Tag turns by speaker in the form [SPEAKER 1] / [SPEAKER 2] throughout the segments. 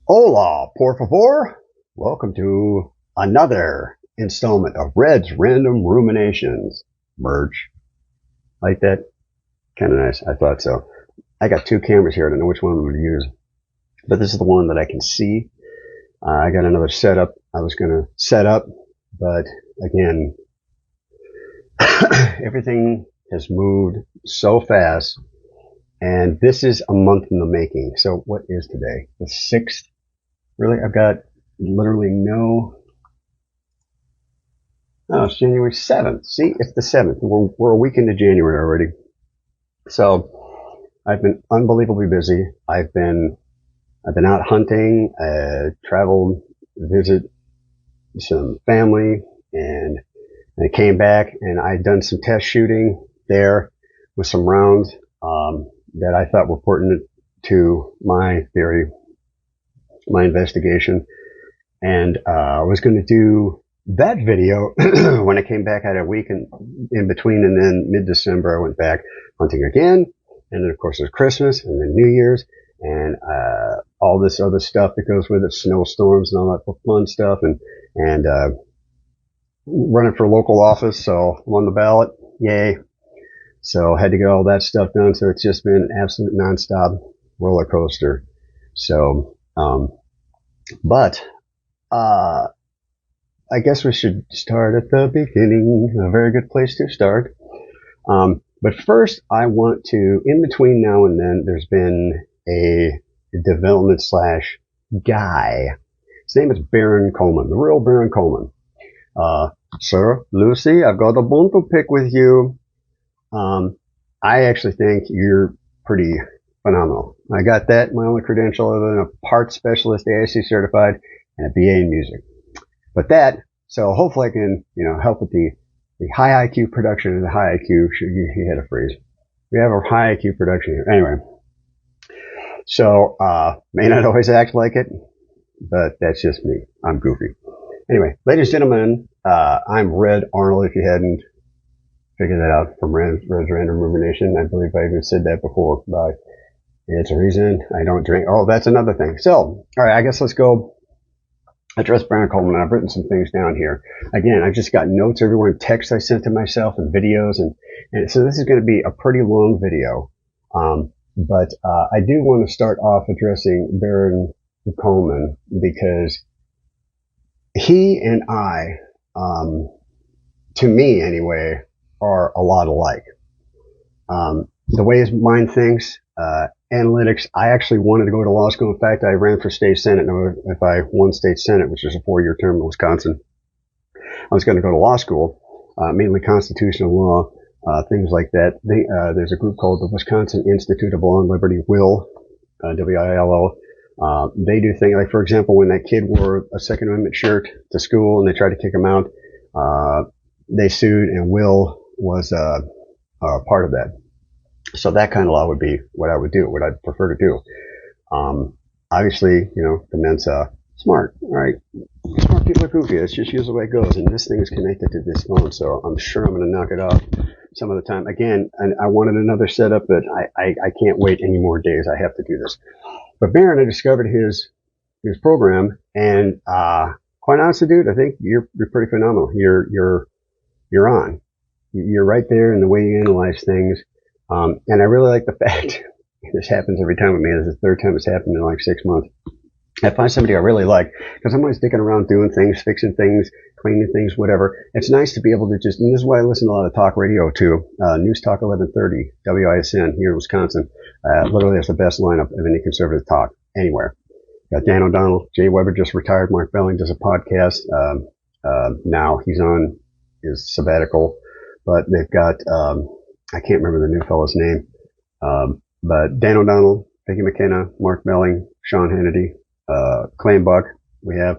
[SPEAKER 1] Hola, por favor. Welcome to another installment of Red's Random Ruminations. Merge. Like that? Kind of nice. I thought so. I got two cameras here. I don't know which one I'm going to use. But this is the one that I can see. I got another setup I was going to set up. But again, everything has moved so fast. And this is a month in the making. So what is today? The 6th? Really? I've got literally no... Oh, it's January 7th. See, it's the 7th. We're a week into January already. So I've been unbelievably busy. I've been out hunting, traveled, visit some family, and I came back and I'd done some test shooting there with some rounds that I thought were pertinent to my theory, my investigation. And I was going to do that video when I came back. I had a week in between, and then mid-December I went back hunting again. And then of course there's Christmas and then New Year's and all this other stuff that goes with it, snowstorms and all that fun stuff, and running for local office, so I'm on the ballot, yay. So had to get all that stuff done, so it's just been an absolute nonstop roller coaster. So but I guess we should start at the beginning, a very good place to start. But first I want to, in between now and then, there's been a development / guy. His name is Baron Coleman, the real Baron Coleman. Sir, Lucy, I've got a bone to pick with you. I actually think you're pretty phenomenal. I got that, my only credential other than a part specialist, AIC certified, and a BA in music. But that, so hopefully I can, help with the high IQ production and the high IQ, he had a phrase. We have a high IQ production here. Anyway. So, may not always act like it, but that's just me. I'm goofy. Anyway, ladies and gentlemen, I'm Red Arnold, if you hadn't figured that out from Red's Random Rumination. I believe I even said that before, but it's a reason I don't drink. Oh, that's another thing. So, alright, I guess let's go address Baron Coleman. I've written some things down here. Again, I've just got notes everywhere, texts I sent to myself and videos, and so this is going to be a pretty long video. But I do want to start off addressing Baron Coleman because he and I, to me anyway, are a lot alike. The way his mind thinks, analytics. I actually wanted to go to law school. In fact, I ran for state senate. And if I won state senate, which is a 4-year term in Wisconsin, I was going to go to law school, mainly constitutional law. Things like that. There's a group called the Wisconsin Institute of Law and Liberty, WILL, WILO. They do things like, for example, when that kid wore a Second Amendment shirt to school and they tried to kick him out, they sued, and WILL was part of that. So that kind of law would be what I would do, what I'd prefer to do. Obviously, the men's smart, right? Smart people are goofy. It's just usually the way it goes. And this thing is connected to this phone, so I'm sure I'm going to knock it off some of the time. Again, and I wanted another setup, but I can't wait any more days. I have to do this. But Baron, I discovered his program, and quite honestly, dude, I think you're pretty phenomenal. You're on. You're right there in the way you analyze things. And I really like the fact this happens every time with me. This is the third time it's happened in like 6 months. I find somebody I really like, because I'm always dicking around doing things, fixing things, cleaning things, whatever. It's nice to be able to just, and this is why I listen to a lot of talk radio too. News Talk 1130, WISN here in Wisconsin. Literally has the best lineup of any conservative talk anywhere. Got Dan O'Donnell, Jay Weber just retired, Mark Belling does a podcast. Now he's on his sabbatical, but they've got, I can't remember the new fellow's name. But Dan O'Donnell, Peggy McKenna, Mark Belling, Sean Hannity, Clay and Buck, we have,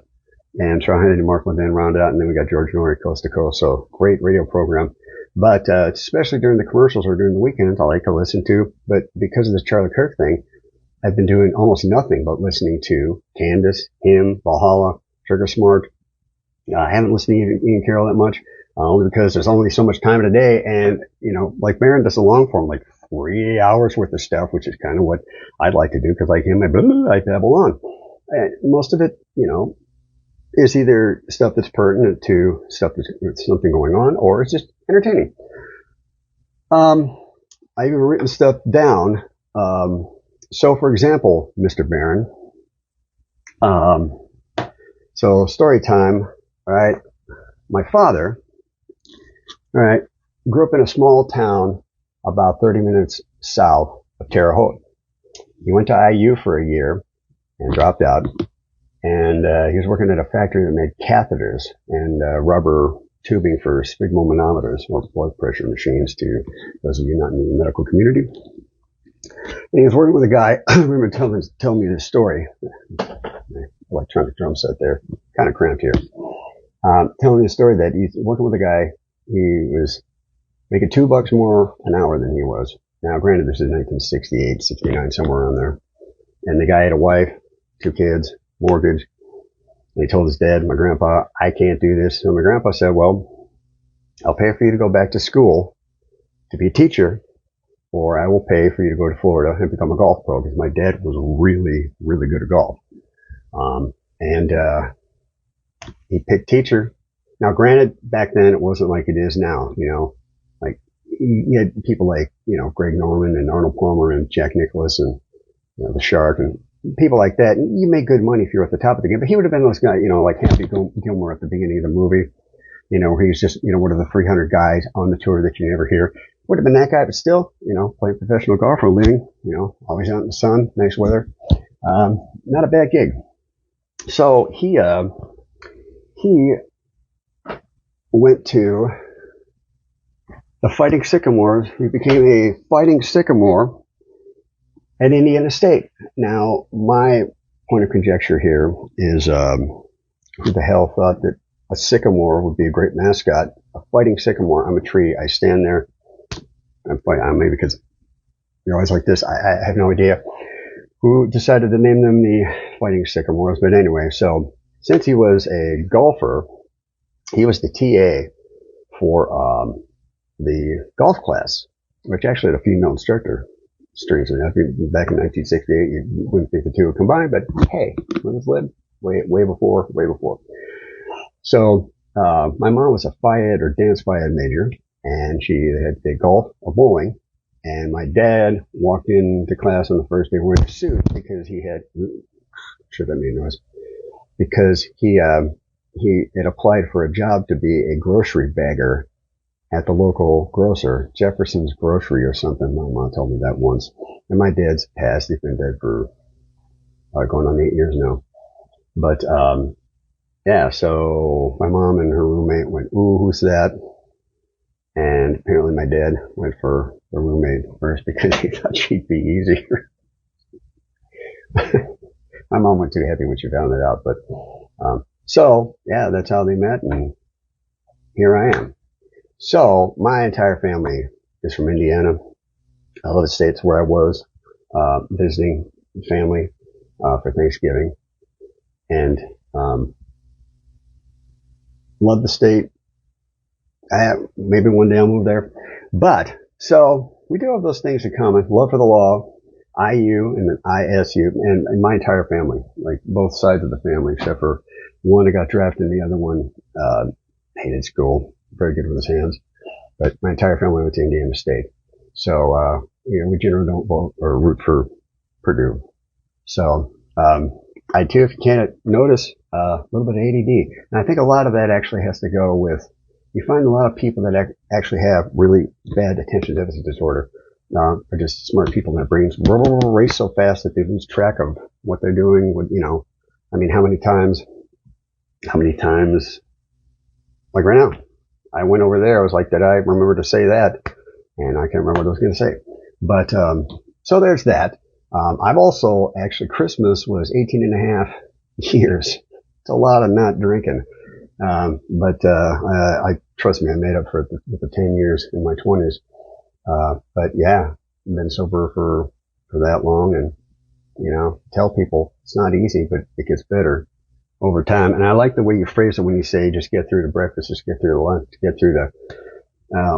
[SPEAKER 1] and Sean Hannity, Mark Levin rounded out, and then we got George Norrie, Coast to Coast. So great radio program. But especially during the commercials or during the weekends, I like to listen to. But because of this Charlie Kirk thing, I've been doing almost nothing but listening to Candace, him, Valhalla, Trigger Smart. I haven't listened to Ian Carroll that much, only because there's only so much time in a day. And, like Baron does a long form, like 3 hours worth of stuff, which is kind of what I'd like to do, because like him, I babble on. most of it, is either stuff that's pertinent to stuff that's something going on, or it's just entertaining. I've even written stuff down. So, for example, Mr. Barron. So story time. All right, my father. All right, grew up in a small town about 30 minutes south of Terre Haute. He went to IU for a year and dropped out. And he was working at a factory that made catheters and rubber tubing for sphygmomanometers, or blood pressure machines, to those of you not in the medical community. And he was working with a guy. I remember telling me this story. My electronic drum set there, kind of cramped here. Telling me the story that he's working with a guy. He was making $2 more an hour than he was. Now, granted, this is 1968, 69, somewhere around there. And the guy had a wife, 2 kids, mortgage. And he told his dad, my grandpa, I can't do this. So my grandpa said, well, I'll pay for you to go back to school to be a teacher, or I will pay for you to go to Florida and become a golf pro, because my dad was really, really good at golf. And he picked teacher. Now, granted, back then it wasn't like it is now, like you had people like, Greg Norman and Arnold Palmer and Jack Nicklaus and, the Shark and people like that. You make good money if you're at the top of the game, but he would have been those guys, like Happy Gilmore at the beginning of the movie, where he's just, one of the 300 guys on the tour that you never hear. Would have been that guy, but still, playing professional golf for a living, always out in the sun, nice weather. Not a bad gig. So he went to the Fighting Sycamores. He became a Fighting Sycamore at Indiana State. Now, my point of conjecture here is, who the hell thought that a sycamore would be a great mascot? A fighting sycamore. I'm a tree. I stand there. Maybe because you're always like this. I have no idea who decided to name them the Fighting Sycamores. But anyway, so since he was a golfer, he was the TA for the golf class, which actually had a female instructor. Strangely enough, back in 1968, you wouldn't think the two would combine, but hey, when this lived, way before. So, my mom was a Phi-Ed or dance Phi-Ed major, and she had to golf or bowling, and my dad walked into class on the first day wearing a suit because he had, sure that made noise, because he had applied for a job to be a grocery bagger at the local grocer, Jefferson's Grocery or something. My mom told me that once. And my dad's passed. He's been dead for going on 8 years now. But, yeah, so my mom and her roommate went, ooh, who's that? And apparently my dad went for the roommate first because he thought she'd be easier. My mom wasn't too happy when she found it out. But, so, yeah, that's how they met. And here I am. So, my entire family is from Indiana. I love the states where I was, visiting family, for Thanksgiving. And, love the state. Maybe one day I'll move there. But, so, we do have those things in common. Love for the law, IU, and then ISU, and my entire family. Like, both sides of the family, except for one that got drafted and the other one, hated school. Very good with his hands, but my entire family went to Indiana State. So, we generally don't vote or root for Purdue. So, I too, if you can't notice, a little bit of ADD. And I think a lot of that actually has to go with, you find a lot of people that actually have really bad attention deficit disorder, are just smart people and their brains race so fast that they lose track of what they're doing with, I mean, how many times, like right now, I went over there. I was like, did I remember to say that? And I can't remember what I was going to say. But, so there's that. I've also, actually, Christmas was 18 and a half years. It's a lot of not drinking. But I trust me, I made up for it with the 10 years in my 20s. But yeah, I've been sober for that long, and, tell people it's not easy, but it gets better over time. And I like the way you phrase it when you say, just get through to breakfast, just get through to lunch, get through to,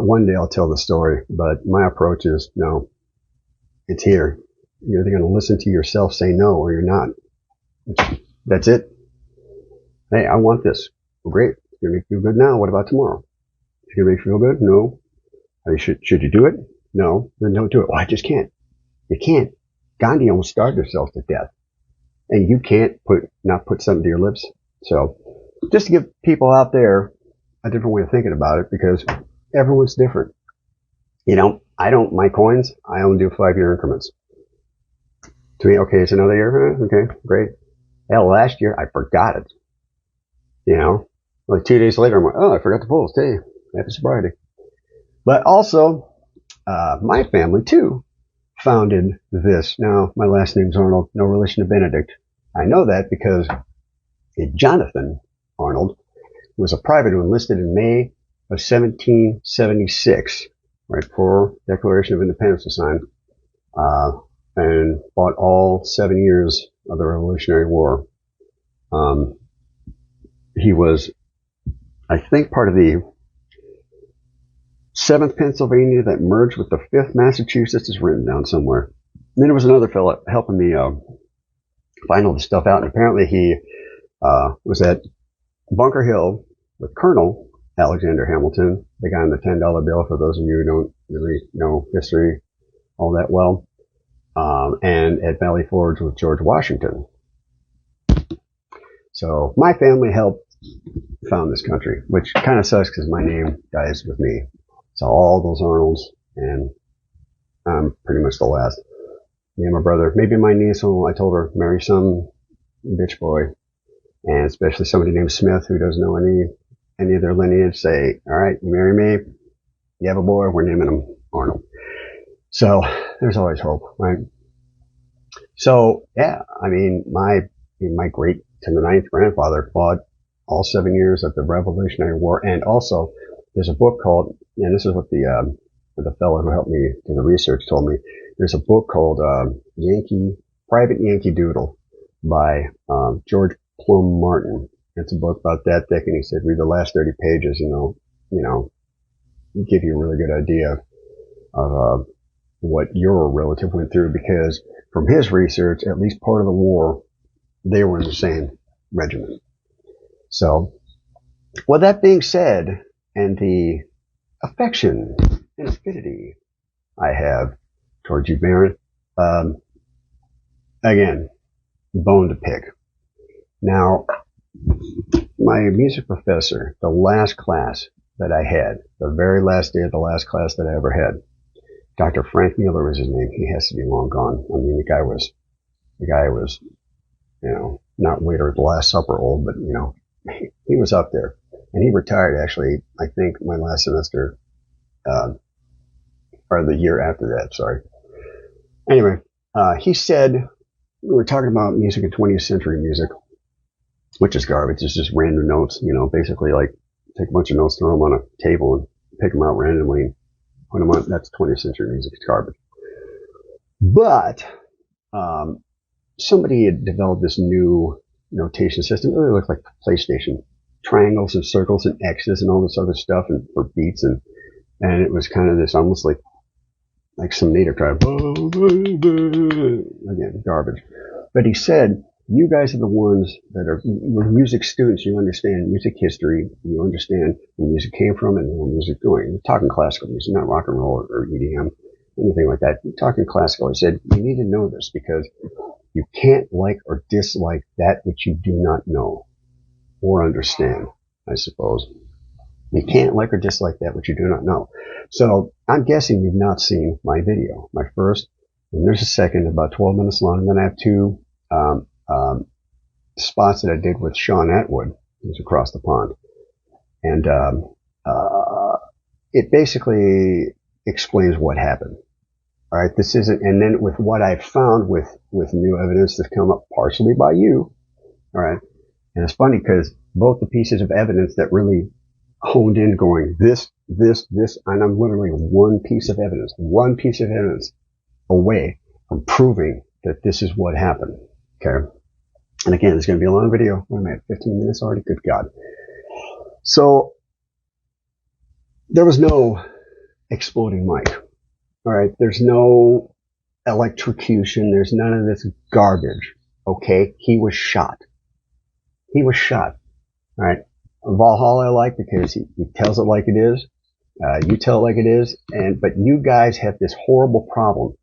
[SPEAKER 1] one day I'll tell the story, but my approach is, no, it's here. You're either going to listen to yourself say no, or you're not. That's it. Hey, I want this. Well, great. It's going to make you feel good now. What about tomorrow? It's going to make you feel good? No. Should you do it? No. Then don't do it. Well, I just can't. You can't. Gandhi almost starved himself to death. And you can't not put something to your lips. So just to give people out there a different way of thinking about it, because everyone's different. You know, my coins, I only do 5-year increments. To me, okay, it's another year. Okay, great. Hell, last year, I forgot it. You know, like 2 days later, I'm like, oh, I forgot to post. Hey, happy sobriety. But also, my family too founded this. Now, my last name's Arnold, no relation to Benedict. I know that because Jonathan Arnold was a private who enlisted in May of 1776, right before Declaration of Independence was signed, and fought all 7 years of the Revolutionary War. He was, I think, part of the 7th Pennsylvania that merged with the 5th Massachusetts. Is written down somewhere. And then there was another fellow helping me find all this stuff out, and apparently he was at Bunker Hill with Colonel Alexander Hamilton, the guy on the $10 bill, for those of you who don't really know history all that well, and at Valley Forge with George Washington. So my family helped found this country, which kind of sucks because my name dies with me. So all those Arnolds, and I'm pretty much the last. Me and my brother, maybe my niece, I told her, marry some bitch boy, and especially somebody named Smith who doesn't know any of their lineage, say, all right, you marry me, you have a boy, we're naming him Arnold. So there's always hope, right? So yeah, I mean, my great to the 9th grandfather fought all 7 years of the Revolutionary War, and also there's a book called, and this is what the fellow who helped me do the research told me. There's a book called Private Yankee Doodle by George Plum Martin. It's a book about that thick, and he said read the last 30 pages, and they'll give you a really good idea of what your relative went through, because from his research, at least part of the war, they were in the same regiment. So, with that being said, and the affection and affinity I have towards you, Baron, again, bone to pick. Now, my music professor, the last class that I had, the very last day of the last class that I ever had, Dr. Frank Mueller was his name. He has to be long gone. I mean, the guy was, not waiter at the Last Supper old, but, he was up there. And he retired, actually, I think, my last semester, or the year after that, sorry. Anyway, he said, we were talking about music in 20th century music, which is garbage. It's just random notes, basically like take a bunch of notes, throw them on a table and pick them out randomly and put them on. That's 20th century music. It's garbage. But, somebody had developed this new notation system. It really looked like PlayStation. Triangles and circles and X's and all this other stuff, and for beats, and it was kind of this almost like some native tribe. Again, garbage. But he said, you guys are the ones that you're music students. You understand music history. You understand where music came from and where music's going. You're talking classical music, not rock and roll or EDM, anything like that. You're talking classical. He said, you need to know this because you can't like or dislike that which you do not know or understand, I suppose. You can't like or dislike that which you do not know. So I'm guessing you've not seen my video, my first, and there's a second, about 12 minutes long. And then I have two spots that I did with Sean Atwood, who's across the pond. And it basically explains what happened. All right, this isn't, and then with what I found with new evidence that's come up partially by you, all right, and it's funny because both the pieces of evidence that really honed in going this, and I'm literally one piece of evidence away from proving that this is what happened, okay? And again, it's going to be a long video. What am I at, 15 minutes already? Good God. So, there was no exploding mic. All right, there's no electrocution. There's none of this garbage. Okay, he was shot. He was shot. All right. Valhalla I like because he tells it like it is. You tell it like it is. But you guys have this horrible problem.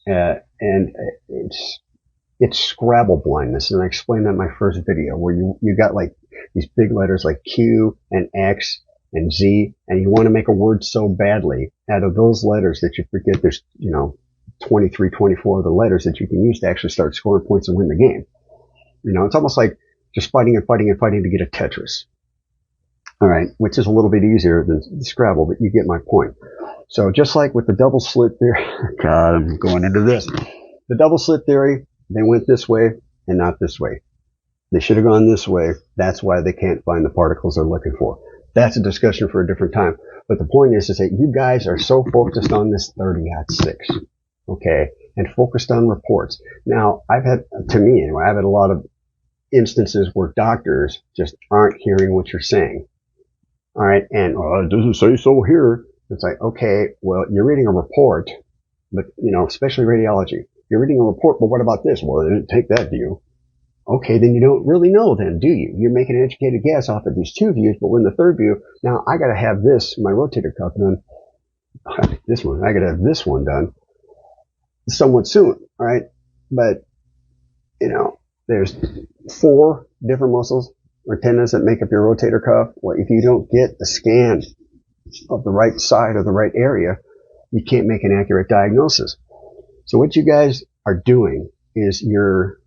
[SPEAKER 1] And it's Scrabble blindness. And I explained that in my first video where you got like these big letters like Q and X and Z, and you want to make a word so badly out of those letters that you forget there's, 23, 24 of the letters that you can use to actually start scoring points and win the game. It's almost like just fighting and fighting and fighting to get a Tetris. All right, which is a little bit easier than Scrabble, but you get my point. So just like with the double slit theory, God, I'm going into this. The double slit theory, they went this way and not this way. They should have gone this way. That's why they can't find the particles they're looking for. That's a discussion for a different time. But the point is that you guys are so focused on this 30-06, okay, and focused on reports. Now, I've had a lot of instances where doctors just aren't hearing what you're saying. All right, and it doesn't say so here. It's like, okay, well, you're reading a report, but, especially radiology. You're reading a report, but what about this? Well, they didn't take that view. Okay, then you don't really know then, do you? You're making an educated guess off of these two views, but when the third view, now I gotta have my rotator cuff done. I gotta have this one done somewhat soon, all right? But, there's 4 different muscles or tendons that make up your rotator cuff. Well, if you don't get a scan of the right side or the right area, you can't make an accurate diagnosis. So what you guys are doing is you're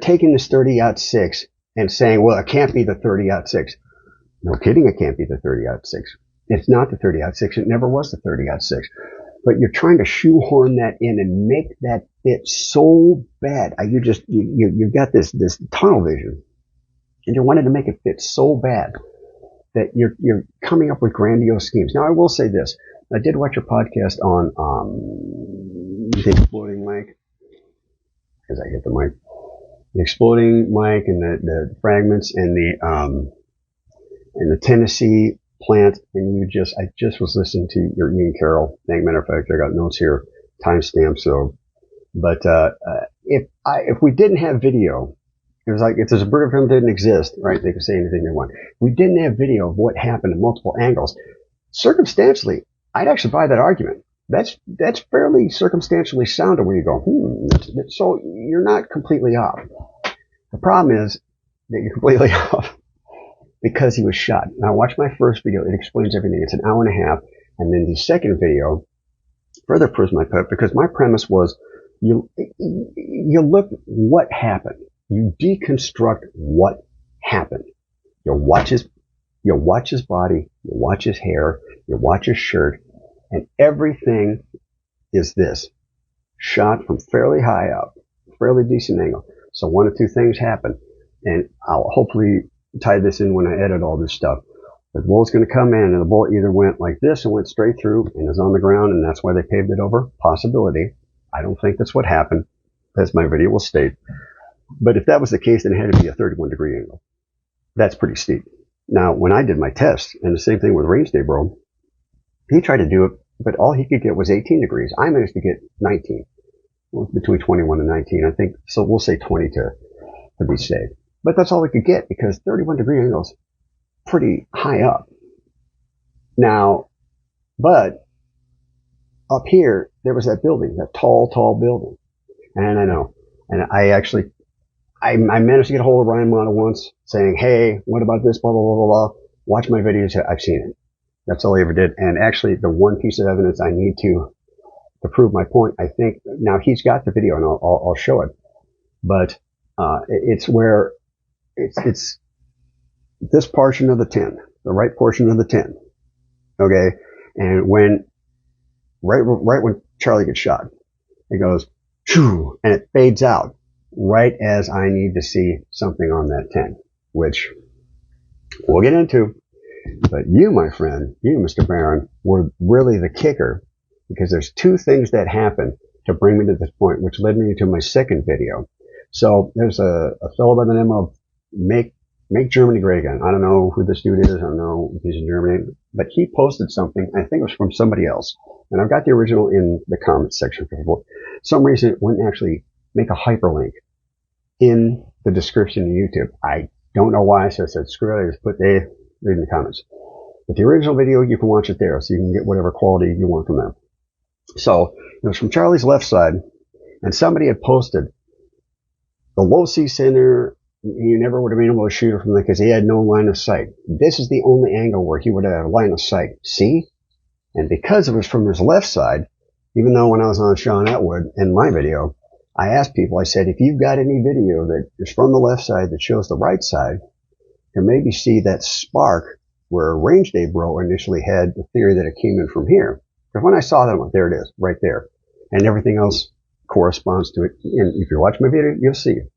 [SPEAKER 1] taking this 30-06 and saying, well, it can't be the 30-06. No kidding, it can't be the 30-06. It's not the 30-06. It never was the 30-06. But you're trying to shoehorn that in and make that fit so bad. You've got this tunnel vision, and you wanted to make it fit so bad that you're coming up with grandiose schemes. Now, I will say this. I did watch your podcast on the exploding mic, because I hit the mic. The exploding mic and the fragments and the Tennessee plant, and I just was listening to your Ian Carroll thing. Matter of fact, I got notes here, timestamp. So, but if we didn't have video, it was like if this burger film didn't exist, right? They could say anything they want. If we didn't have video of what happened in multiple angles. Circumstantially, I'd actually buy that argument. That's fairly circumstantially sound to where you go, so you're not completely off. The problem is that you're completely off because he was shot. Now watch my first video. It explains everything. It's an hour and a half. And then the second video further proves my point, because my premise was you look what happened. You deconstruct what happened. You'll watch his body. You'll watch his hair. You'll watch his shirt. And everything is this. Shot from fairly high up, fairly decent angle. So one of two things happen. And I'll hopefully tie this in when I edit all this stuff. The bullet's going to come in, and the bullet either went like this and went straight through and is on the ground, and that's why they paved it over. Possibility. I don't think that's what happened, as my video will state. But if that was the case, then it had to be a 31-degree angle. That's pretty steep. Now, when I did my test, and the same thing with Range Day Bro, he tried to do it, but all he could get was 18 degrees. I managed to get 19. Well, between 21 and 19, I think. So we'll say 20 to be safe. But that's all we could get, because 31-degree angles pretty high up. Now, but up here, there was that building, that tall building. And I know. And I managed to get a hold of Ryan Motta once saying, hey, what about this, blah, blah, blah, blah, blah. Watch my videos. I've seen it. That's all I ever did. And actually, the one piece of evidence I need to prove my point, I think, now he's got the video and I'll show it. But, it's where it's this portion of the 10, the right portion of the 10. Okay. And right when Charlie gets shot, it goes, shoo, and it fades out right as I need to see something on that 10, which we'll get into. But you, my friend, you, Mr. Barron, were really the kicker, because there's two things that happened to bring me to this point, which led me to my second video. So there's a fellow by the name of Make Germany Great Again. I don't know who this dude is. I don't know if he's in Germany, but he posted something. I think it was from somebody else. And I've got the original in the comments section. For some reason, it wouldn't actually make a hyperlink in the description of YouTube. I don't know why, so I said, screw it, I just put read in the comments. But the original video, you can watch it there, so you can get whatever quality you want from them. So, it was from Charlie's left side, and somebody had posted the low C center. You never would have been able to shoot it from there because he had no line of sight. This is the only angle where he would have a line of sight. See? And because it was from his left side, even though when I was on Sean Atwood in my video, I asked people, I said, if you've got any video that is from the left side that shows the right side, you can maybe see that spark where Range Day Bro initially had the theory that it came in from here. Because when I saw that one, there it is, right there. And everything else corresponds to it. And if you watch my video, you'll see it.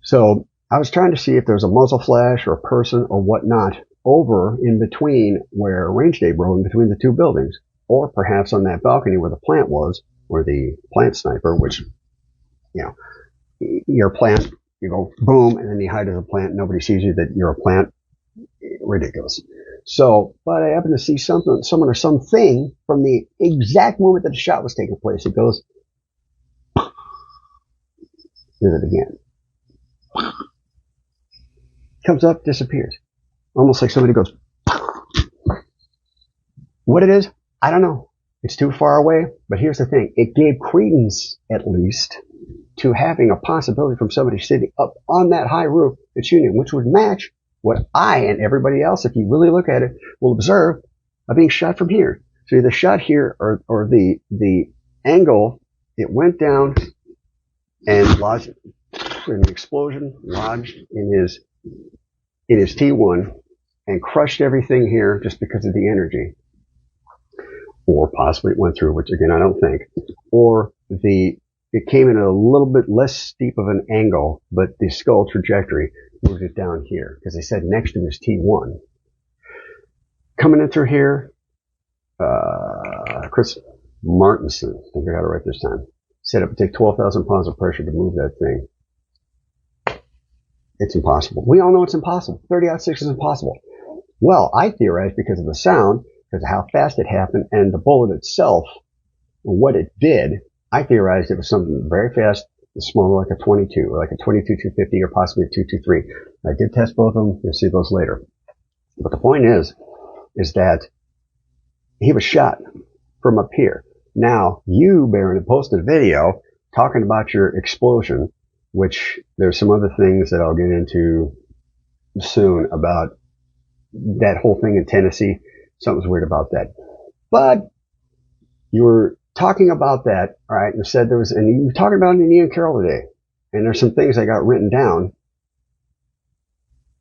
[SPEAKER 1] So I was trying to see if there's a muzzle flash or a person or whatnot over in between where Range Day Bro, in between the two buildings, or perhaps on that balcony where the plant was, or the plant sniper, which, you know, you're a plant, you go boom, and then you hide as a plant, nobody sees you that you're a plant. Ridiculous. So, but I happened to see someone or something from the exact moment that the shot was taking place. It goes, did it again. Comes up, disappears. Almost like somebody goes, what it is, I don't know. It's too far away, but here's the thing. It gave credence, at least, to having a possibility from somebody sitting up on that high roof that's shooting, which would match what I and everybody else, if you really look at it, will observe of being shot from here. So either shot here or the angle, it went down and lodged, an explosion lodged in his T1 and crushed everything here just because of the energy. Or possibly it went through, which again, I don't think. Or it came in a little bit less steep of an angle, but the skull trajectory moved it down here, because they said next to his T1. Coming in through here, Chris Martinson, I think I got it right this time, said it would take 12,000 pounds of pressure to move that thing. It's impossible. We all know it's impossible. 30-06 is impossible. Well, I theorized because of the sound, because of how fast it happened, and the bullet itself, what it did, I theorized it was something very fast, smaller, like a 22, or like a 22-250, or possibly a 223. I did test both of them. You'll see those later. But the point is that he was shot from up here. Now, you, Baron, posted a video talking about your explosion, which there's some other things that I'll get into soon about that whole thing in Tennessee. Something's weird about that. But you were talking about that, all right, and said and you were talking about it in Ian Carroll today, and there's some things I got written down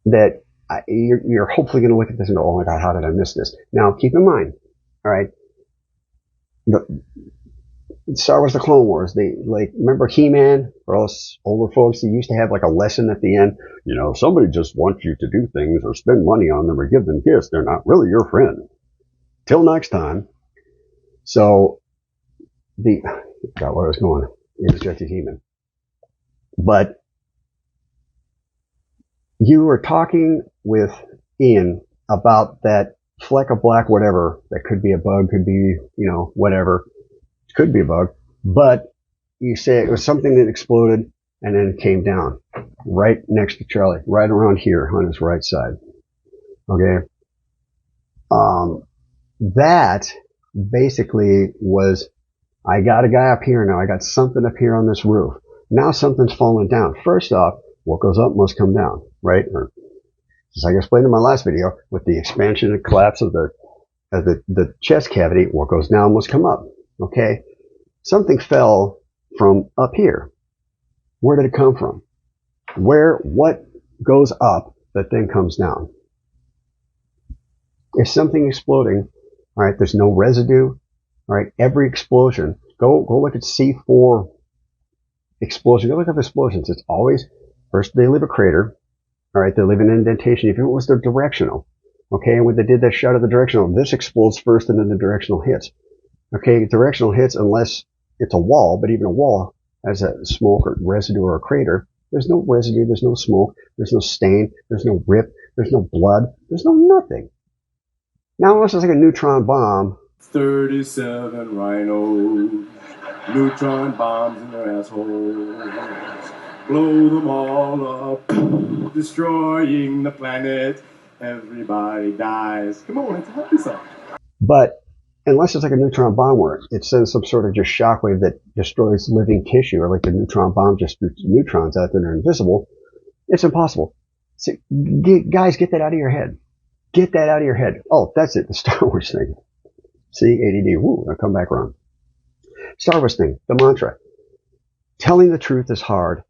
[SPEAKER 1] that you're hopefully going to look at this and go, oh my God, how did I miss this? Now, keep in mind, all right, Star Wars: The Clone Wars, remember He-Man, for us older folks, they used to have like a lesson at the end, you know, somebody just wants you to do things or spend money on them or give them gifts. They're not really your friend. Till next time. So, got where I was going. It was Jesse Heeman. But you were talking with Ian about that fleck of black, whatever, that could be a bug, could be, you know, whatever. It could be a bug. But you say it was something that exploded and then came down right next to Charlie, right around here on his right side. Okay. That basically was, I got a guy up here now. I got something up here on this roof. Now something's falling down. First off, what goes up must come down, right? Or, as I explained in my last video, with the expansion and collapse of the chest cavity, what goes down must come up. Okay? Something fell from up here. Where did it come from? What goes up that then comes down? If something exploding, all right, there's no residue. All right, every explosion, go look at C4 explosion. Go look up explosions. It's always, first they leave a crater. All right, they leave an indentation. If it was their directional, okay, and when they did that shot of the directional, this explodes first and then the directional hits. Okay, directional hits unless it's a wall, but even a wall has a smoke or residue or a crater. There's no residue, there's no smoke, there's no stain, there's no rip, there's no blood, there's no nothing. Now, unless it's like a neutron bomb.
[SPEAKER 2] 37 rhinos. Neutron bombs in their assholes. Blow them all up. Destroying the planet. Everybody dies. Come on, it's a happy song.
[SPEAKER 1] But unless it's like a neutron bomb where it sends some sort of just shockwave that destroys living tissue, or like the neutron bomb just shoots neutrons out there and they're invisible, it's impossible. So, guys, get that out of your head. Get that out of your head. Oh, that's it, the Star Wars thing. See, ADD, woo, I come back around. Star Wars thing, the mantra. Telling the truth is hard.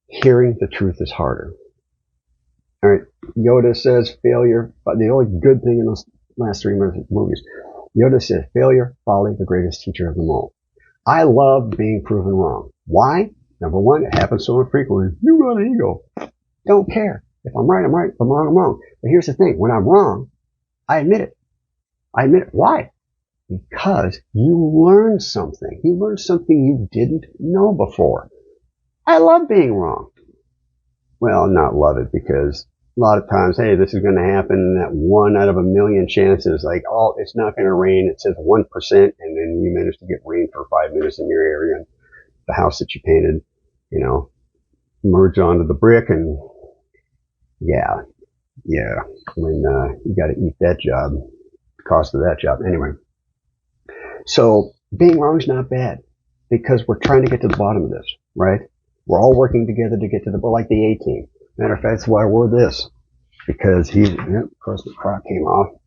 [SPEAKER 1] Hearing the truth is harder. All right, Yoda says failure, but the only good thing in those last three movies, Yoda says failure, folly, the greatest teacher of them all. I love being proven wrong. Why? Number one, it happens so infrequently. You got an ego. Don't care. If I'm right, I'm right. If I'm wrong, I'm wrong. But here's the thing. When I'm wrong, I admit it. I admit it. Why? Because you learned something. You learned something you didn't know before. I love being wrong. Well, not love it, because a lot of times, hey, this is going to happen. That 1 out of a million chances, like, oh, it's not going to rain. It says 1%, and then you manage to get rain for 5 minutes in your area, and the house that you painted, merge onto the brick, and yeah, when you got to eat that job, the cost of that job. Anyway, so being wrong is not bad, because we're trying to get to the bottom of this, right? We're all working together to get to we're like the A-team. Matter of fact, that's why we're this. Because of course the crock came off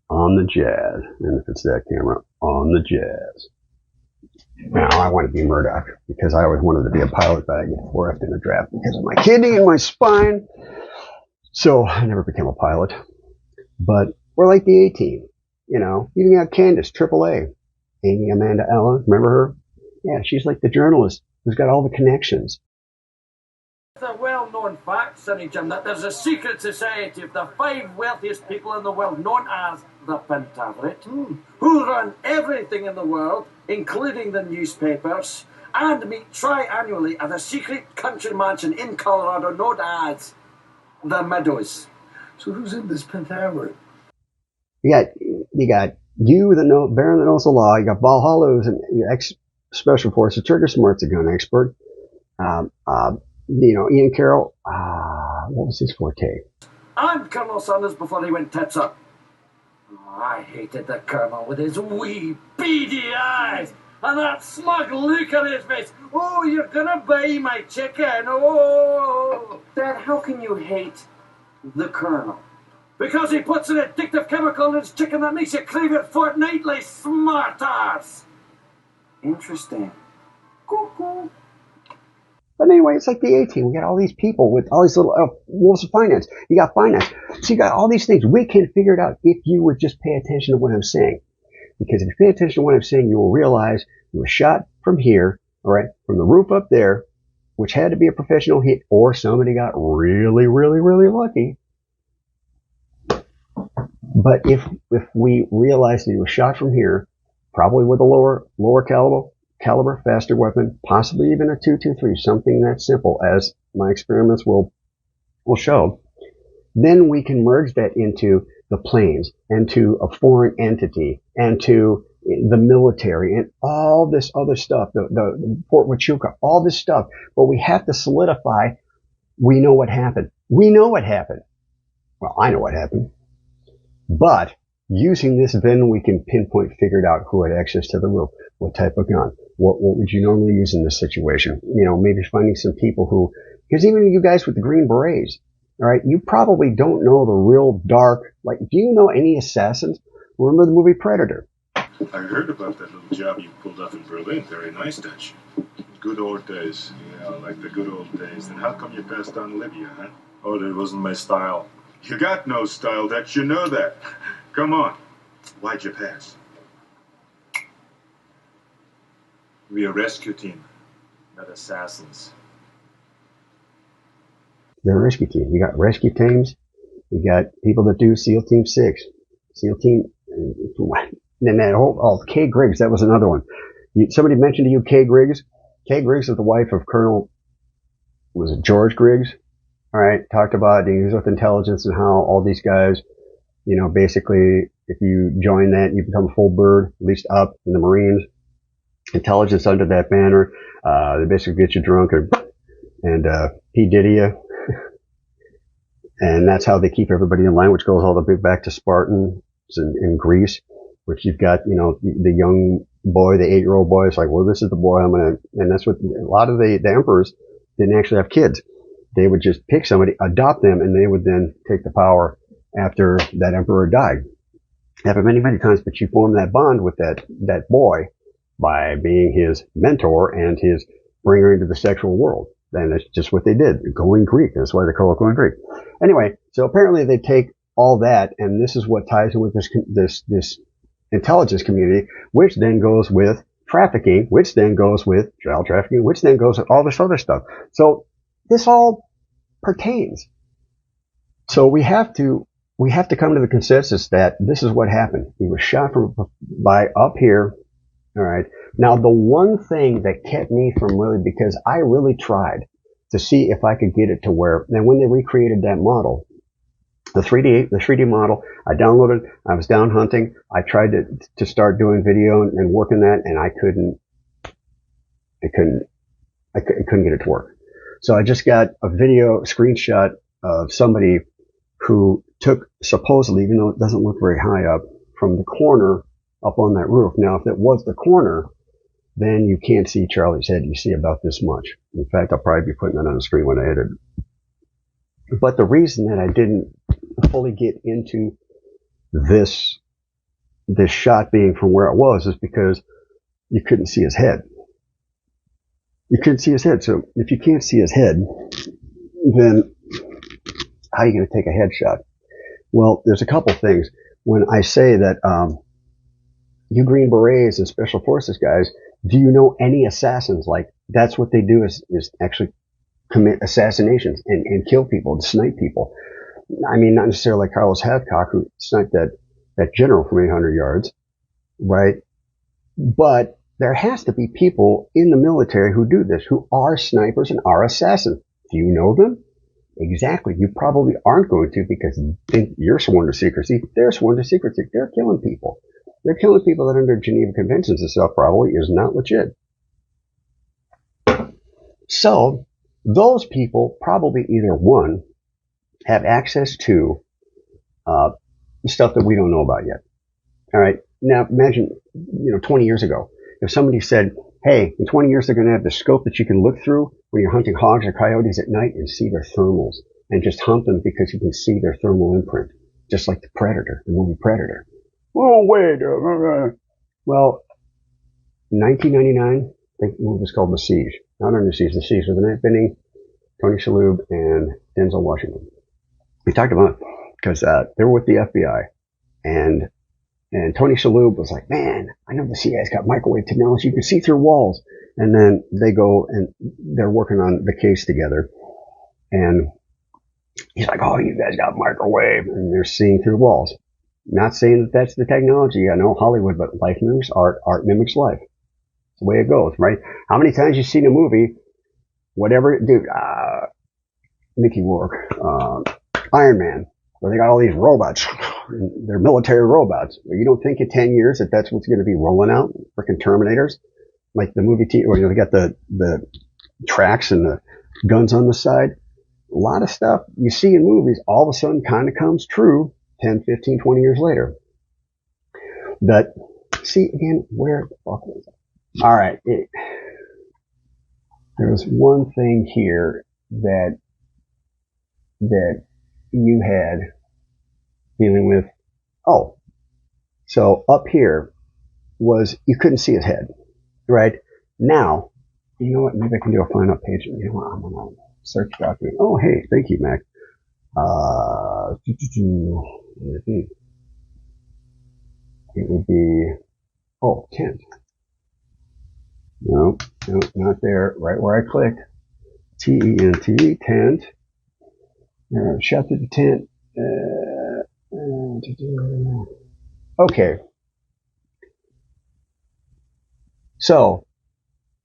[SPEAKER 1] on the jazz. And if it's that camera, on the jazz. Now, I want to be Murdoch, because I always wanted to be a pilot, but I get forced in a draft because of my kidney and my spine. So I never became a pilot. But we're like the A-team. Even got Candace, AAA. Amy Amanda Allen, remember her? Yeah, she's like the journalist who's got all the connections.
[SPEAKER 3] It's a well-known fact, Sonny Jim, that there's a secret society of the 5 wealthiest people in the world, known as the Pentaveret, who run everything in the world, including the newspapers, and meet tri-annually at a secret country mansion in Colorado known as the Meadows.
[SPEAKER 2] So who's in this Pentaveret?
[SPEAKER 1] You got the Baron that knows the law. You got Valhalla, who's an ex-special forces. Trigger Smart's a gun expert. Ian Carroll, what was his forte?
[SPEAKER 3] And Colonel Sanders before he went tits up. I hated the Colonel with his wee beady eyes and that smug look on his face. Oh, you're gonna buy my chicken. Oh,
[SPEAKER 4] Dad, how can you hate the Colonel?
[SPEAKER 3] Because he puts an addictive chemical in his chicken that makes you crave it fortnightly, smartass.
[SPEAKER 4] Interesting. Cuckoo.
[SPEAKER 1] But anyway, it's like the A-team. We got all these people with all these little wolves of finance. You got finance. So you got all these things. We can figure it out if you would just pay attention to what I'm saying. Because if you pay attention to what I'm saying, you will realize you were shot from here, all right, from the roof up there, which had to be a professional hit, or somebody got really, really, really lucky. But if we realize that he was shot from here, probably with a lower caliber, faster weapon, possibly even a 223, something that simple, as my experiments will show, then we can merge that into the planes and to a foreign entity and to the military and all this other stuff, the Fort Huachuca, all this stuff. But we have to solidify, we know what happened. We know what happened. Well, I know what happened. But using this, then we can pinpoint, figured out who had access to the roof, what type of gun, what would you normally use in this situation? Maybe finding some people who, because even you guys with the green berets, all right, you probably don't know the real dark, like, do you know any assassins? Remember the movie Predator?
[SPEAKER 5] I heard about that little job you pulled off in Berlin. Very nice, Dutch. Good old days. Yeah, like the good old days. Then how come you passed on Libya, huh?
[SPEAKER 2] Oh, that wasn't my style.
[SPEAKER 5] You got no style, Dutch. You know that. Come on. Why'd you pass?
[SPEAKER 2] We're a rescue team, not assassins.
[SPEAKER 1] They're a rescue team. You got rescue teams. You got people that do SEAL Team 6. SEAL Team, and that whole, Kay Griggs, that was another one. Somebody mentioned to you Kay Griggs? Kay Griggs is the wife of Colonel, was it George Griggs? All right, talked about he was with intelligence and how all these guys, basically, if you join that, you become a full bird, at least up in the Marines. intelligence under that banner. They basically get you drunk and P. Diddy you. And that's how they keep everybody in line, which goes all the way back to Spartans in Greece, which you've got, the young boy, the 8-year-old boy is like, well, this is the boy and that's what a lot of the emperors didn't actually have kids. They would just pick somebody, adopt them, and they would then take the power after that emperor died. Happened many, many times, but you form that bond with that boy by being his mentor and his bringer into the sexual world. And that's just what they did. Going Greek. That's why they call it going Greek. Anyway, so apparently they take all that, and this is what ties in with this intelligence community, which then goes with trafficking, which then goes with child trafficking, which then goes with all this other stuff. So this all pertains. So we have to come to the consensus that this is what happened. He was shot by up here. All right. Now, the one thing that kept me from really, because I really tried to see if I could get it to where, and when they recreated that model, the 3D model, I downloaded, I was down hunting, I tried to start doing video and working that, and I couldn't get it to work. So I just got a video screenshot of somebody who took, supposedly, even though it doesn't look very high up, from the corner up on that roof. Now, if it was the corner, then you can't see Charlie's head. You see about this much. In fact, I'll probably be putting that on the screen when I edit. But the reason that I didn't fully get into this shot being from where it was is because you couldn't see his head. You couldn't see his head. So if you can't see his head, then how are you going to take a headshot? Well, there's a couple things. When I say that, you Green Berets and Special Forces guys, do you know any assassins? Like, that's what they do is actually commit assassinations and kill people and snipe people. I mean, not necessarily like Carlos Hathcock, who sniped that general from 800 yards, right? But there has to be people in the military who do this, who are snipers and are assassins. Do you know them? Exactly. You probably aren't going to, because you're sworn to secrecy. They're sworn to secrecy. They're killing people. They're killing people that under Geneva Conventions and stuff probably is not legit. So those people probably either, one, have access to stuff that we don't know about yet. All right. Now imagine, 20 years ago, if somebody said, hey, in 20 years they're going to have the scope that you can look through when you're hunting hogs or coyotes at night and see their thermals, and just hunt them because you can see their thermal imprint, just like the Predator, the movie Predator. Oh, wait. Well, 1999, I think the movie was called The Siege. Not Under Siege, The Siege, with Annette Bening, Tony Shalhoub, and Denzel Washington. We talked about it because they were with the FBI, and Tony Shalhoub was like, man, I know the CIA's got microwave technology. You can see through walls. And then they go and they're working on the case together. And he's like, oh, you guys got microwave. And they're seeing through walls. Not saying that that's the technology. I know Hollywood, but life mimics art. Art mimics life. It's the way it goes, right? How many times you've seen a movie, whatever, dude, Mickey Rourke, Iron Man, where they got all these robots. They're military robots. You don't think in 10 years that that's what's going to be rolling out? Freaking Terminators? Like the movie, where they got the tracks and the guns on the side. A lot of stuff you see in movies all of a sudden kind of comes true 10, 15, 20 years later. But see, again, where the fuck is it? All right. There was one thing here that you had dealing with. Oh, so up here was, you couldn't see his head, right? Now, you know what? Maybe I can do a find out page. You know what? I'm going to search document. Oh, hey, thank you, Mac. It would be, tent. No, not there. Right where I clicked. T-E-N-T, tent. Shut the tent. Okay. So,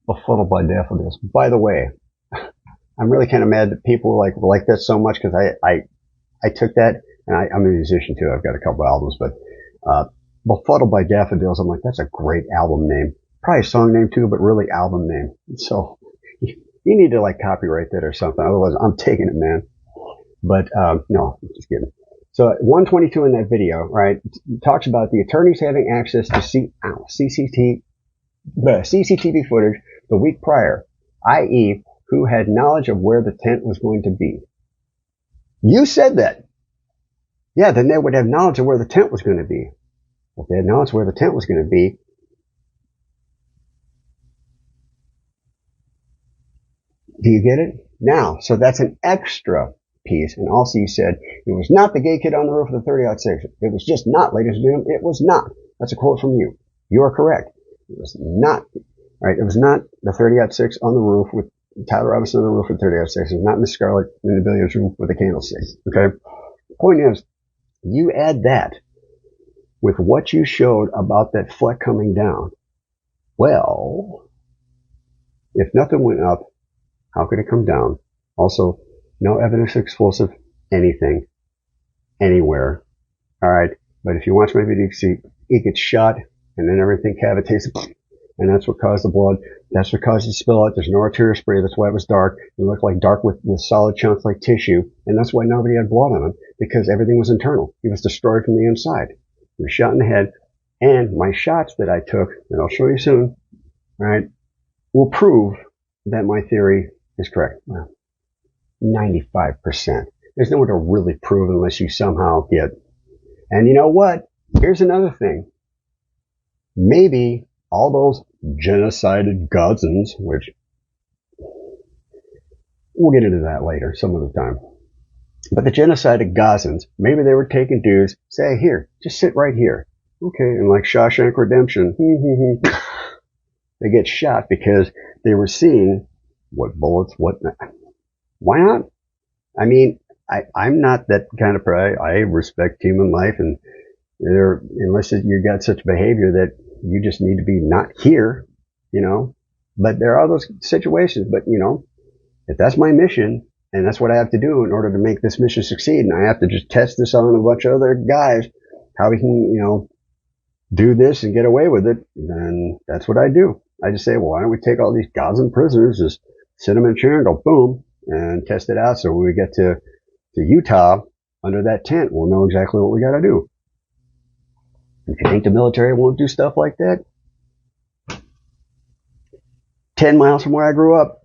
[SPEAKER 1] befuddled by daffodils. By the way, I'm really kind of mad that people like that so much, because I took that, and I'm a musician too. I've got a couple albums, but befuddled by daffodils, I'm like, that's a great album name. probably song name too, but really album name. So you need to like copyright that or something. Otherwise, I'm taking it, man. But no, I'm just kidding. So 122 in that video, right, talks about the attorneys having access to CCTV footage the week prior, i.e., who had knowledge of where the tent was going to be. You said that. Yeah, then they would have knowledge of where the tent was going to be. If they had knowledge of where the tent was going to be, do you get it? Now, so that's an extra piece. And also you said, it was not the gay kid on the roof of the 30-06. It was just not, ladies and gentlemen. It was not. That's a quote from you. You are correct. It was not. Right? It was not the 30-06 on the roof with Tyler Robinson on the roof with 30-06. It was not Miss Scarlett in the billiards room with a candlestick. Okay? Point is, you add that with what you showed about that fleck coming down. Well, if nothing went up, how could it come down? Also, no evidence of explosive anything, anywhere. Alright, but if you watch my video, you see it gets shot, and then everything cavitates, and that's what caused the blood. That's what caused the spill out. There's no arterial spray. That's why it was dark. It looked like dark with solid chunks like tissue, and that's why nobody had blood on him, because everything was internal. He was destroyed from the inside. He was shot in the head, and my shots that I took, that I'll show you soon, right, will prove that my theory is correct. Well, 95%. There's no way to really prove unless you somehow get. And you know what? Here's another thing. Maybe all those genocided Gazans, which we'll get into that later, some other time. But the genocided Gazans, maybe they were taking dudes, say, here, just sit right here. Okay, and like Shawshank Redemption, they get shot because they were seeing what bullets, what not. Why not? I mean, I'm not that kind of guy. I respect human life, and unless you got such behavior that you just need to be not here, you know. But there are those situations. But, you know, if that's my mission, and that's what I have to do in order to make this mission succeed, and I have to just test this on a bunch of other guys, how we can, you know, do this and get away with it, then that's what I do. I just say, well, why don't we take all these Gazan prisoners, just sit them in a chair and go boom, and test it out. So when we get to Utah, under that tent, we'll know exactly what we got to do. If you think the military won't do stuff like that, 10 miles from where I grew up,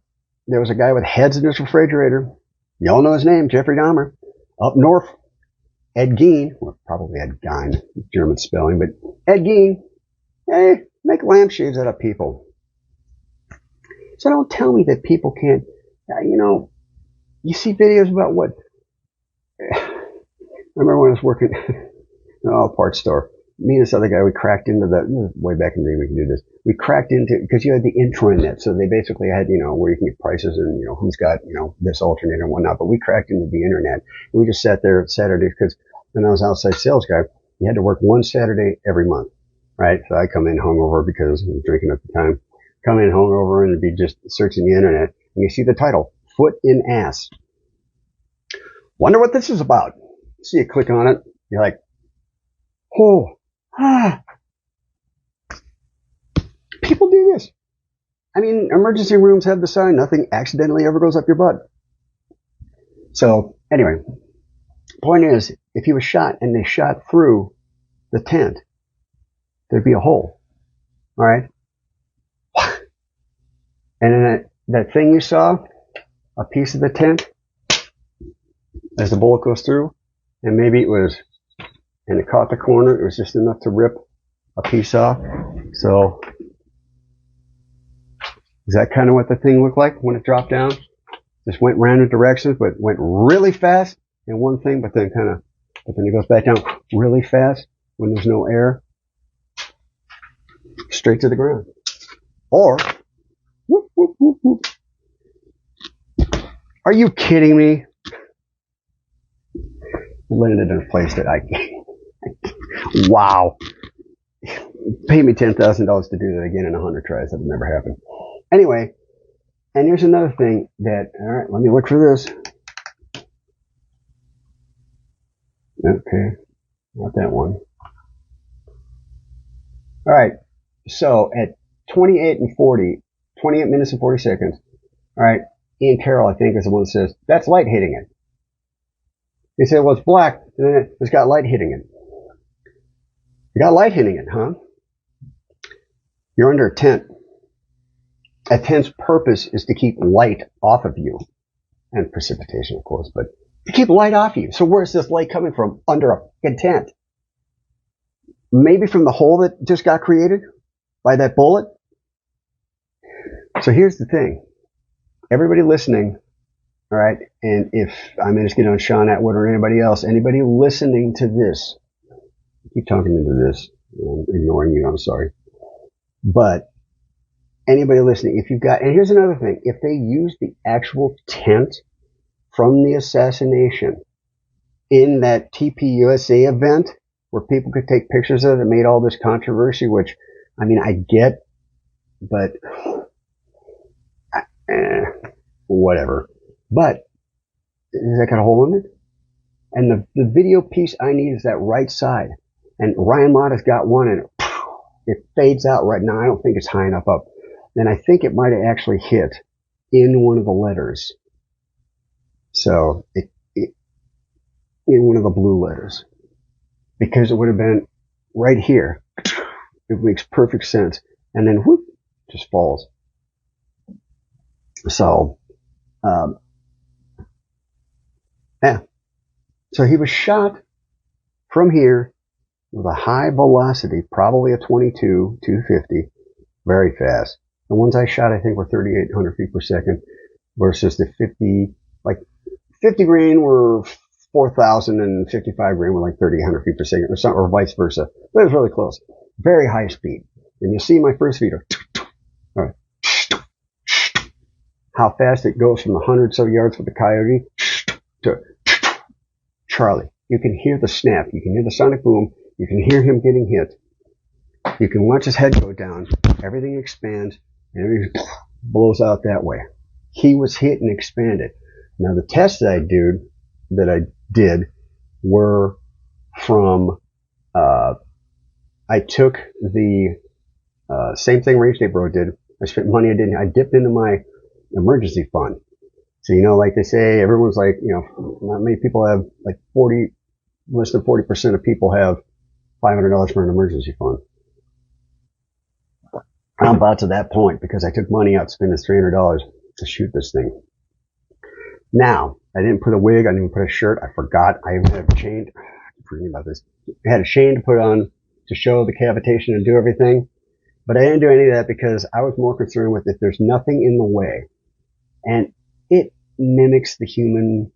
[SPEAKER 1] there was a guy with heads in his refrigerator. Y'all know his name, Jeffrey Dahmer. Up north, Ed Gein, well, probably Ed Gein, German spelling, but Ed Gein, hey, make lampshades out of people. So don't tell me that people can't, you know, you see videos about what, I remember when I was working in a parts store, me and this other guy, we cracked into way back in the day we can do this, we cracked into, because you had the intranet, so they basically had, you know, where you can get prices and, you know, who's got, you know, this alternate and whatnot, but we cracked into the internet, and we just sat there Saturday, because when I was outside sales guy, you had to work one Saturday every month, right? So I come in hungover because I was drinking at the time, come in hungover and be just searching the internet, and you see the title, Foot in Ass. Wonder what this is about. So you click on it, you're like, oh, people do this. I mean, emergency rooms have the sign, nothing accidentally ever goes up your butt. So, anyway, point is, if he was shot and they shot through the tent, there'd be a hole. Alright? And then that thing you saw, a piece of the tent, as the bullet goes through, and maybe it was, and it caught the corner, it was just enough to rip a piece off. So, is that kind of what the thing looked like when it dropped down? Just went random directions, but went really fast in one thing, but then it goes back down really fast when there's no air, straight to the ground. Or, whoop, whoop, whoop, whoop. Are you kidding me? I landed in a place that wow. Pay me $10,000 to do that again in 100 tries. That would never happen. Anyway, and here's another thing that, alright, let me look for this. Okay, not that one. Alright, so at 28 minutes and 40 seconds. All right. Ian Carroll, I think, is the one that says, that's light hitting it. He said, well, it's black, and then it's got light hitting it. You got light hitting it, huh? You're under a tent. A tent's purpose is to keep light off of you. And precipitation, of course, but to keep light off you. So where's this light coming from? Under a fucking tent. Maybe from the hole that just got created by that bullet. So here's the thing. Everybody listening, all right, and if I'm going to get on Sean Atwood or anybody else, anybody listening to this, I keep talking into this, I'm ignoring you, I'm sorry. But anybody listening, if you've got, and here's another thing, if they use the actual tent from the assassination in that TPUSA event where people could take pictures of it, made all this controversy, which, I mean, I get, but whatever. But is that got a hole in it? And the video piece I need is that right side. And Ryan Lotta's got one, and it fades out right now. I don't think it's high enough up. And I think it might have actually hit in one of the letters. So it in one of the blue letters, because it would have been right here. It makes perfect sense. And then whoop, just falls. So, yeah. So he was shot from here with a high velocity, probably a 22, 250, very fast. The ones I shot, I think, were 3,800 feet per second versus the 50 grain were 4,000 and 55 grain were like 3,800 feet per second or vice versa. But it was really close. Very high speed. And you see my first video. All right. How fast it goes from the 100 so yards with the Coyote to Charlie. You can hear the snap. You can hear the sonic boom. You can hear him getting hit. You can watch his head go down. Everything expands and everything blows out that way. He was hit and expanded. Now the tests that I did were from, I took the, same thing Range Day Bro did. I spent money I dipped into my emergency fund. So, like they say, everyone's like, not many people have less than 40% of people have $500 for an emergency fund. I'm about to that point because I took money out, spent this $300 to shoot this thing. Now, I didn't put a wig, I didn't put a shirt, I forgot, I even had a chain, I'm forgetting about this. I had a chain to put on to show the cavitation and do everything, but I didn't do any of that because I was more concerned with if there's nothing in the way. And it mimics the human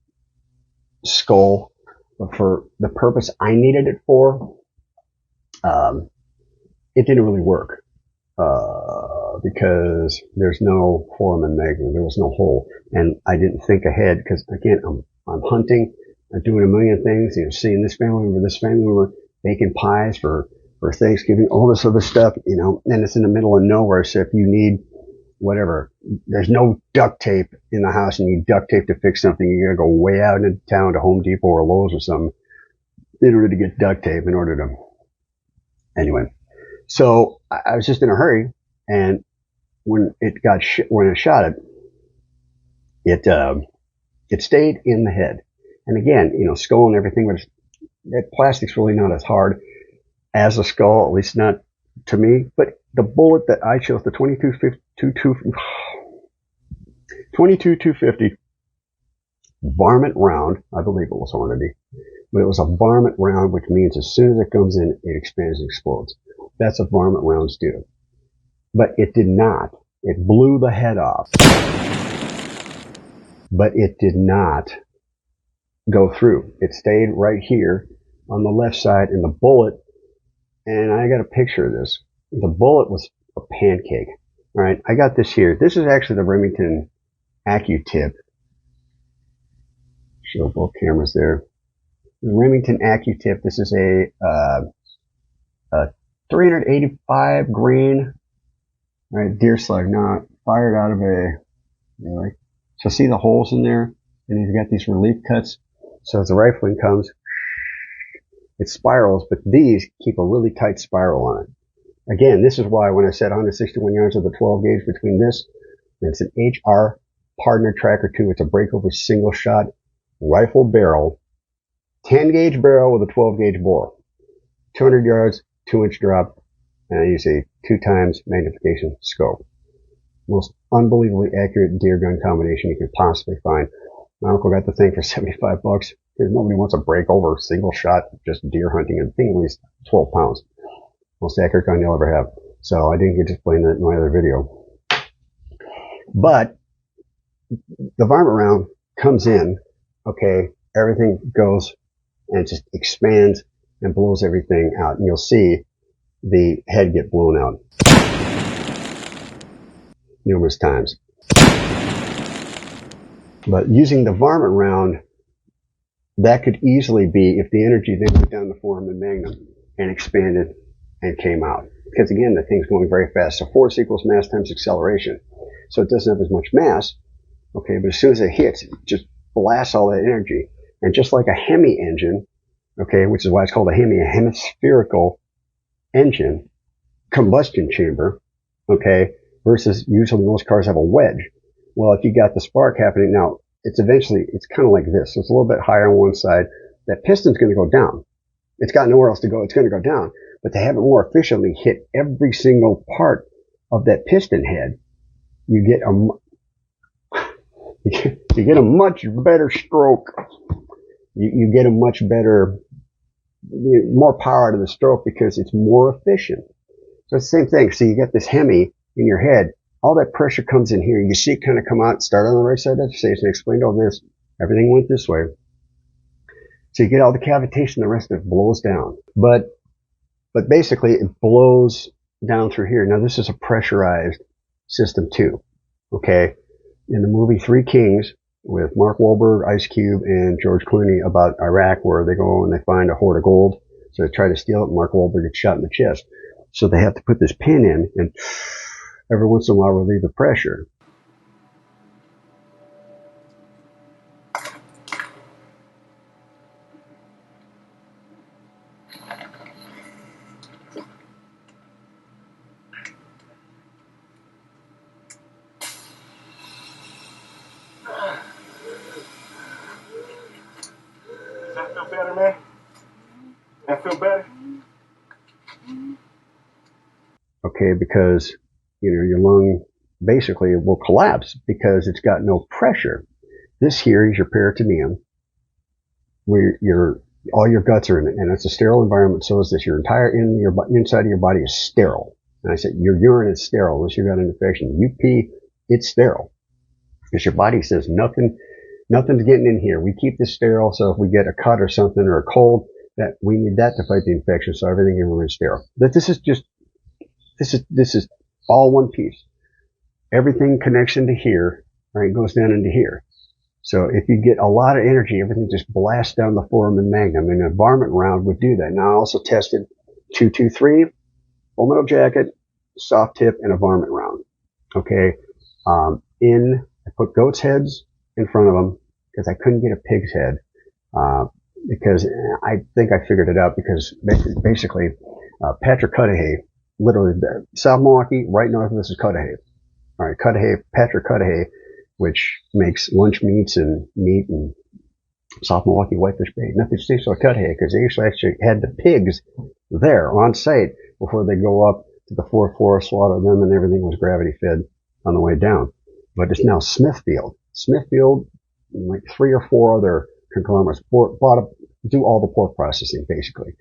[SPEAKER 1] skull, but for the purpose I needed it for, it didn't really work. Because there's no foramen magnum, there was no hole, and I didn't think ahead because again, I'm hunting, I'm doing a million things, seeing this family member, baking pies for Thanksgiving, all this other stuff, and it's in the middle of nowhere. So if you need whatever, there's no duct tape in the house, and you need duct tape to fix something, you gotta go way out into town to Home Depot or Lowe's or something in order to get duct tape in order to. Anyway, so I was just in a hurry, and when I shot it, it stayed in the head. And again, skull and everything, but that plastic's really not as hard as a skull, at least not to me. But the bullet that I chose, the 22-250 varmint round, I believe it was Hornady, but it was a varmint round, which means as soon as it comes in, it expands and explodes. That's what varmint rounds do. But it did not. It blew the head off. But it did not go through. It stayed right here on the left side, and the bullet, and I got a picture of this. The bullet was a pancake. All right, I got this here. This is actually the Remington AccuTip. Show both cameras there. The Remington AccuTip. This is a 385 grain. All right, deer slug. Now fired out of a. So see the holes in there, and you've got these relief cuts. So as the rifling comes, it spirals, but these keep a really tight spiral on it. Again, this is why when I said 161 yards of the 12 gauge between this, and it's an HR Partner Tracker 2. It's a breakover single shot rifle barrel, 10 gauge barrel with a 12 gauge bore, 200 yards, 2-inch drop, and I use a 2 times magnification scope. Most unbelievably accurate deer gun combination you could possibly find. My uncle got the thing for 75 bucks because nobody wants a breakover single shot, just deer hunting, and the thing weighs 12 pounds. Most accurate gun you'll ever have. So I didn't get to explain that in my other video. But the varmint round comes in, okay, everything goes and just expands and blows everything out. And you'll see the head get blown out numerous times. But using the varmint round, that could easily be if the energy then went down the foramen magnum and expanded and came out. Because again, the thing's going very fast. So force equals mass times acceleration. So it doesn't have as much mass. Okay, but as soon as it hits, it just blasts all that energy. And just like a Hemi engine, okay, which is why it's called a hemispherical engine, combustion chamber, okay, versus usually most cars have a wedge. Well, if you got the spark happening, now it's kind of like this. So it's a little bit higher on one side. That piston's going to go down. It's got nowhere else to go. It's going to go down. But to have it more efficiently hit every single part of that piston head, you get a much better stroke. You get a much better, more power out of the stroke because it's more efficient. So it's the same thing. So you get this Hemi in your head. All that pressure comes in here. You see it kind of come out, start on the right side of the station. I explained all this. Everything went this way. So you get all the cavitation. The rest of it blows down. But basically it blows down through here. Now this is a pressurized system too. Okay. In the movie Three Kings with Mark Wahlberg, Ice Cube, and George Clooney about Iraq, where they go and they find a hoard of gold. So they try to steal it, and Mark Wahlberg gets shot in the chest. So they have to put this pin in and every once in a while relieve the pressure.
[SPEAKER 2] Does that feel better, man? That feel better?
[SPEAKER 1] Okay, because, your lung basically will collapse because it's got no pressure. This here is your peritoneum, where all your guts are in it, and it's a sterile environment. So is this. Your entire inside of your body is sterile. And I said your urine is sterile unless you've got an infection. You pee, it's sterile because your body says nothing's getting in here. We keep this sterile, so if we get a cut or something or a cold, that we need that to fight the infection. So everything in here is sterile. But this is all one piece. Everything connects into here, right? Goes down into here. So if you get a lot of energy, everything just blasts down the foramen magnum, and a varmint round would do that. Now I also tested 223, full metal jacket, soft tip, and a varmint round. Okay. I put goats' heads in front of them because I couldn't get a pig's head. Because I think I figured it out because basically, Patrick Cudahy, literally South Milwaukee, right north of this is Cudahy. All right, Patrick Cudahy, which makes lunch meats and meat and South Milwaukee whitefish bait. Nothing to say so Cudahy because they actually had the pigs there on site before they go up to the fourth floor, slaughter them, and everything was gravity fed on the way down. But it's now Smithfield. Smithfield, like 3 or 4 other conglomerates, do all the pork processing basically.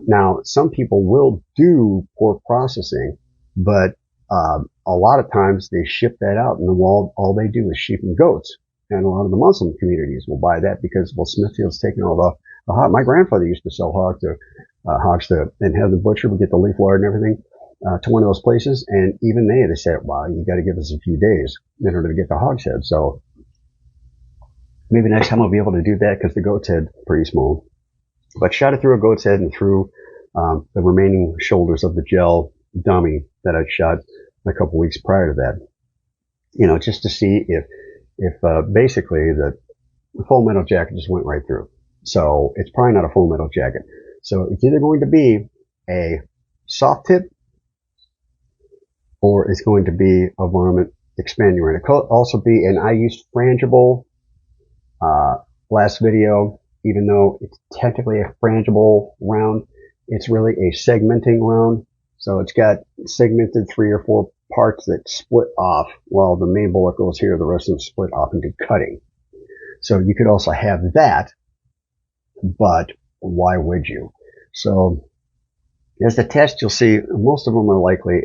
[SPEAKER 1] Now, some people will do pork processing, but a lot of times they ship that out, and all they do is sheep and goats. And a lot of the Muslim communities will buy that because, well, Smithfield's taking all the hog. My grandfather used to sell hogs and have the butcher would get the leaf lard and everything to one of those places. And even they said, wow, you got to give us a few days in order to get the hog's head. So maybe next time I'll be able to do that because the goat's head pretty small. But shot it through a goat's head and through the remaining shoulders of the gel dummy that I'd shot a couple weeks prior to that. Just to see if basically the full metal jacket just went right through. So it's probably not a full metal jacket. So it's either going to be a soft tip or it's going to be a varmint expanding round. It could also be, and I used frangible last video, even though it's technically a frangible round, it's really a segmenting round. So it's got segmented 3 or 4 parts that split off while the main bullet goes here. The rest of them split off into cutting. So you could also have that, but why would you? So as the test, you'll see most of them are likely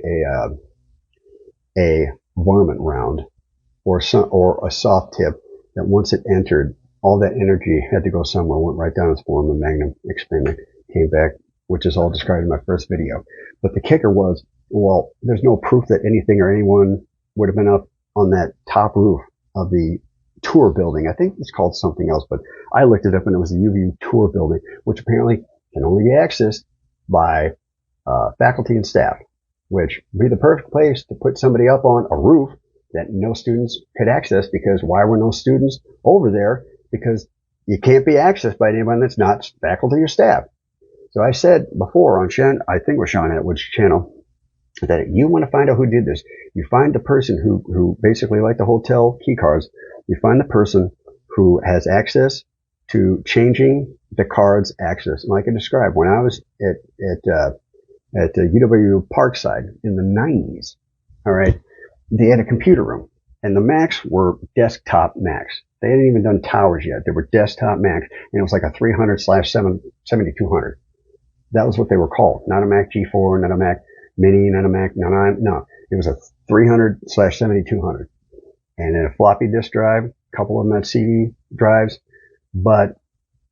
[SPEAKER 1] a varmint round or a soft tip that once it entered, all that energy had to go somewhere, went right down its foramen, magnum, expanded, came back, which is all described in my first video. But the kicker was, well, there's no proof that anything or anyone would have been up on that top roof of the tour building. I think it's called something else, but I looked it up and it was the UVU tour building, which apparently can only be accessed by faculty and staff, which would be the perfect place to put somebody up on a roof that no students could access, because why were no students over there? Because you can't be accessed by anyone that's not faculty or staff. So I said before on I think we're Sean Atwood's channel, that if you want to find out who did this, you find the person who basically, like the hotel key cards, you find the person who has access to changing the cards access. Like I described, when I was at UW Parkside in the 90s, all right, they had a computer room, and the Macs were desktop Macs. They hadn't even done towers yet. They were desktop Macs, and it was like a 300/7200. That was what they were called. Not a Mac G4, not a Mac Mini, not a Mac, no. It was a 300/7200. And then a floppy disk drive, a couple of them had CD drives. But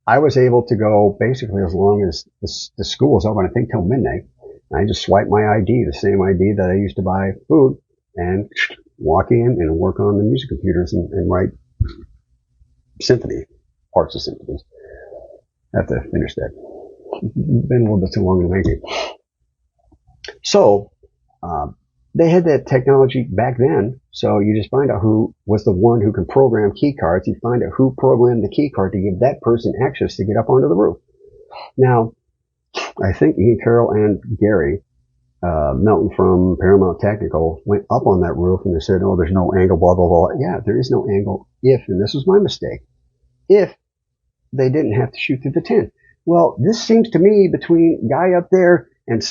[SPEAKER 1] I was able to go basically as long as the school was open, I think till midnight. I just swiped my ID, the same ID that I used to buy food, and walk in and work on the music computers and write symphony, parts of symphonies. I have to finish that. Been a little bit too long to make it. So, they had that technology back then. So you just find out who was the one who can program key cards. You find out who programmed the key card to give that person access to get up onto the roof. Now, I think Ian Carroll and Gary Melton from Paramount Technical went up on that roof and they said, oh, there's no angle, blah, blah, blah. Yeah, there is no angle if, and this was my mistake, if they didn't have to shoot through the tent. Well, this seems to me between guy up there and,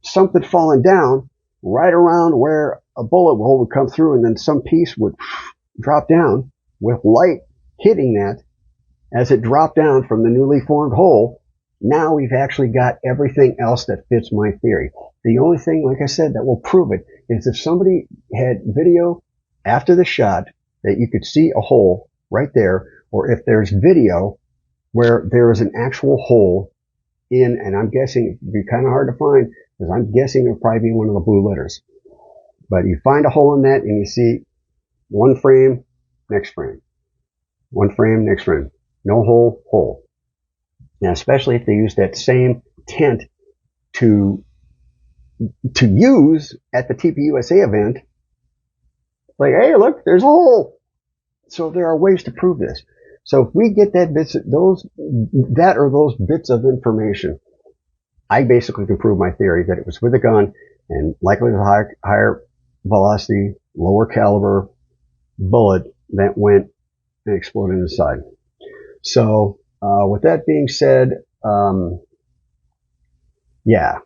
[SPEAKER 1] something falling down right around where a bullet hole would come through, and then some piece would drop down with light hitting that as it dropped down from the newly formed hole. Now we've actually got everything else that fits my theory. The only thing, like I said, that will prove it is if somebody had video after the shot that you could see a hole right there, or if there's video where there is an actual hole in, and I'm guessing it'd be kind of hard to find, because I'm guessing it'll probably be one of the blue letters. But you find a hole in that and you see one frame, next frame. One frame, next frame. No hole, hole. Now, especially if they use that same tent to use at the TPUSA event, like, hey, look, there's a hole. So there are ways to prove this. So if we get those bits of information, I basically can prove my theory that it was with a gun and likely with a higher velocity, lower caliber bullet that went and exploded inside. So, with that being said, yeah,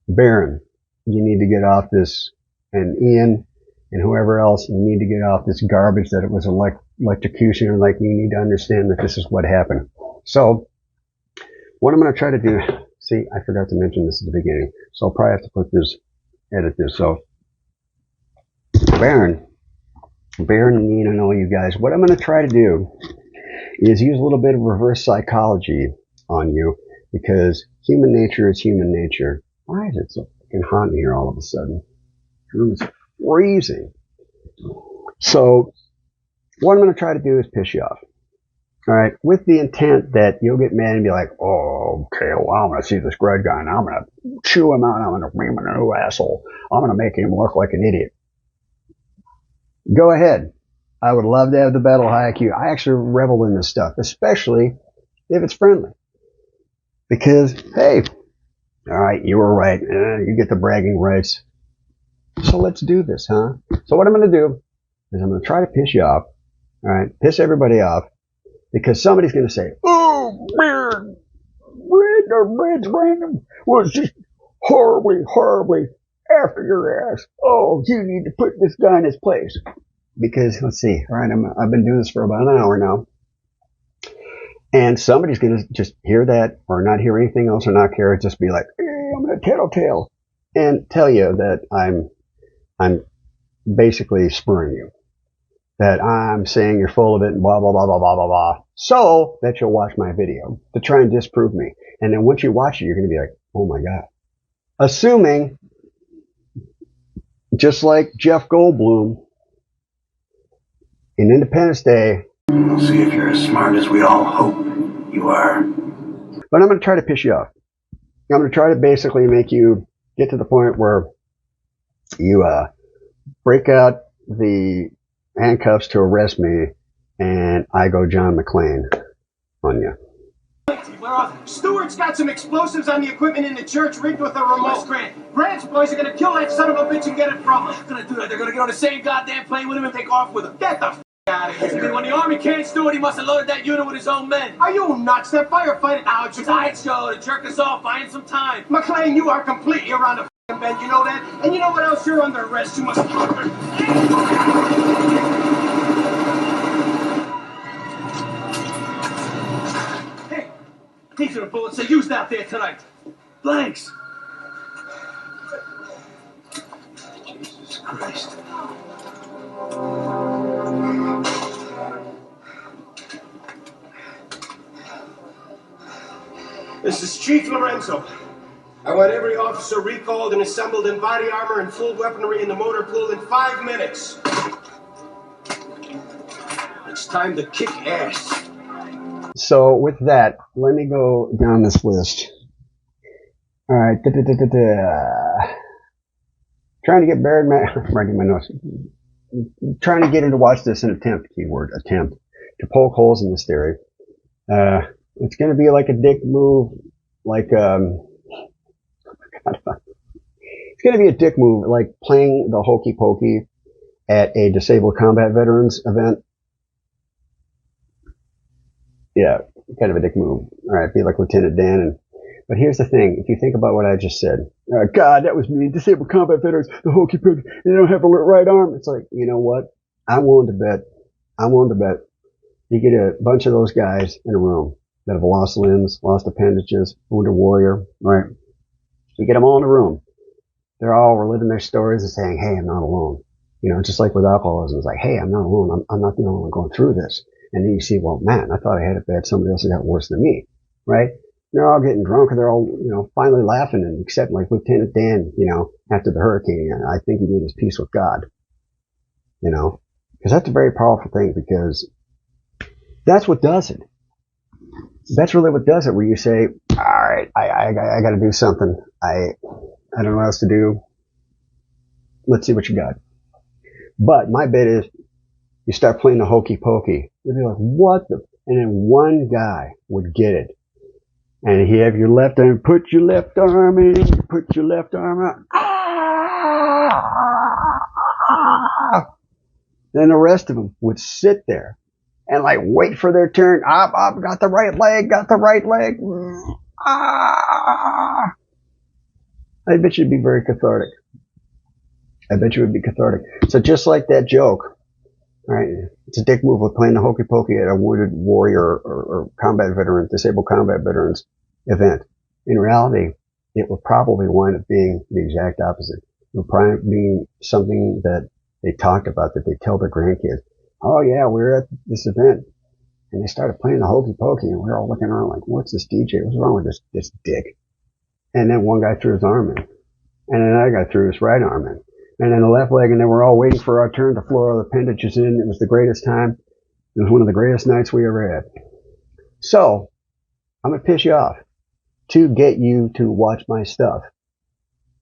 [SPEAKER 1] Baron, you need to get off this, and Ian and whoever else, you need to get off this garbage that it was electrocution, or like, you need to understand that this is what happened. So, what I'm going to try to do, see, I forgot to mention this at the beginning, so I'll probably have to edit this. So, Baron and Ian and all you guys, what I'm going to try to do is use a little bit of reverse psychology on you, because human nature is human nature. Why is it so fucking hot in here all of a sudden? The room is freezing. So, what I'm going to try to do is piss you off. Alright, with the intent that you'll get mad and be like, oh, okay, well, I'm going to see this Greg guy and I'm going to chew him out, I'm going to make him a new asshole. I'm going to make him look like an idiot. Go ahead. I would love to have the battle high IQ. I actually revel in this stuff, especially if it's friendly. Because, hey, alright, you were right. You get the bragging rights. So let's do this, huh? So what I'm going to do is I'm going to try to piss you off. All right, piss everybody off, because somebody's going to say, "Oh man, Red's random was just horribly after your ass. Oh, you need to put this guy in his place." Because let's see, all right, I've been doing this for about an hour now, and somebody's going to just hear that or not hear anything else or not care, just be like, "Hey, I'm going to tattletale," and tell you that I'm basically spurring you, that I'm saying you're full of it and blah, blah, blah, blah, blah, blah, blah, so that you'll watch my video to try and disprove me. And then once you watch it, you're going to be like, oh my God. Assuming, just like Jeff Goldblum in Independence Day,
[SPEAKER 6] we'll see if you're as smart as we all hope you are.
[SPEAKER 1] But I'm going to try to piss you off. I'm going to try to basically make you get to the point where you break out the handcuffs to arrest me, and I go John McClane on you.
[SPEAKER 2] Stewart's got some explosives on the equipment in the church rigged with a remote. Grant's boys are gonna kill that son of a bitch and get it from him. They're gonna do that. They're gonna get on the same goddamn plane with him and take off with him. Get the out of here. When the army can't Stewart, he must have loaded that unit with his own men. Are you nuts? That firefighter now, it's a sideshow to jerk us off, buying some time. McClane, you are completely around the bend, you know that? And you know what else? You're under arrest. You must... Hey, these are the bullets they used out there tonight. Blanks. Jesus Christ. This is Chief Lorenzo. I want every officer recalled and assembled in body armor and full weaponry in the motor pool in 5 minutes. It's time to kick ass.
[SPEAKER 1] So with that, let me go down this list. All right. Trying to get buried, writing my notes. Trying to get into watch this, an attempt, keyword, attempt, to poke holes in this theory. It's going to be like a dick move, like, it's going to be a dick move, like playing the hokey pokey at a disabled combat veterans event. Yeah, kind of a dick move. All right, be like Lieutenant Dan. But here's the thing: if you think about what I just said, God, that was me. Disabled combat veterans, the hokey pokey, they don't have a right arm. It's like, you know what? I'm willing to bet. You get a bunch of those guys in a room that have lost limbs, lost appendages, wounded warrior, right? You get them all in a room. They're all reliving their stories and saying, hey, I'm not alone. You know, just like with alcoholism, it's like, hey, I'm not alone. I'm not the only one going through this. And then you see, well, man, I thought I had it bad. Somebody else has got worse than me, right? They're all getting drunk and they're all, you know, finally laughing and accepting, like Lieutenant Dan, you know, after the hurricane. I think he made his peace with God, you know, because that's a very powerful thing, because that's what does it. That's really what does it, where you say, all right, I got to do something. I don't know what else to do. Let's see what you got. But my bet is you start playing the hokey pokey. You'll be like, what the? And then one guy would get it. And he have your left arm, put your left arm in, put your left arm out. Then the rest of them would sit there and like wait for their turn. Up, got the right leg. I bet you'd be very cathartic. I bet you would be cathartic. So just like that joke, right? It's a dick move with playing the hokey pokey at a wounded warrior or combat veteran, disabled combat veterans event. In reality, it will probably wind up being the exact opposite. It will probably be something that they talked about, that they tell their grandkids. Oh yeah, we were at this event and they started playing the hokey pokey and we're all looking around like, what's this DJ? What's wrong with this dick? And then one guy threw his arm in, and then another guy threw his right arm in, and then the left leg, and then we're all waiting for our turn to floor all the appendages in. It was the greatest time. It was one of the greatest nights we ever had. So I'm going to piss you off to get you to watch my stuff.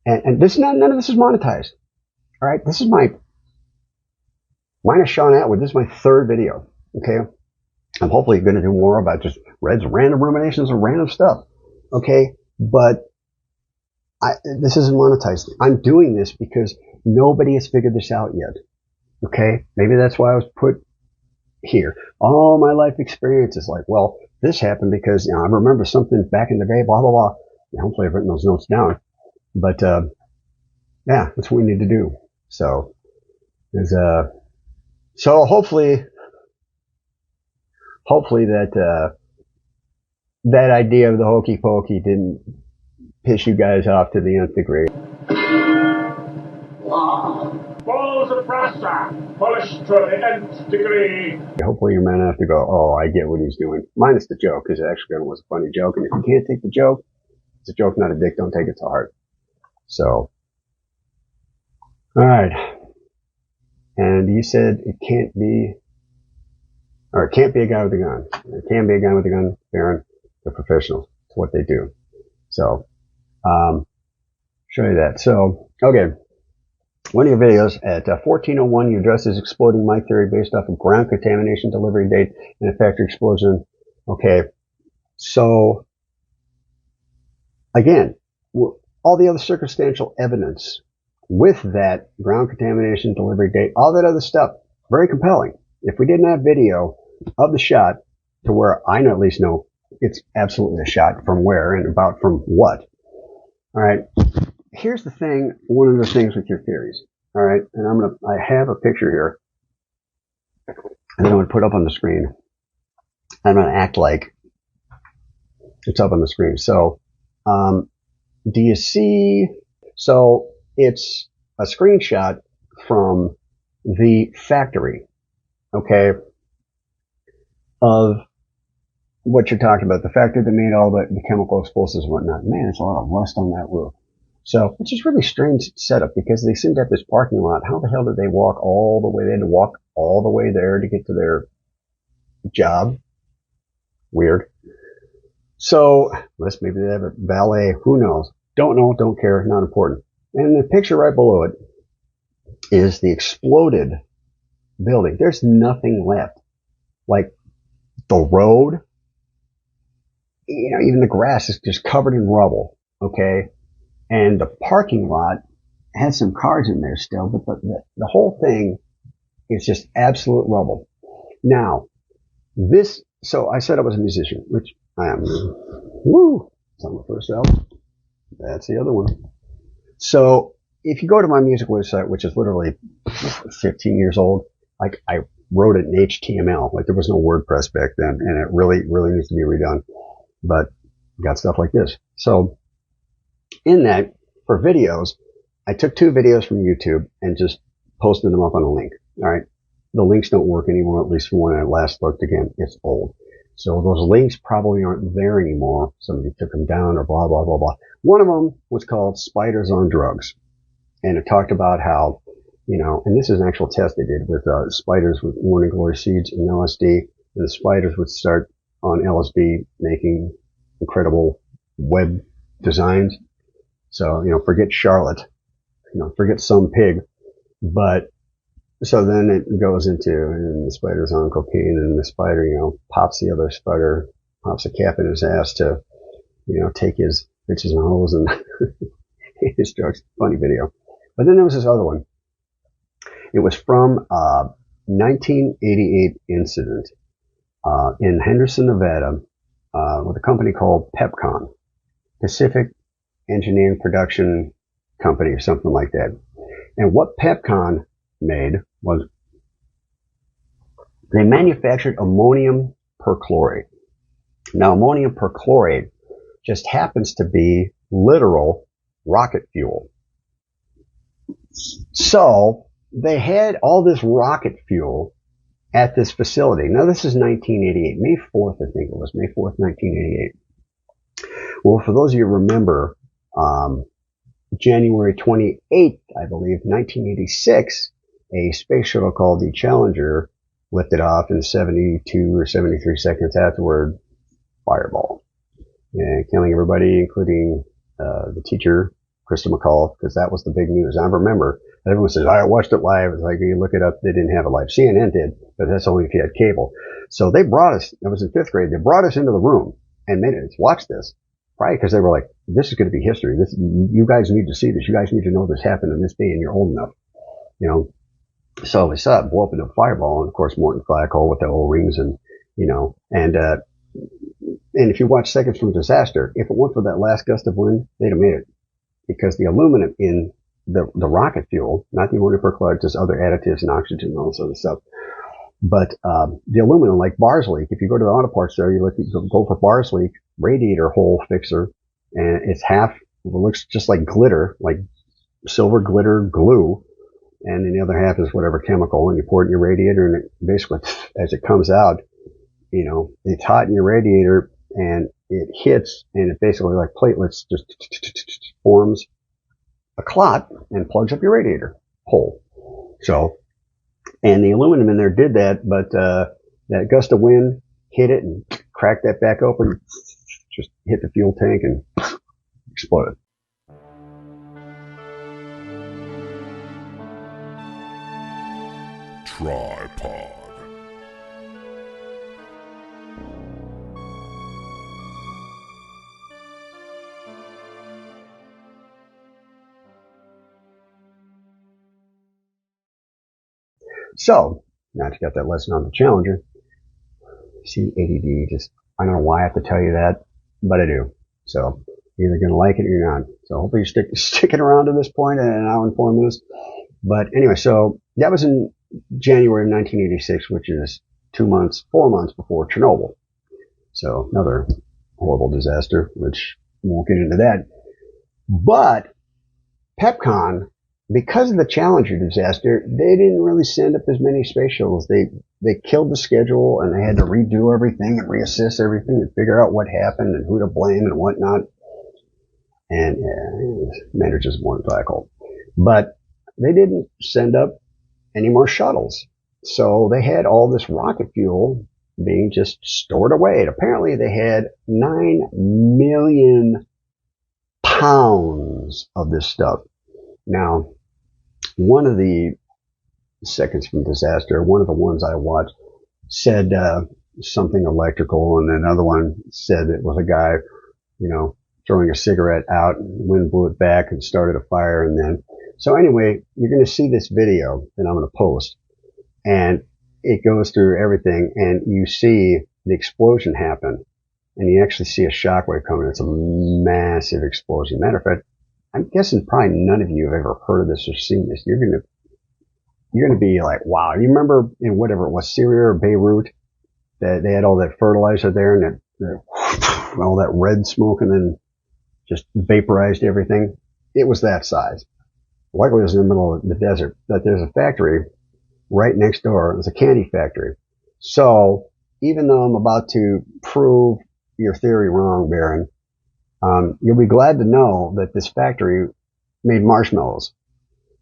[SPEAKER 1] And this, none of this is monetized. All right. This is minus Sean Atwood. This is my third video. Okay. I'm hopefully going to do more about just Red's random ruminations of random stuff. Okay. But this isn't monetized. I'm doing this because Nobody has figured this out yet. Okay? Maybe that's why I was put here. All my life experience is like, well, this happened because, I remember something back in the day, blah, blah, blah. And hopefully I've written those notes down. But, yeah, that's what we need to do. So, so hopefully that, that idea of the hokey pokey didn't piss you guys off to the nth degree.
[SPEAKER 5] Balls of brutha, polished to the nth degree.
[SPEAKER 1] Hopefully your man have to go, oh, I get what he's doing. Minus the joke, because it actually was a funny joke. And if you can't take the joke, it's a joke, not a dick. Don't take it to heart. So, all right. And you said it can't be a guy with a gun. It can be a guy with a gun, Baron. They're professionals. It's what they do. So, show you that. So, okay. One of your videos at 1401, you addresses exploding mic theory based off of ground contamination, delivery date, and a factory explosion. Okay. So, again, all the other circumstantial evidence with that ground contamination, delivery date, all that other stuff, very compelling. If we didn't have video of the shot to where I at least know it's absolutely a shot from where and about from what. All right. Here's the thing, one of the things with your theories. All right. And I have a picture here and I'm going to put up on the screen. I'm going to act like it's up on the screen. So, do you see? So it's a screenshot from the factory. Okay. Of what you're talking about, the factory that made all the chemical explosives and whatnot. Man, there's a lot of rust on that roof. So, it's just really strange setup because they seem to have this parking lot. How the hell did they walk all the way? They had to walk all the way there to get to their job. Weird. So, unless maybe they have a valet, who knows? Don't know, don't care, not important. And the picture right below it is the exploded building. There's nothing left. Like, the road, even the grass is just covered in rubble, okay? And the parking lot has some cars in there still, but the whole thing is just absolute rubble. Now, so I said I was a musician, which I am. Woo! It's on the first album. That's the other one. So, if you go to my music website, which is literally 15 years old, like I wrote it in HTML, like there was no WordPress back then, and it really, really needs to be redone. But got stuff like this. So in that, for videos, I took 2 videos from YouTube and just posted them up on a link. All right. The links don't work anymore, at least from when I last looked. Again, it's old. So those links probably aren't there anymore. Somebody took them down or blah, blah, blah, blah. One of them was called Spiders on Drugs. And it talked about how, and this is an actual test they did with spiders with morning glory seeds and LSD. And the spiders would start on LSD making incredible web designs. So, forget Charlotte, forget some pig. But, so then it goes into, and the spider's on cocaine and the spider, pops the other spider, pops a cap in his ass to, take his bitches and hoes and his drugs. Funny video. But then there was this other one. It was from a 1988 incident in Henderson, Nevada, with a company called PepCon, Pacific Engineering Production Company, or something like that. And what PepCon made was they manufactured ammonium perchlorate. Now, ammonium perchlorate just happens to be literal rocket fuel. So they had all this rocket fuel at this facility. Now, this is 1988, May 4th, I think it was, May 4th, 1988. Well, for those of you who remember, January 28th, I believe, 1986, a space shuttle called the Challenger lifted off in 72 or 73 seconds afterward, fireball. And killing everybody, including the teacher, Krista McCall, because that was the big news. I remember, everyone says, I watched it live. It's like, you look it up, they didn't have it live. CNN did, but that's only if you had cable. So they brought us, I was in 5th grade, they brought us into the room and made it, watch this. Probably because they were like, this is going to be history. This, you guys need to see this. You guys need to know this happened on this day and you're old enough, you know. So we saw it blow up into a fireball, and of course Morton Flack all with the O-rings, and you know, and if you watch Seconds from Disaster, if it weren't for that last gust of wind, they'd have made it, because the aluminum in the rocket fuel, not the ammonium perchlorate, just other additives and oxygen and all this other stuff. But the aluminum, like Barsleek, if you go to the auto parts there, you go for Barsleek radiator hole fixer, and it looks just like glitter, like silver glitter glue. And then the other half is whatever chemical, and you pour it in your radiator, and it basically, as it comes out, you know, it's hot in your radiator, and it hits, and it basically, like platelets, just forms a clot and plugs up your radiator hole. So, and the aluminum in there did that, but that gust of wind hit it and cracked that back open, just hit the fuel tank and exploded.
[SPEAKER 7] Tripod.
[SPEAKER 1] So, now that you got that lesson on the Challenger, see, ADD, just, I don't know why I have to tell you that, but I do. So, you're either going to like it or you're not. So, hopefully you're sticking around to this point, and I'll inform this. But anyway, so that was in January of 1986, which is 4 months before Chernobyl. So another horrible disaster, which we won't get into that. But PepCon, because of the Challenger disaster, they didn't really send up as many space shuttles. They killed the schedule, and they had to redo everything and reassess everything and figure out what happened and who to blame and whatnot. And matters just more cycle. But they didn't send up any more shuttles. So they had all this rocket fuel being just stored away. And apparently they had 9 million pounds of this stuff. Now, one of the Seconds from Disaster, one of the ones I watched, said something electrical, and another one said it was a guy, you know, throwing a cigarette out, and the wind blew it back and started a fire. And then, so anyway, you're going to see this video that I'm going to post, and it goes through everything, and you see the explosion happen, and you actually see a shockwave coming. It's a massive explosion. Matter of fact, I'm guessing probably none of you have ever heard of this or seen this. You're going to be like, wow. You remember in whatever it was, Syria or Beirut, that they had all that fertilizer there, and all that red smoke, and then just vaporized everything. It was that size. Luckily, it was in the middle of the desert, but there's a factory right next door. It's a candy factory. So even though I'm about to prove your theory wrong, Baron, you'll be glad to know that this factory made marshmallows.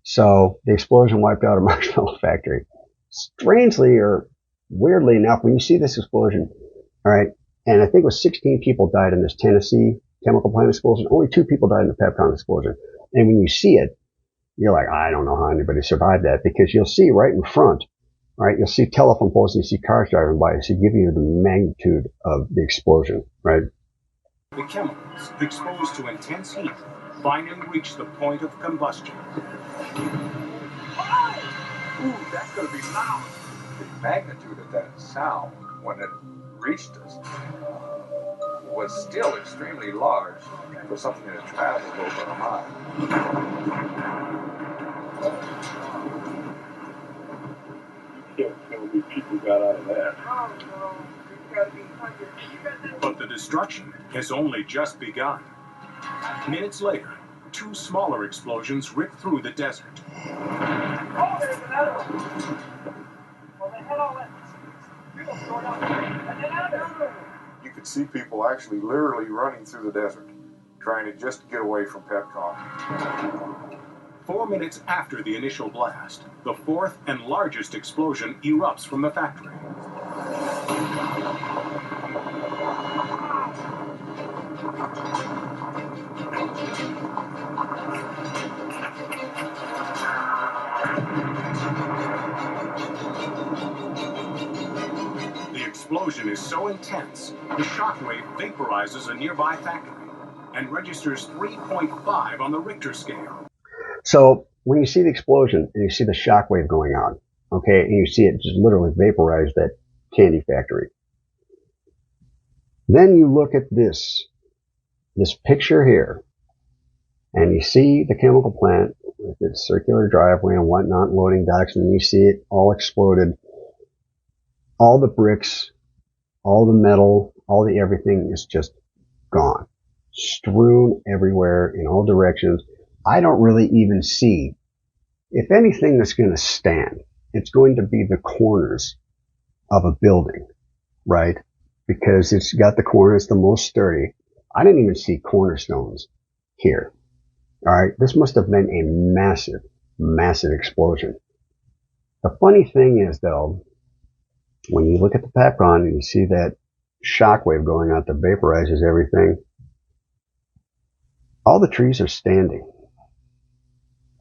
[SPEAKER 1] So the explosion wiped out a marshmallow factory. Strangely or weirdly enough, when you see this explosion, all right, and I think it was 16 people died in this Tennessee chemical plant explosion. Only 2 people died in the PepCon explosion. And when you see it, you're like, I don't know how anybody survived that, because you'll see right in front, right? You'll see telephone poles, you see cars driving by, so give you the magnitude of the explosion, right?
[SPEAKER 8] The chemicals, exposed to intense heat, finally reach the point of combustion.
[SPEAKER 9] Ooh, that's going to be loud. The magnitude of that sound when it reached us was still extremely large for something that traveled over a mile.
[SPEAKER 5] You can't tell me people got out of that.
[SPEAKER 9] Oh, no. There's got to be hundreds.
[SPEAKER 8] But the destruction has only just begun. Minutes later, 2 smaller explosions rip through the desert.
[SPEAKER 9] Oh, there's another one. Well, they had all that fuel stored up there. And another one.
[SPEAKER 5] You could see people actually literally running through the desert, trying to just get away from PepCon.
[SPEAKER 8] 4 minutes after the initial blast, the 4th and largest explosion erupts from the factory. The explosion is so intense, the shockwave vaporizes a nearby factory. and registers 3.5 on the Richter scale.
[SPEAKER 1] So when you see the explosion and you see the shock wave going on, okay, and you see it just literally vaporize that candy factory, then you look at this picture here, and you see the chemical plant with its circular driveway and whatnot, loading docks, and you see it all exploded. All the bricks, all the metal, all the everything is just gone. Strewn everywhere in all directions. I don't really even see, if anything that's going to stand, it's going to be the corners of a building, right? Because it's got the corners the most sturdy. I didn't even see cornerstones here. All right. This must have been a massive, massive explosion. The funny thing is, though, when you look at the background and you see that shockwave going out that vaporizes everything, all the trees are standing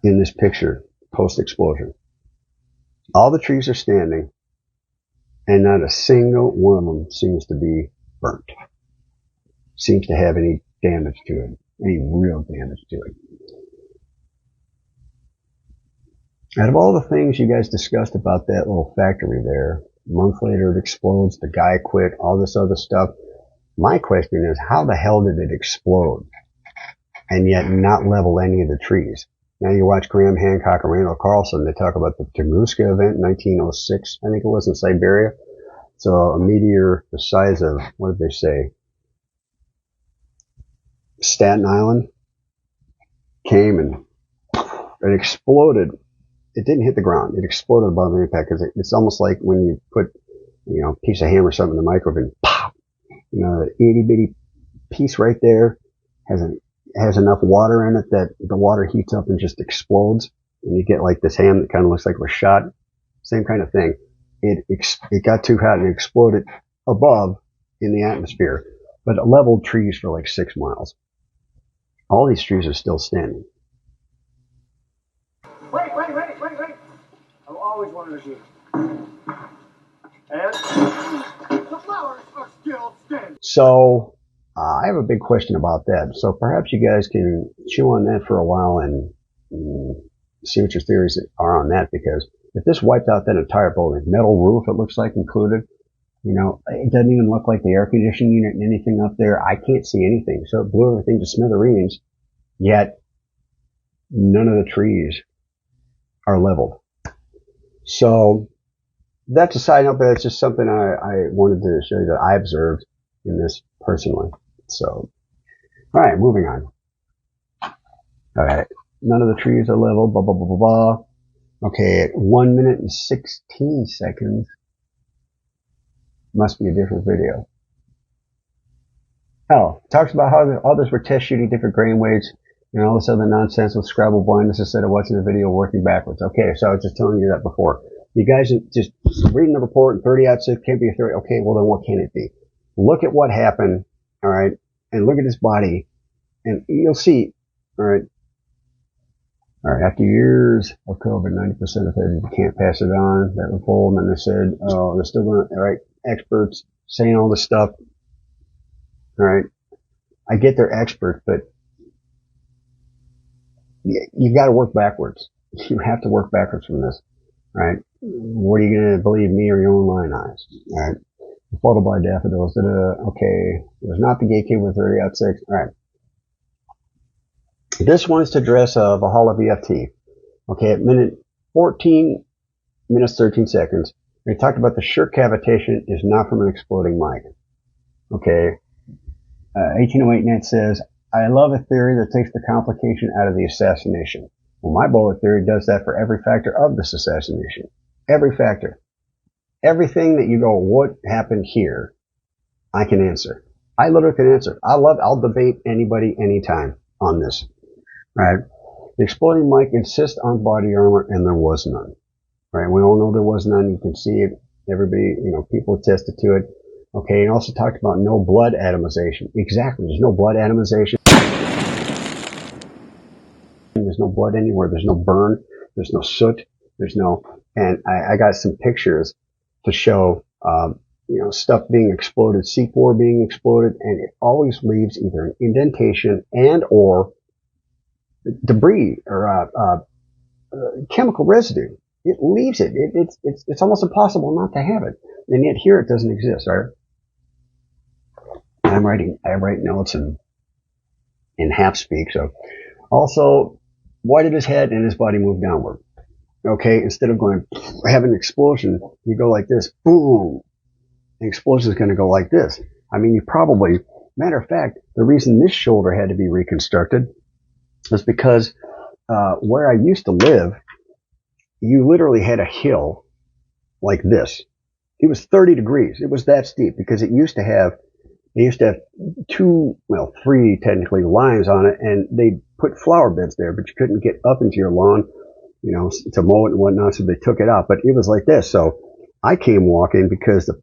[SPEAKER 1] in this picture post-explosion. All the trees are standing, and not a single one of them seems to be burnt. Seems to have any damage to it, any real damage to it. Out of all the things you guys discussed about that little factory there, a month later it explodes, the guy quit, all this other stuff. My question is, how the hell did it explode and yet not level any of the trees? Now you watch Graham Hancock and Randall Carlson, they talk about the Tunguska event in 1906, I think it was, in Siberia. So a meteor the size of, what did they say, Staten Island came and it exploded. It didn't hit the ground. It exploded above the impact, because it's almost like when you put, a piece of ham or something in the microwave and pop, the itty bitty piece right there has enough water in it that the water heats up and just explodes, and you get like this ham that kind of looks like it was shot. Same kind of thing. It got too hot and it exploded above in the atmosphere, but it leveled trees for like 6 miles. All these trees are still standing.
[SPEAKER 3] Wait. I've always wanted to do. And the flowers are still standing.
[SPEAKER 1] So, I have a big question about that. So perhaps you guys can chew on that for a while and see what your theories are on that, because if this wiped out that entire building, metal roof it looks like included, it doesn't even look like the air conditioning unit and anything up there. I can't see anything. So it blew everything to smithereens, yet none of the trees are leveled. So that's a side note, but it's just something I wanted to show you that I observed in this personally. So, all right, moving on. All right, none of the trees are level, blah, blah, blah, blah, blah. Okay, at 1 minute and 16 seconds, must be a different video. Oh, talks about how the others were test shooting different grain weights and all this other nonsense with Scrabble blindness instead of watching the video working backwards. Okay, so I was just telling you that before. You guys are just reading the report and 30/6 can't be a 30. Okay, well then what can it be? Look at what happened, all right, and look at his body, and you'll see, all right. All right, after years of COVID, 90% of it, you can't pass it on. That was full, and then they said, oh, they're still going to, all right, experts saying all this stuff. All right, I get they're experts, but you got to work backwards. You have to work backwards from this, all right? What are you going to believe, me or your own lying eyes? All right, photo by daffodils. Okay, it was not the gay kid with 30/6. All right. This one's to address ValhallaVFT. Okay, at 14 minutes 13 seconds, we talked about the shirt cavitation is not from an exploding mic. Okay, 1808 net says, I love a theory that takes the complication out of the assassination. Well, my bullet theory does that for every factor of this assassination. Every factor. Everything that you go, what happened here? I can answer. I literally can answer. I'll debate anybody anytime on this. Right? The exploding mic insists on body armor, and there was none. Right? We all know there was none. You can see it. Everybody, people attested to it. Okay, and also talked about no blood atomization. Exactly. There's no blood atomization. There's no blood anywhere. There's no burn. There's no soot. And I got some pictures to show, stuff being exploded, C4 being exploded, and it always leaves either an indentation and or debris or chemical residue. It leaves it. It's almost impossible not to have it, and yet here it doesn't exist. Right? I write notes in half speak. So also, why did his head and his body move downward? Okay, instead of having an explosion, you go like this, boom. The explosion is going to go like this. I mean, matter of fact, the reason this shoulder had to be reconstructed is because where I used to live, you literally had a hill like this. It was 30 degrees. It was that steep because it used to have three technically lines on it, and they put flower beds there, but you couldn't get up into your lawn, to mow it and whatnot, so they took it out. But it was like this. So I came walking because the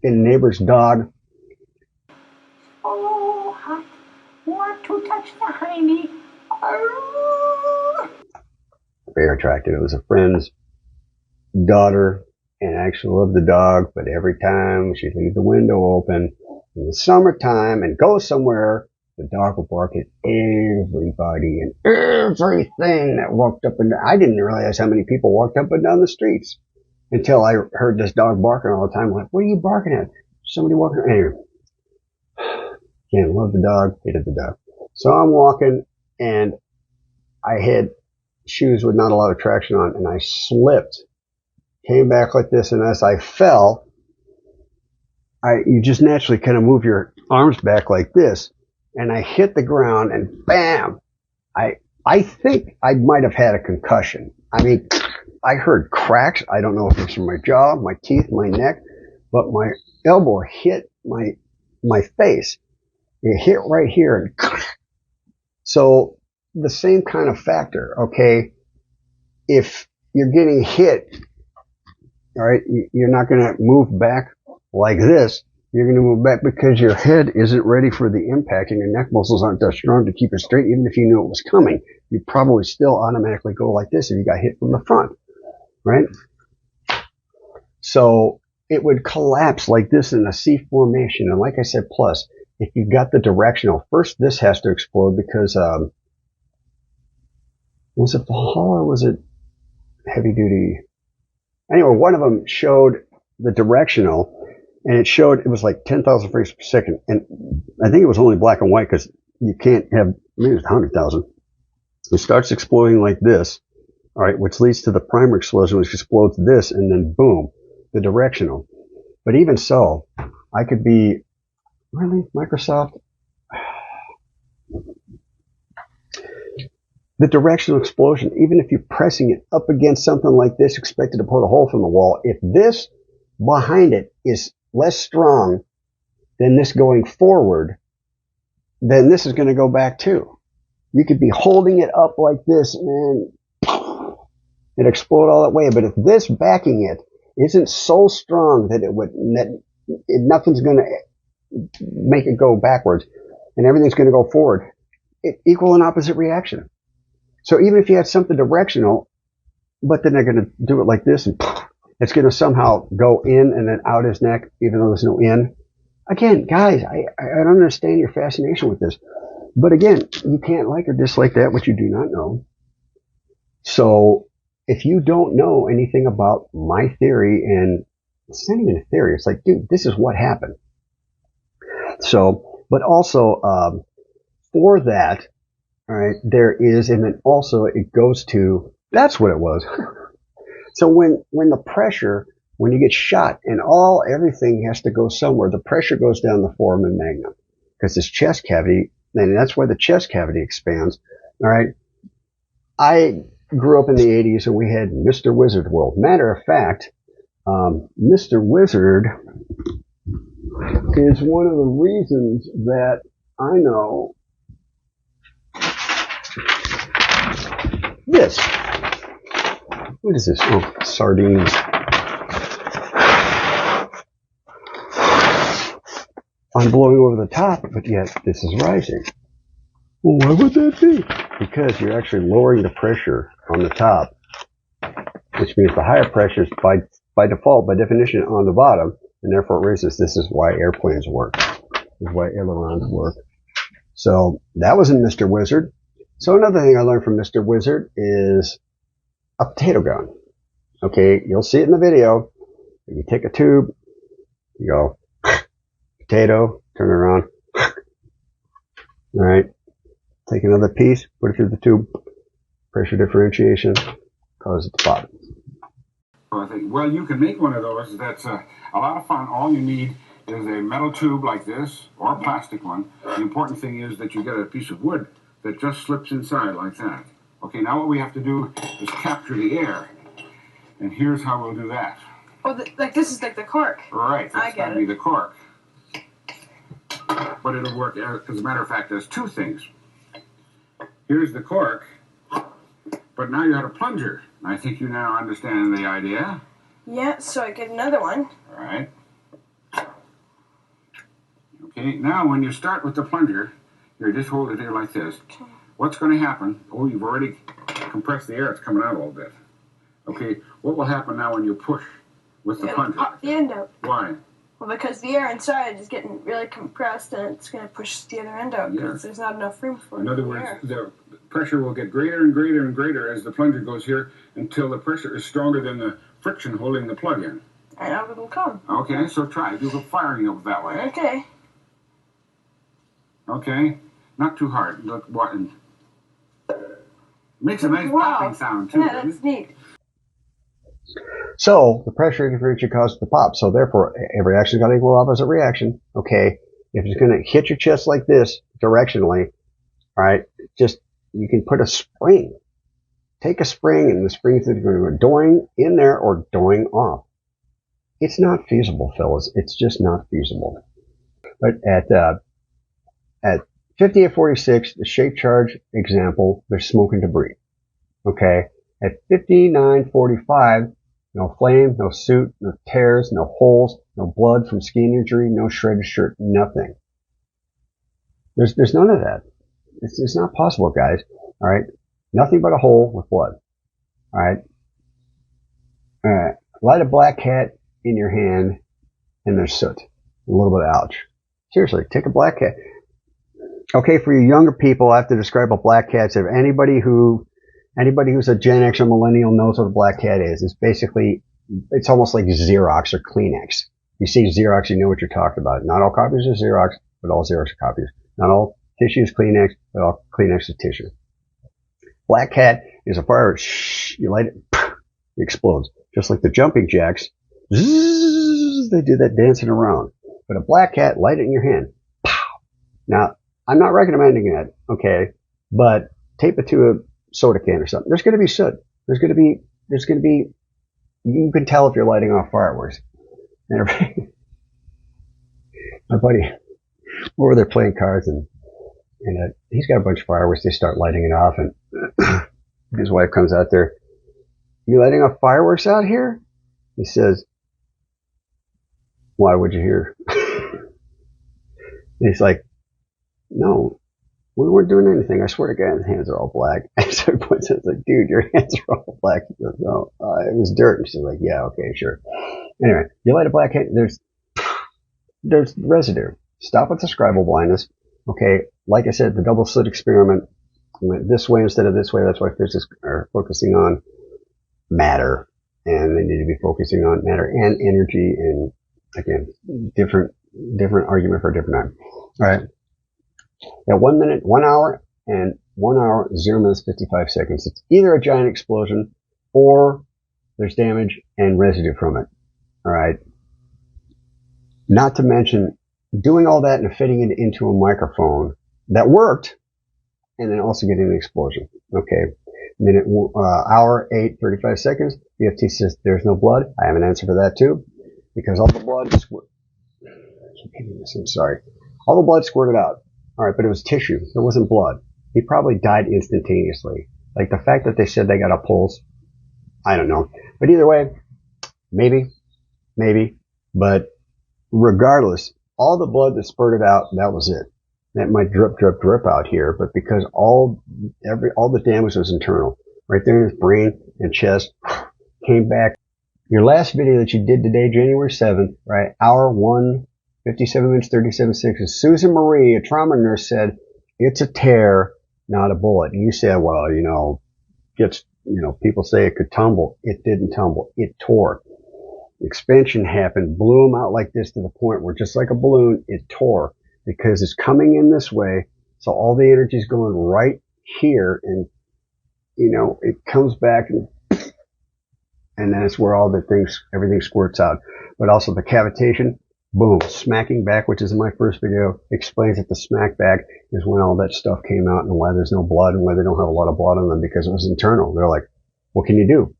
[SPEAKER 1] neighbor's dog.
[SPEAKER 7] Oh, I want to touch the hiney.
[SPEAKER 1] Very attractive. It was a friend's daughter, and I actually loved the dog, but every time she'd leave the window open in the summertime and go somewhere, the dog would bark at everybody and everything that walked up and down. I didn't realize how many people walked up and down the streets until I heard this dog barking all the time. I'm like, what are you barking at? Somebody walking around here. Can't love the dog, hated the dog. So I'm walking, and I had shoes with not a lot of traction on, and I slipped, came back like this, and as I fell, you just naturally kind of move your arms back like this, and I hit the ground, and bam! I think I might have had a concussion. I mean, I heard cracks. I don't know if it's from my jaw, my teeth, my neck, but my elbow hit my face. It hit right here, and so the same kind of factor, okay? If you're getting hit, all right, you're not going to move back like this. You're going to move back because your head isn't ready for the impact, and your neck muscles aren't that strong to keep it straight. Even if you knew it was coming, you probably still automatically go like this if you got hit from the front, right? So it would collapse like this in a C formation. And like I said, plus, if you got the directional, first this has to explode because, was it Valhalla or was it heavy duty? Anyway, one of them showed the directional, and it was like 10,000 frames per second. And I think it was only black and white because you can't have, maybe it was 100,000. It starts exploding like this, all right, which leads to the primary explosion, which explodes this, and then boom, the directional. But even so, I could be, really, Microsoft? The directional explosion, even if you're pressing it up against something like this, expected to put a hole from the wall, if this behind it is less strong than this going forward, then this is going to go back too. You could be holding it up like this and it explode all that way. But if this backing it isn't so strong that nothing's going to make it go backwards and everything's going to go forward, equal and opposite reaction. So even if you had something directional, but then they're going to do it like this, and it's going to somehow go in and then out his neck, even though there's no in. Again, guys, I don't understand your fascination with this. But again, you can't like or dislike that which you do not know. So if you don't know anything about my theory, and it's not even a theory, it's like, dude, this is what happened. So, but also, for that, all right, there is, and then also it goes to, that's what it was. So when the pressure, when you get shot and everything has to go somewhere, the pressure goes down the foramen magnum because this chest cavity, and that's why the chest cavity expands. All right. I grew up in the 80s and we had Mr. Wizard World. Matter of fact, Mr. Wizard is one of the reasons that I know this. What is this? Oh, sardines. I'm blowing over the top, but yet this is rising. Well, why would that be? Because you're actually lowering the pressure on the top, which means the higher pressure is by default, by definition, on the bottom, and therefore it raises. This is why airplanes work. This is why ailerons work. So that was in Mr. Wizard. So another thing I learned from Mr. Wizard is a potato gun. Okay, you'll see it in the video. You take a tube, you go, potato, turn it around. Alright, take another piece, put it through the tube, pressure differentiation, cause it to pop.
[SPEAKER 10] I think, well, you can make one of those. That's a lot of fun. All you need is a metal tube like this, or a plastic one. The important thing is that you get a piece of wood that just slips inside like that. Okay, now what we have to do is capture the air. And here's how we'll do that.
[SPEAKER 11] Oh, like this is like the cork.
[SPEAKER 10] Right,
[SPEAKER 11] I
[SPEAKER 10] that's
[SPEAKER 11] get
[SPEAKER 10] going to be the cork. But it'll work, as a matter of fact, there's two things. Here's the cork, but now you have a plunger. I think you now understand the idea.
[SPEAKER 11] Yeah, so I get another one.
[SPEAKER 10] All right. Okay, now when you start with the plunger, you just hold it here like this. Okay. What's going to happen? Oh, you've already compressed the air. It's coming out a little bit. Okay, what will happen now when you push with the plunger?
[SPEAKER 11] Pop the end out.
[SPEAKER 10] Why?
[SPEAKER 11] Well, because the air inside is getting really compressed, and it's going to push the other end out because there's not enough room for it.
[SPEAKER 10] In other words, the pressure will get greater and greater and greater as the plunger goes here until the pressure is stronger than the friction holding the plug in.
[SPEAKER 11] And out it will come.
[SPEAKER 10] Okay, so try. Do the firing up that way.
[SPEAKER 11] Okay.
[SPEAKER 10] Okay, not too hard. Look, what? Makes a nice popping sound too.
[SPEAKER 11] Yeah, that's neat.
[SPEAKER 1] So the pressure differential causes the pop. So therefore, every action got equal opposite reaction. Okay, if it's going to hit your chest like this directionally, all right, just you can put a spring. Take a spring, and the spring is going to go doing in there or doing off. It's not feasible, fellas. It's just not feasible. But at 5846, the shape charge example, there's smoke and debris. Okay, at 5945. No flame, no soot, no tears, no holes, no blood from skiing injury, no shredded shirt, nothing. There's none of that. It's not possible, guys. All right, nothing but a hole with blood. All right. Light a black cat in your hand, and there's soot, a little bit of ouch. Seriously, take a black cat. Okay, for you younger people, I have to describe a black cat. So if anybody who's a Gen X or millennial knows what a black cat is. It's basically, it's almost like Xerox or Kleenex. You see Xerox, you know what you're talking about. Not all copies are Xerox, but all Xerox are copies. Not all tissue is Kleenex, but all Kleenex is tissue. Black cat is a fire. You light it, it explodes. Just like the jumping jacks, they do that dancing around. But a black cat, light it in your hand. Pow. Now, I'm not recommending that, okay, but tape it to a soda can or something. There's going to be soot. There's going to be, you can tell if you're lighting off fireworks. And my buddy, over there playing cards, and he's got a bunch of fireworks. They start lighting it off, and his wife comes out there. You lighting off fireworks out here? He says, why would you hear? And he's like, no. We weren't doing anything. I swear to God, his hands are all black. And so he points out, like, dude, your hands are all black. He goes, no, it was dirt. And she's like, yeah, okay, sure. Anyway, you light a black hand, there's residue. Stop with the scribal blindness. Okay, like I said, the double slit experiment went this way instead of this way. That's why physicists are focusing on matter. And they need to be focusing on matter and energy. And again, different argument for a different time. All right. At 1 minute, 1 hour, and 1 hour, 0 minutes, 55 seconds. It's either a giant explosion or there's damage and residue from it. All right. Not to mention doing all that and fitting it into a microphone that worked, and then also getting an explosion. Okay. Hour, 8, 35 seconds. VFT says there's no blood. I have an answer for that too, because all the blood I'm sorry. All the blood squirted out. All right, but it was tissue. It wasn't blood. He probably died instantaneously. Like the fact that they said they got a pulse, I don't know. But either way, maybe. But regardless, all the blood that spurted out, that was it. That might drip out here, but because all the damage was internal, right there in his brain and chest, came back Your last video that you did today, January 7th, right? Hour 1, 57 minutes, 37 seconds. Susan Marie, a trauma nurse, said, it's a tear, not a bullet. And you said, well, people say it could tumble. It didn't tumble. It tore. Expansion happened, blew them out like this to the point where just like a balloon, it tore because it's coming in this way. So all the energy is going right here and, it comes back and that's where everything squirts out. But also the cavitation, boom, smacking back, which is in my first video, explains that the smack back is when all that stuff came out and why there's no blood and why they don't have a lot of blood on them because it was internal. They're like, what can you do?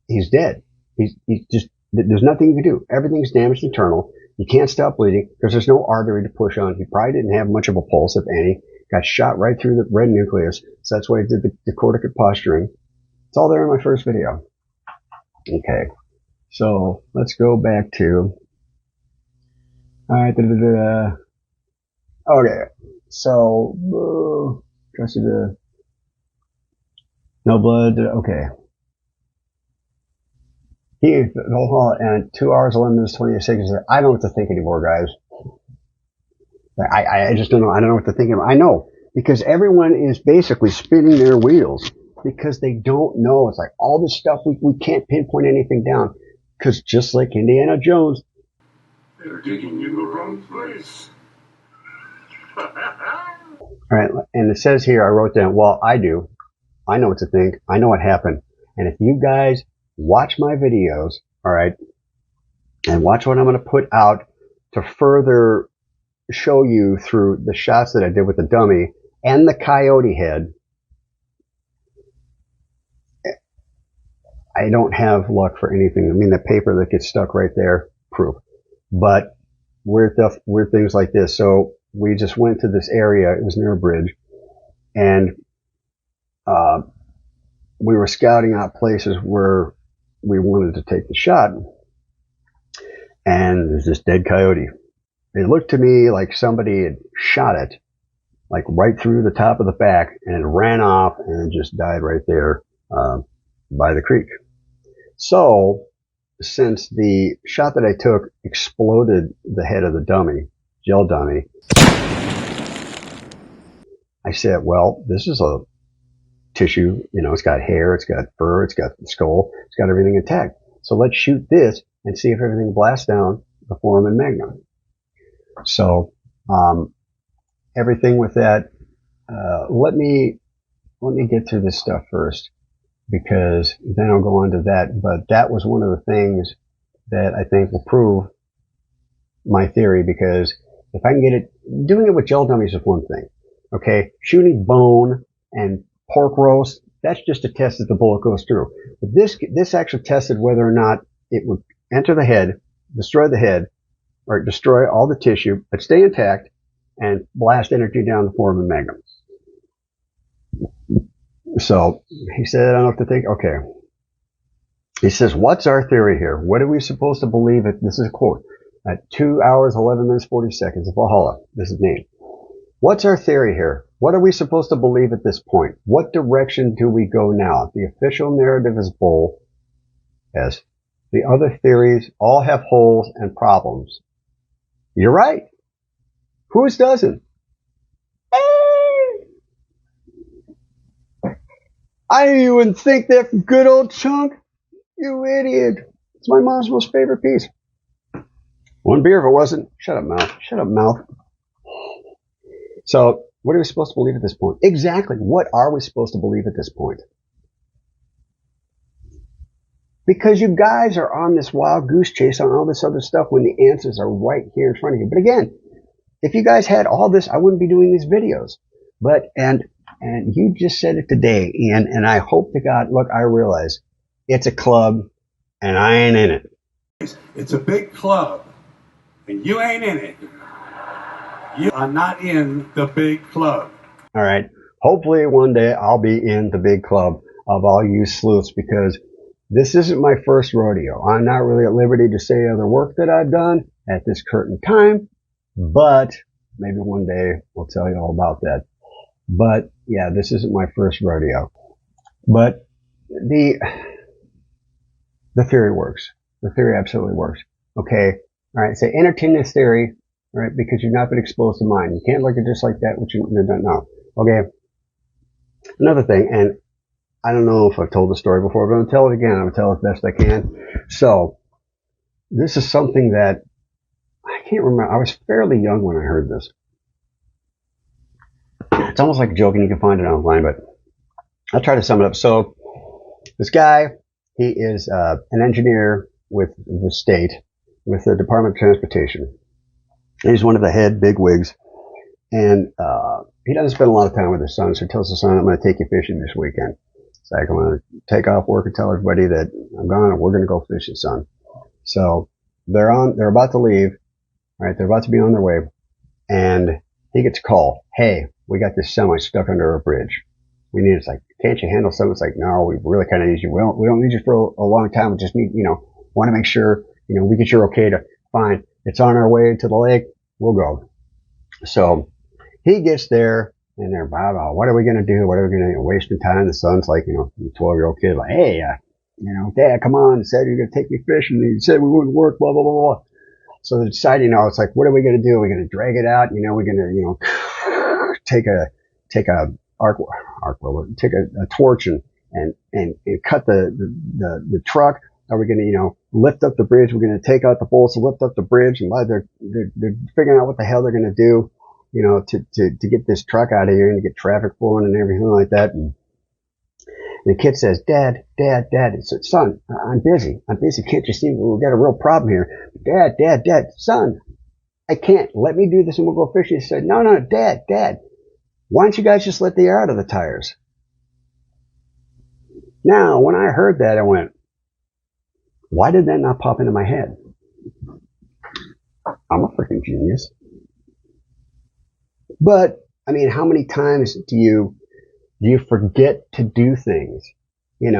[SPEAKER 1] He's dead. He's just, there's nothing you can do. Everything's damaged internal. You can't stop bleeding because there's no artery to push on. He probably didn't have much of a pulse, if any. Got shot right through the red nucleus. So that's why he did the corticate posturing. It's all there in my first video. Okay. So let's go back to, alright, okay. So, trusted no blood, okay. And 2 hours, 11 minutes, 28 seconds. I don't know what to think anymore, guys. I just don't know. I don't know what to think anymore. I know. Because everyone is basically spinning their wheels. Because they don't know. It's like all this stuff, we can't pinpoint anything down. Because just like Indiana Jones.
[SPEAKER 8] They're digging in the wrong place.
[SPEAKER 1] Alright, and it says here, I wrote down, well, I do. I know what to think. I know what happened. And if you guys watch my videos, alright, and watch what I'm going to put out to further show you through the shots that I did with the dummy and the coyote head, I don't have luck for anything. I mean, the paper that gets stuck right there, proof. But weird things like this. So we just went to this area. It was near a bridge. And we were scouting out places where we wanted to take the shot. And there's this dead coyote. It looked to me like somebody had shot it, like right through the top of the back, and it ran off and just died right there by the creek. So, since the shot that I took exploded the head of the dummy, gel dummy, I said, well, this is a tissue, it's got hair, it's got fur, it's got the skull, it's got everything intact. So let's shoot this and see if everything blasts down the foramen magnum. So, everything with that, let me get through this stuff first, because then I'll go on to that. But that was one of the things that I think will prove my theory, because if I can get it, doing it with gel dummies is one thing. Okay. Shooting bone and pork roast, that's just a test that the bullet goes through. But this actually tested whether or not it would enter the head, destroy the head, or destroy all the tissue, but stay intact and blast energy down the foramen magnum. So he said, I don't know what to think. Okay. He says, what's our theory here? What are we supposed to believe? This is a quote. At 2 hours, 11 minutes, 40 seconds of Valhalla. This is name. What's our theory here? What are we supposed to believe at this point? What direction do we go now? The official narrative is bull. Yes. The other theories all have holes and problems. You're right. Whose doesn't? I didn't even think that good old chunk. You idiot. It's my mom's most favorite piece. One beer if it wasn't. Shut up, mouth. Shut up, mouth. So, what are we supposed to believe at this point? Exactly. What are we supposed to believe at this point? Because you guys are on this wild goose chase on all this other stuff when the answers are right here in front of you. But again, if you guys had all this, I wouldn't be doing these videos. But, and you just said it today, and I hope to God, look, I realize it's a club, and I ain't in it.
[SPEAKER 8] It's a big club, and you ain't in it. You are not in the big club.
[SPEAKER 1] All right. Hopefully one day I'll be in the big club of all you sleuths, because this isn't my first rodeo. I'm not really at liberty to say other work that I've done at this current time, but maybe one day I'll tell you all about that. But yeah, this isn't my first rodeo. But the theory works. The theory absolutely works. Okay. All right. So entertain this theory, right? Because you've not been exposed to mine. You can't look at it just like that, which you don't know. Okay. Another thing, and I don't know if I've told the story before, but I'm going to tell it again. I'm going to tell it as best I can. So this is something that I can't remember. I was fairly young when I heard this. It's almost like a joke, and you can find it online, but I'll try to sum it up. So this guy, he is an engineer with the state, with the Department of Transportation. He's one of the head bigwigs, and he doesn't spend a lot of time with his son, so he tells his son, I'm going to take you fishing this weekend. It's like, I'm going to take off work and tell everybody that I'm gone, and we're going to go fishing, son. So they're about to leave, right? They're about to be on their way, and he gets a call. Hey, we got this semi stuck under a bridge. We need, it's like, can't you handle something? It's like, no, we really kind of need you. We don't need you for a long time. We just need, want to make sure, we get your okay to, fine. It's on our way to the lake. We'll go. So he gets there, and they're, what are we going to do? What are we going to do? Wasting time. The son's like, 12-year-old kid, like, hey, Dad, come on. Said you're going to take me fishing. He said we wouldn't work, blah, blah, blah, blah. So they decide, it's like, what are we going to do? We're going to drag it out. We're going to, take a torch and cut the truck. Are we going to, lift up the bridge? We're going to take out the bolts and lift up the bridge. And they're figuring out what the hell they're going to do, to get this truck out of here and to get traffic flowing and everything like that. And the kid says, Dad, son, I'm busy. Can't you see we've got a real problem here? Dad, son, I can't. Let me do this and we'll go fishing. He said, no, Dad, why don't you guys just let the air out of the tires? Now, when I heard that, I went, why did that not pop into my head? I'm a freaking genius. But, how many times do you forget to do things? You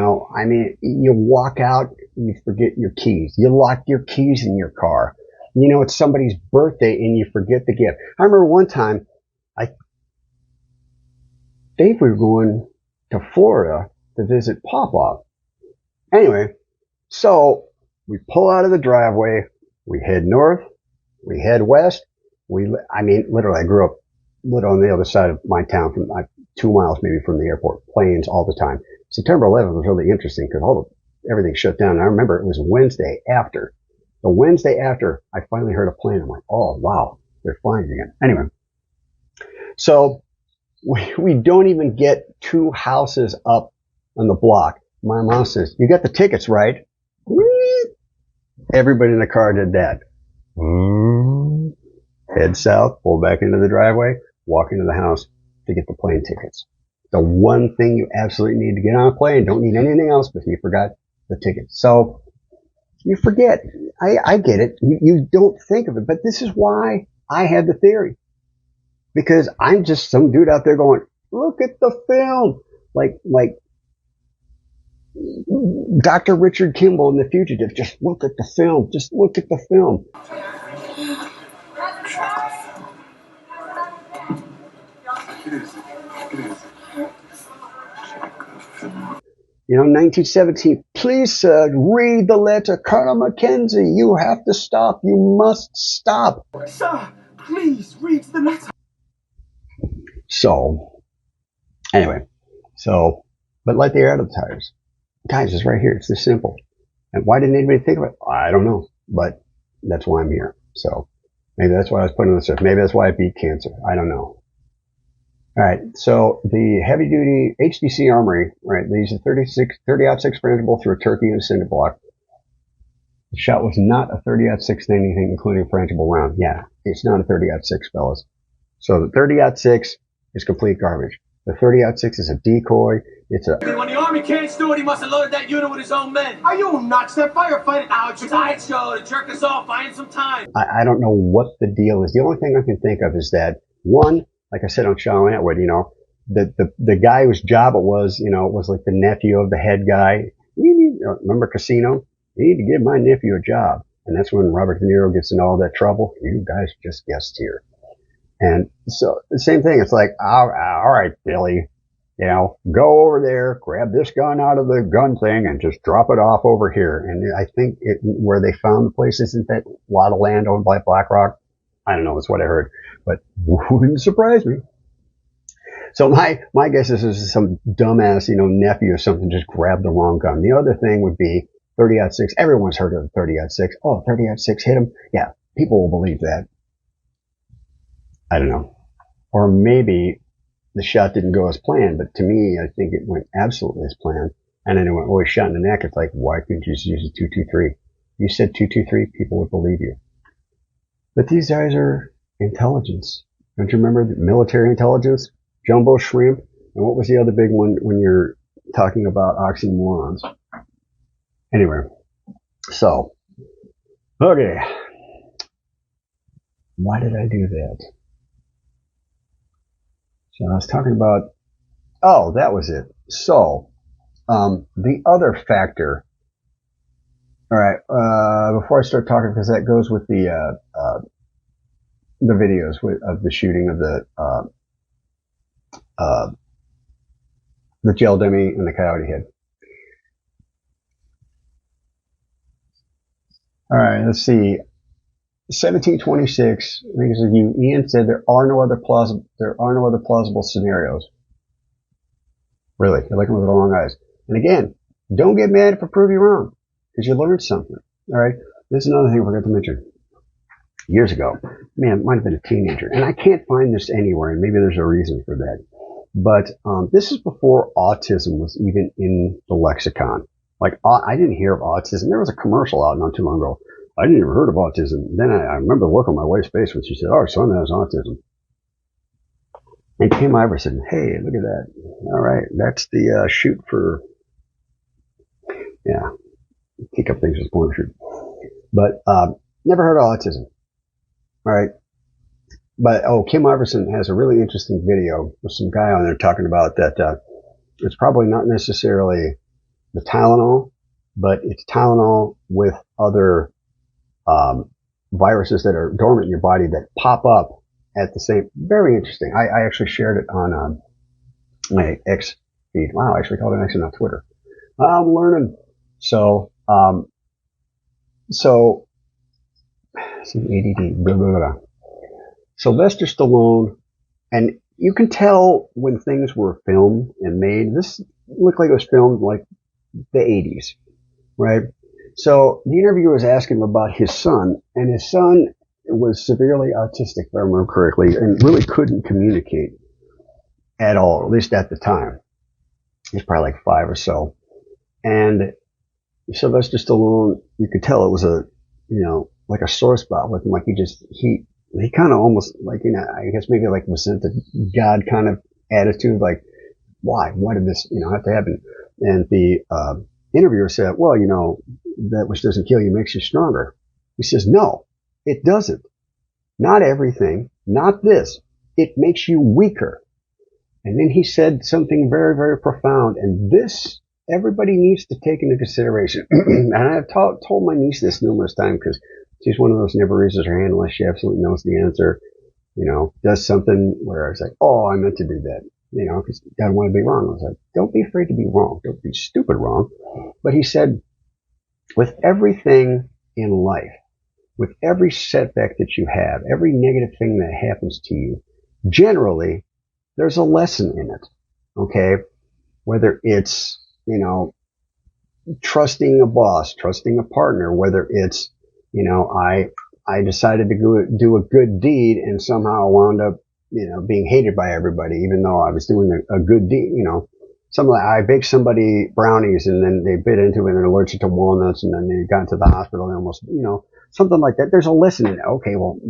[SPEAKER 1] walk out, you forget your keys. You lock your keys in your car. It's somebody's birthday and you forget the gift. I remember one time, I think we were going to Florida to visit Papa. Anyway, so we pull out of the driveway, we head north, we head west. Literally, I grew up on the other side of my town, from 2 miles maybe from the airport, planes all the time. September 11th was really interesting because everything shut down. And I remember it was the Wednesday after I finally heard a plane. I'm like, oh wow, they're flying again. Anyway, so we don't even get 2 houses up on the block. My mom says, you got the tickets, right? Everybody in the car did that. Head south, pull back into the driveway, walk into the house to get the plane tickets. The one thing you absolutely need to get on a plane, don't need anything else, but you forgot the tickets. So you forget. I get it. You don't think of it, but this is why I had the theory. Because I'm just some dude out there going, look at the film. Like Dr. Richard Kimball in The Fugitive. Just look at the film. Just look at the film. 1917. Please, sir, read the letter. Colonel Mackenzie, you have to stop. You must stop.
[SPEAKER 2] Sir, please read the letter.
[SPEAKER 1] So, anyway. But let the air out of the tires. Guys, it's right here. It's this simple. And why didn't anybody think of it? I don't know. But that's why I'm here. So, maybe that's why I was putting this stuff. Maybe that's why I beat cancer. I don't know. All right, so the heavy-duty HDC armory, right, they use a 30-06 frangible through a turkey and a cinder block. The shot was not a 30-06 anything, including a frangible round. Yeah, it's not a 30-06, fellas. So the 30-06 is complete garbage. The 30-06 is a decoy.
[SPEAKER 2] When the Army can't do it, he must have loaded that unit with his own men. Are you nuts? That firefighting now, it's a sideshow to jerk us off, buying some time.
[SPEAKER 1] I don't know what the deal is. The only thing I can think of is that, one, like I said on Shaw and Atwood, the guy whose job it was like the nephew of the head guy. Remember Casino? You need to give my nephew a job. And that's when Robert De Niro gets in all that trouble. You guys just guessed here. And so the same thing. It's like, all right, Billy, You know, go over there, grab this gun out of the gun thing and just drop it off over here. And I think where they found the place isn't that lot of land owned by BlackRock. I don't know, it's what I heard, but wouldn't surprise me. So my guess is some dumbass, nephew or something just grabbed the wrong gun. The other thing would be 30-06. Everyone's heard of the 30-06. Oh, 30-06 hit him. Yeah, people will believe that. I don't know. Or maybe the shot didn't go as planned, but to me, I think it went absolutely as planned. And then it went always shot in the neck. It's like, why couldn't you just use a 223? You said 223, people would believe you. But these guys are intelligence. Don't you remember the military intelligence? Jumbo shrimp. And what was the other big one when you're talking about oxymorons? Anyway, so, okay. Why did I do that? So I was talking about, oh, that was it. So, the other factor, all right, before I start talking, because that goes with the videos of the shooting of the gel dummy and the Coyote head. All right, let's see. 1726. I think it's you. Ian said there are no other plausible scenarios. Really, you're looking with the wrong eyes. And again, don't get mad if I prove you wrong, because you learned something. All right. This is another thing I forgot to mention. Years ago, man, it might have been a teenager, and I can't find this anywhere, and maybe there's a reason for that. But this is before autism was even in the lexicon. Like, I didn't hear of autism. There was a commercial out not too long ago. I didn't even heard of autism. Then I remember the look on my wife's face when she said, "Our son has autism." And Kim Iverson, hey, look at that. All right, that's the shoot for, yeah, kick up things with porn shoot. But never heard of autism. All right. But, Kim Iverson has a really interesting video with some guy on there talking about that it's probably not necessarily the Tylenol, but it's Tylenol with other viruses that are dormant in your body that pop up at the same. Very interesting. I actually shared it on my X feed. Wow, I actually called it X and not Twitter. I'm learning. So some ADD. Blah, blah, blah. Sylvester Stallone, and you can tell when things were filmed and made. This looked like it was filmed like the 80s, right? So the interviewer was asking him about his son, and his son was severely autistic, if I remember correctly, and really couldn't communicate at all, at least at the time. He's probably like 5 or so. And Sylvester Stallone, you could tell it was like a sore spot with him, like he kind of almost like, I guess maybe like resented God kind of attitude, like, why did this, have to happen? And the interviewer said, well, that which doesn't kill you makes you stronger. He says, no, it doesn't. Not everything, not this. It makes you weaker. And then he said something very, very profound. And this, everybody needs to take into consideration. And I've told my niece this numerous times because she's one of those never raises her hand unless she absolutely knows the answer, does something where I was like, oh, I meant to do that, because I don't want to be wrong. I was like, don't be afraid to be wrong. Don't be stupid wrong. But he said, with everything in life, with every setback that you have, every negative thing that happens to you, generally, there's a lesson in it. Okay? Whether it's, trusting a boss, trusting a partner, whether it's, I decided to do a good deed and somehow wound up, being hated by everybody, even though I was doing a good deed, I baked somebody brownies and then they bit into it and they're allergic to walnuts and then they got into the hospital and almost, something like that. There's a lesson in it. Okay, well,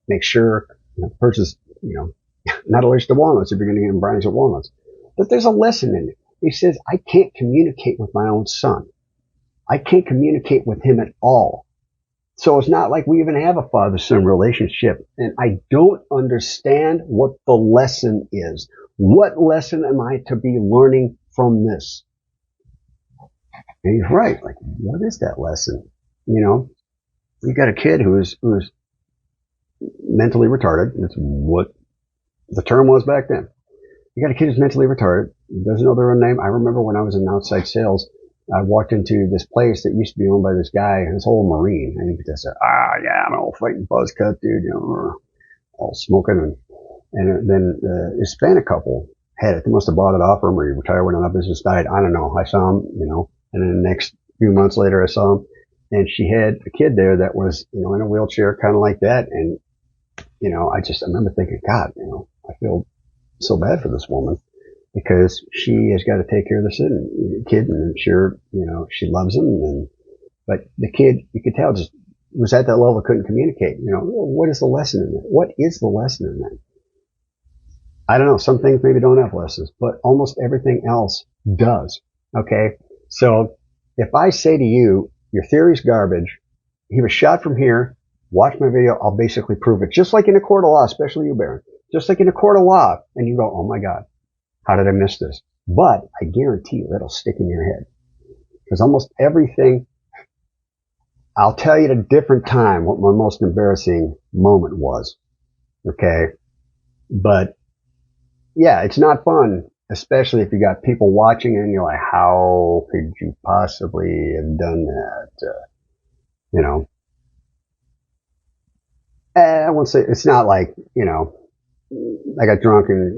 [SPEAKER 1] make sure the person's, not allergic to walnuts if you're going to give them brownies with walnuts. But there's a lesson in it. He says, I can't communicate with my own son. I can't communicate with him at all. So it's not like we even have a father-son relationship. And I don't understand what the lesson is. What lesson am I to be learning from this? And he's right. Like, what is that lesson? You got a kid who's mentally retarded. That's what the term was back then. you got a kid who's mentally retarded, doesn't know their own name. I remember when I was in outside sales, I walked into this place that used to be owned by this guy, this old Marine, and he just said, yeah, I'm an old fighting buzz cut, dude, all smoking, and then the Hispanic couple had it. They must have bought it off him, or he retired, went on up, business, died. I don't know. I saw him, and then the next few months later I saw him, and she had a kid there that was, in a wheelchair, kind of like that, and, I remember thinking, God, I feel so bad for this woman, because she has got to take care of this kid, and sure, she loves him, but the kid, you could tell, just was at that level, couldn't communicate. What is the lesson in that? What is the lesson in that? I don't know. Some things maybe don't have lessons, but almost everything else does. Okay. So if I say to you, your theory's garbage, he was shot from here, watch my video, I'll basically prove it. Just like in a court of law, especially you, Baron. Just like in a court of law, and you go, oh my God, how did I miss this? But I guarantee you that'll stick in your head. Because almost everything, I'll tell you at a different time what my most embarrassing moment was. Okay. But yeah, it's not fun, especially if you got people watching and you're like, how could you possibly have done that? I won't say, it's not like, I got drunk and,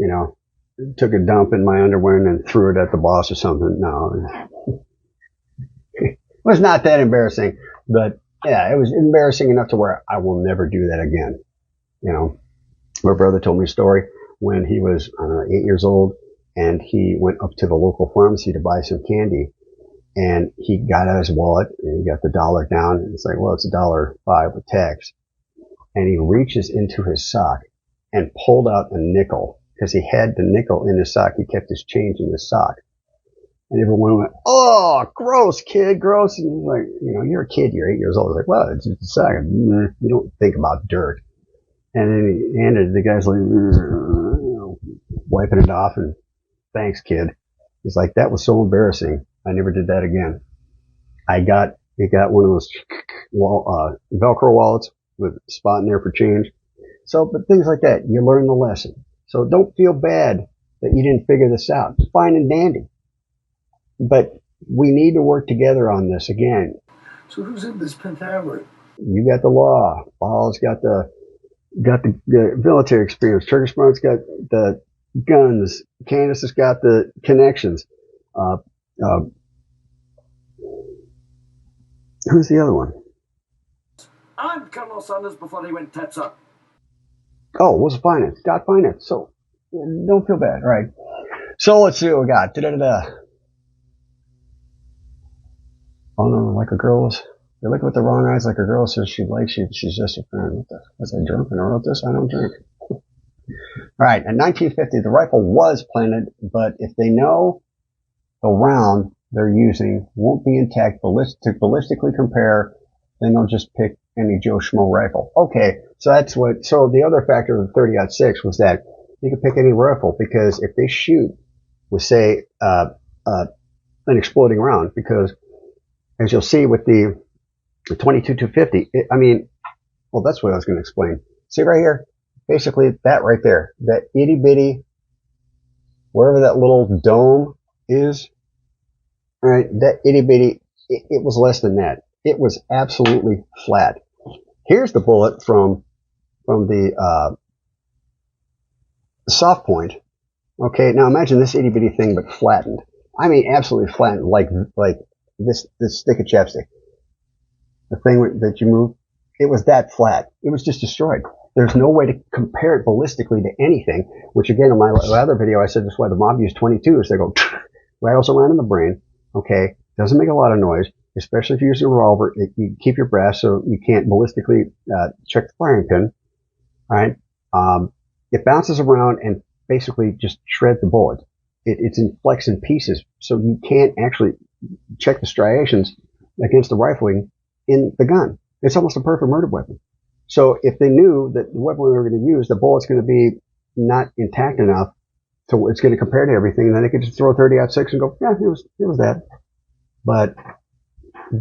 [SPEAKER 1] took a dump in my underwear and then threw it at the boss or something. No. It was not that embarrassing, but yeah, it was embarrassing enough to where I will never do that again. My brother told me a story when he was, 8 years old, and he went up to the local pharmacy to buy some candy, and he got out his wallet and he got the $1 down, and it's like, well, it's $1.05 with tax. And he reaches into his sock and pulled out a nickel, because he had the nickel in his sock. He kept his change in his sock. And everyone went, oh, gross, kid, gross. And he's like, you're a kid, you're 8 years old. I was like, well, it's just a sock. You don't think about dirt. And then he handed, the guy's like, wiping it off, and thanks, kid. He's like, that was so embarrassing. I never did that again. He got one of those Velcro wallets with a spot in there for change. So, but things like that, you learn the lesson. So don't feel bad that you didn't figure this out. It's fine and dandy. But we need to work together on this again.
[SPEAKER 12] So who's in this pentaverate?
[SPEAKER 1] You got the law. Paul's got the military experience. Turkish Brown's got the guns. Candace has got the connections. Who's the other one?
[SPEAKER 3] I'm Colonel Sanders before he went tits up.
[SPEAKER 1] Oh, was finance. Got finance. So don't feel bad. All right. So let's see what we got. Oh no, like a girl was. You're looking with the wrong eyes, like a girl says she likes you. She's just a friend. Was I drunk when I wrote this? I don't drink. All right. In 1950, the rifle was planted, but if they know the round they're using won't be intact to ballistically compare, then they'll just pick any Joe Schmo rifle. Okay. So the other factor of the 30-06 was that you could pick any rifle, because if they shoot with, say, an exploding round, because as you'll see with the 22-250, that's what I was going to explain. See right here? Basically, that right there, that itty bitty, wherever that little dome is, right? That itty bitty, it was less than that. It was absolutely flat. Here's the bullet from the soft point. Okay, now imagine this itty bitty thing, but flattened. I mean, absolutely flattened, like this stick of chapstick. The thing that you move, it was that flat. It was just destroyed. There's no way to compare it ballistically to anything, which again, in my other video, I said that's why the mob used 22s. They go, rattles around in the brain. Okay. Doesn't make a lot of noise, especially if you use a revolver. You keep your breath so you can't ballistically, check the firing pin. All right. It bounces around and basically just shreds the bullet. It's in flex and pieces. So you can't actually check the striations against the rifling in the gun. It's almost a perfect murder weapon. So if they knew that the weapon they were going to use, the bullet's going to be not intact enough, so it's going to compare to everything, then they could just throw a 30-06 and go, yeah, it was that. But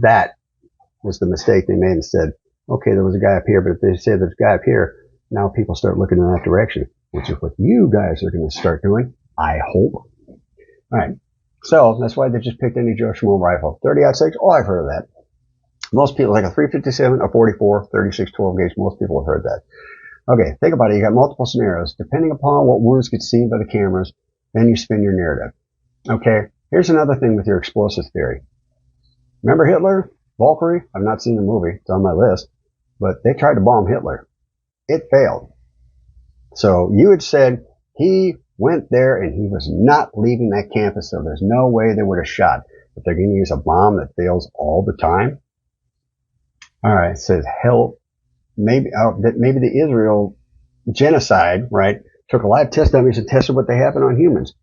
[SPEAKER 1] that was the mistake they made and said, okay, there was a guy up here, but if they say there's a guy up here, now people start looking in that direction, which is what you guys are going to start doing. I hope. All right. So that's why they just picked any Joe Schmo rifle. 30-06. Oh, I've heard of that. Most people, like a 357, a 44, 36, 12 gauge. Most people have heard that. Okay, think about it. You got multiple scenarios. Depending upon what wounds get seen by the cameras, then you spin your narrative. Okay, here's another thing with your explosive theory. Remember Hitler? Valkyrie? I've not seen the movie. It's on my list. But they tried to bomb Hitler. It failed. So you had said he went there and he was not leaving that campus, so there's no way they would have shot. But they're going to use a bomb that fails all the time? All right, it says hell. Maybe the Israel genocide, right, took a live test dummies and tested what they happen on humans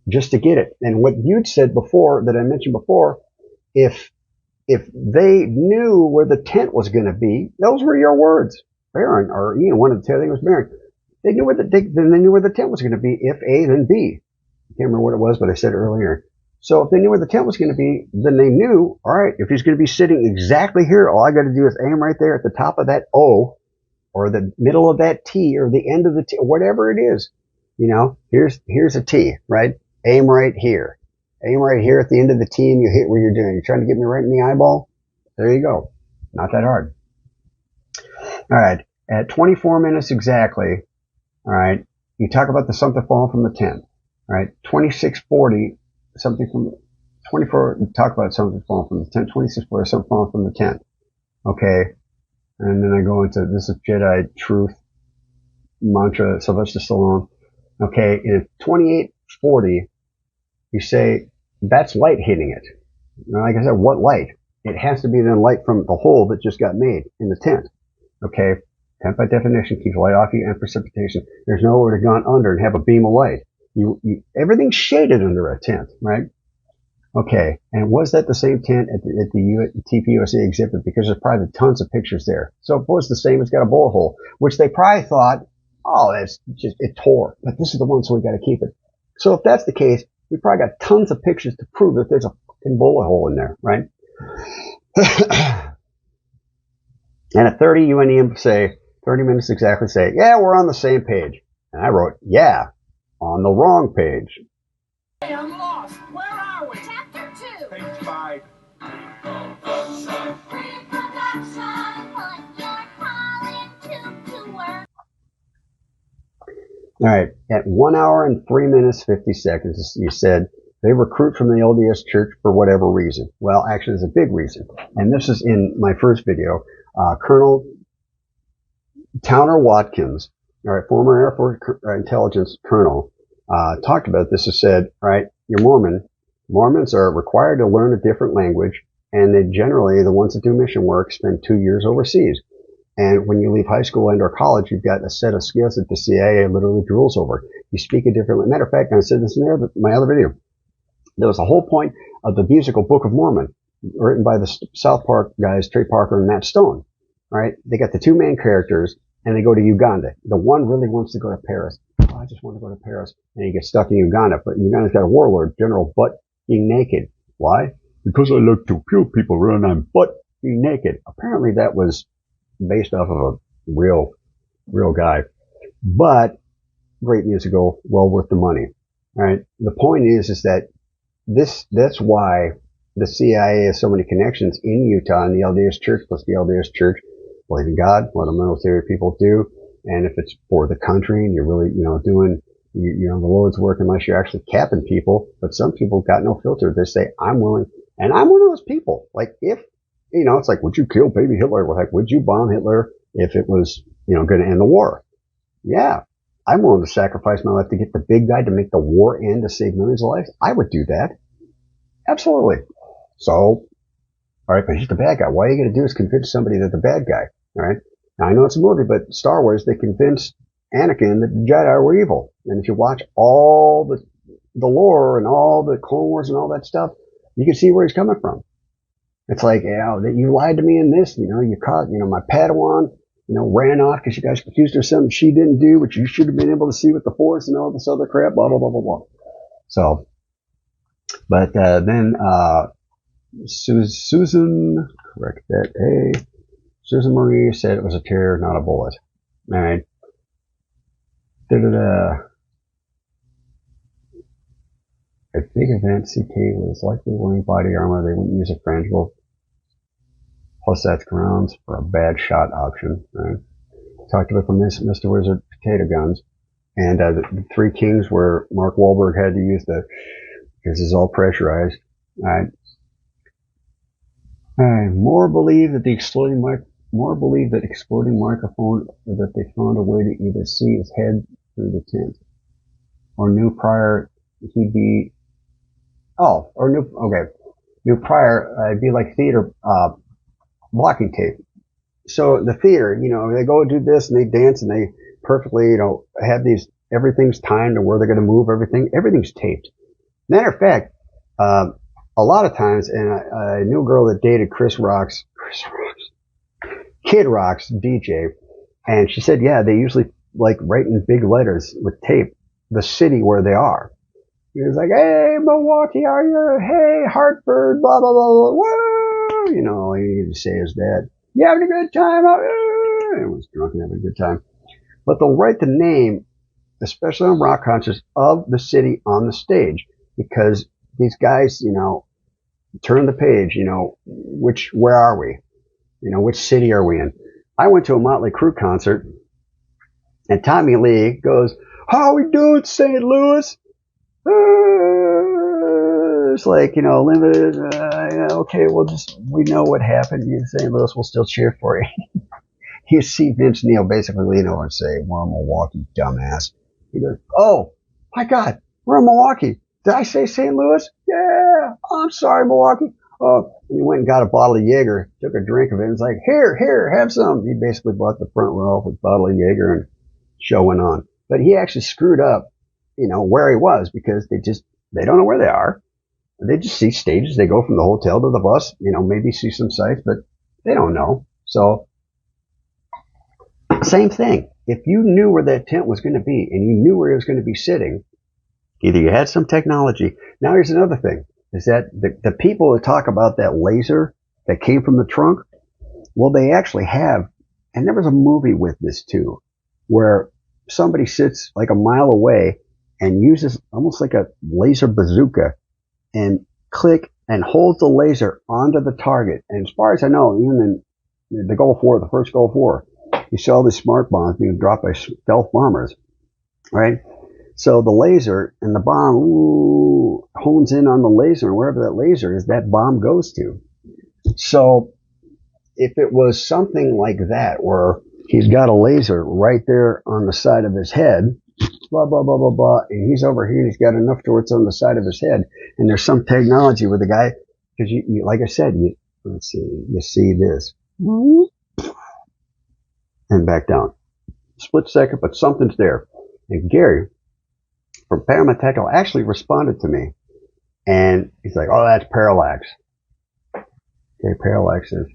[SPEAKER 1] just to get it. And what you'd said before, that I mentioned before, if they knew where the tent was going to be, those were your words, Baron, or one of the two, I think it was Baron. They knew where the tent was going to be. If A, then B. I can't remember what it was, but I said it earlier. So if they knew where the tent was going to be, then they knew, all right, if he's going to be sitting exactly here, all I got to do is aim right there at the top of that O, or the middle of that T, or the end of the T, whatever it is. Here's a T, right? Aim right here. Aim right here at the end of the T, and you hit where you're doing. You're trying to get me right in the eyeball? There you go. Not that hard. All right. At 24 minutes exactly, all right, you talk about the something falling from the tent. All right. 26:40, something from 24, talk about something falling from the tent. 26:40, something falling from the tent. Okay. And then I go into, this is Jedi Truth mantra, Sylvester Stallone. Okay. In 28:40, you say, that's light hitting it. Like I said, what light? It has to be then light from the hole that just got made in the tent. Okay. Tent by definition keeps light off you and precipitation. There's nowhere to go under and have a beam of light. Everything's shaded under a tent, right? Okay. And was that the same tent at the TPUSA exhibit? Because there's probably tons of pictures there. So if it was the same, it's got a bullet hole, which they probably thought, oh, that's just, it tore. But this is the one, so we got to keep it. So if that's the case, we probably got tons of pictures to prove that there's a fucking bullet hole in there, right? And at 30, you and Ian say, 30 minutes exactly, say, yeah, we're on the same page. And I wrote, yeah, on the wrong page.
[SPEAKER 2] Hey, I'm lost. Where are we?
[SPEAKER 13] Chapter 2.
[SPEAKER 8] Page 5.
[SPEAKER 13] Reproduction. Put your pollen to work.
[SPEAKER 1] All right. At 1 hour and 3 minutes, 50 seconds, you said they recruit from the LDS church for whatever reason. Well, actually, there's a big reason. And this is in my first video. Colonel Towner Watkins, all right, former Air Force intelligence colonel, talked about this and said, all right, you're Mormon. Mormons are required to learn a different language, and they generally, the ones that do mission work, spend 2 years overseas. And when you leave high school and or college, you've got a set of skills that the CIA literally drools over. You speak a different, matter of fact, I said this in my other video. There was the whole point of the musical Book of Mormon, written by the South Park guys, Trey Parker and Matt Stone. Right? They got the two main characters, and they go to Uganda. The one really wants to go to Paris. Oh, I just want to go to Paris. And he gets stuck in Uganda. But Uganda's got a warlord, General Butt Being Naked. Why? Because I like to kill people when I'm butt being naked. Apparently that was based off of a real guy. But great musical, well worth the money. All right? The point is that that's why the CIA has so many connections in Utah and the LDS Church, plus the LDS Church believe in God, what the military people do. And if it's for the country and you're really, doing, the Lord's work, unless you're actually capping people. But some people got no filter. They say, I'm willing. And I'm one of those people. Like if, it's like, would you kill baby Hitler? Well, heck, would you bomb Hitler if it was, going to end the war? Yeah. I'm willing to sacrifice my life to get the big guy to make the war end to save millions of lives. I would do that. Absolutely. So, all right, but he's the bad guy. What you got to do is convince somebody that the bad guy. All right. Now I know it's a movie, but Star Wars, they convinced Anakin that the Jedi were evil. And if you watch all the lore and all the Clone Wars and all that stuff, you can see where he's coming from. It's like, that you lied to me in this. You caught, my Padawan, ran off because you guys accused her of something she didn't do, which you should have been able to see with the Force and all this other crap. Blah blah blah blah blah. So, but then Susan, correct that. Susan Marie said it was a tear, not a bullet. All right. At big events, CK was likely wearing body armor. They wouldn't use a frangible. Plus, that's grounds for a bad shot option. Right? Talked about the Mr. Wizard potato guns. And the three kings where Mark Wahlberg had to use because this is all pressurized. All right. More believe that exploding microphone, or that they found a way to either see his head through the tent, or knew prior he'd be. Oh, or knew prior it'd be like theater blocking tape. So the theater, they go do this and they dance and they perfectly, have everything's timed to where they're going to move everything. Everything's taped. Matter of fact, a lot of times, and I knew a girl that dated Kid Rock's DJ, and she said, yeah, they usually like write in big letters with tape the city where they are. He was like, hey, Milwaukee, are you? Hey, Hartford, blah, blah, blah, blah, woo! He needed to say his dad. You having a good time? He was drunk and having a good time. But they'll write the name, especially on rock concerts, of the city on the stage, because these guys, turn the page, where are we? Which city are we in? I went to a Motley Crue concert, and Tommy Lee goes, how we doing, St. Louis? It's like, limited, okay, we know what happened. You St. Louis will still cheer for you. You see Vince Neil basically lean over and say, we're in Milwaukee, dumbass. He goes, oh, my God, we're in Milwaukee. Did I say St. Louis? Yeah, I'm sorry, Milwaukee. Oh, and he went and got a bottle of Jaeger, took a drink of it, and was like, here, have some. He basically bought the front row with a bottle of Jaeger, and show went on. But he actually screwed up, where he was, because they don't know where they are. They just see stages. They go from the hotel to the bus, maybe see some sights, but they don't know. So, same thing. If you knew where that tent was going to be and you knew where it was going to be sitting, either you had some technology. Now here's another thing, is that the people that talk about that laser that came from the trunk, well, they actually have, and there was a movie with this too, where somebody sits like a mile away and uses almost like a laser bazooka and click and holds the laser onto the target. And as far as I know, even in the Gulf War, the first Gulf War, you saw these smart bombs being dropped by stealth bombers, right? So the laser and the bomb hones in on the laser, and wherever that laser is, that bomb goes to. So if it was something like that, where he's got a laser right there on the side of his head, blah, blah, blah, blah, blah, and he's over here and he's got enough to where it's on the side of his head, and there's some technology with the guy, because you like I said, let's see, you see this, and back down. Split second, but something's there. And Gary from Paramount Tactical actually responded to me, and he's like, oh, that's parallax. Okay, parallax is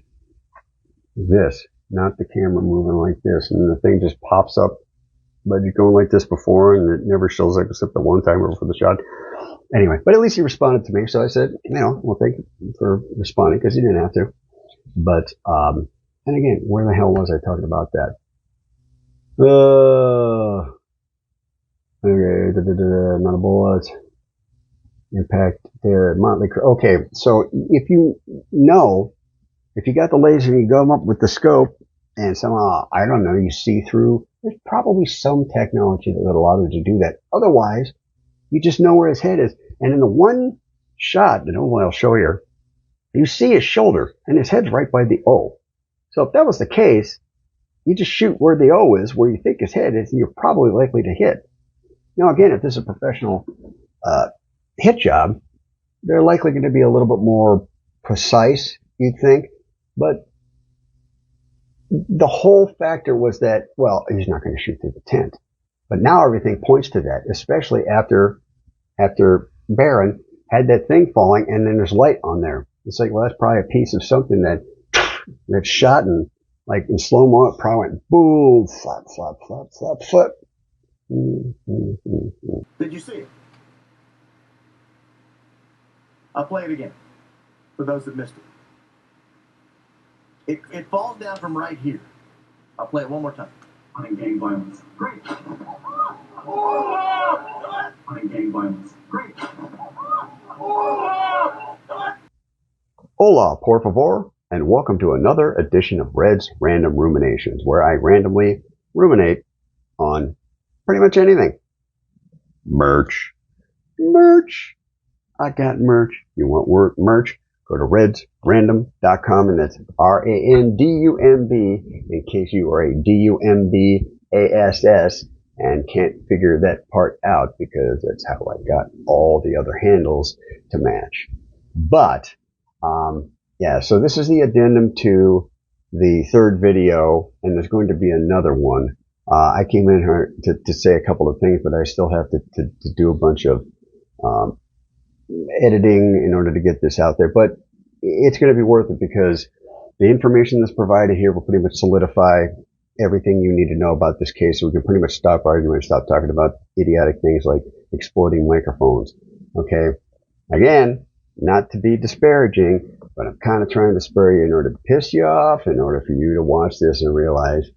[SPEAKER 1] this, not the camera moving like this, and the thing just pops up, but you're going like this before, and it never shows up except the one time for the shot. Anyway, but at least he responded to me, so I said, well, thank you for responding, because he didn't have to. But, and again, where the hell was I talking about that? Okay, amount of bullets, impact there, Motley Crue. Okay, so if you got the laser and you go up with the scope, and somehow, I don't know, you see through, there's probably some technology that would allow you to do that. Otherwise, you just know where his head is. And in the one shot, what I'll show you, you see his shoulder, and his head's right by the O. So if that was the case, you just shoot where the O is, where you think his head is, and you're probably likely to hit. Now again, if this is a professional hit job, they're likely going to be a little bit more precise, you'd think. But the whole factor was that, well, he's not going to shoot through the tent. But now everything points to that, especially after Barron had that thing falling and then there's light on there. It's like, well, that's probably a piece of something that's shot, and like in slow-mo, it probably went boom, flap, flap, flap, flap, flap.
[SPEAKER 2] Did you see it? I'll play it again for those that missed it. It falls down from right here. I'll play it one more time.
[SPEAKER 6] Gang violence. Great. Gang violence. Great.
[SPEAKER 1] Hola, por favor, and welcome to another edition of Red's Random Ruminations, where I randomly ruminate on pretty much anything. Merch. I got merch. You want merch? Go to redsrandom.com, and that's RANDUMB, in case you are a DUMBASS and can't figure that part out, because that's how I got all the other handles to match. But, yeah, so this is the addendum to the third video, and there's going to be another one. I came in here to say a couple of things, but I still have to do a bunch of editing in order to get this out there. But it's going to be worth it, because the information that's provided here will pretty much solidify everything you need to know about this case. So we can pretty much stop arguing, stop talking about idiotic things like exploding microphones. Okay. Again, not to be disparaging, but I'm kind of trying to spur you in order to piss you off, in order for you to watch this and realize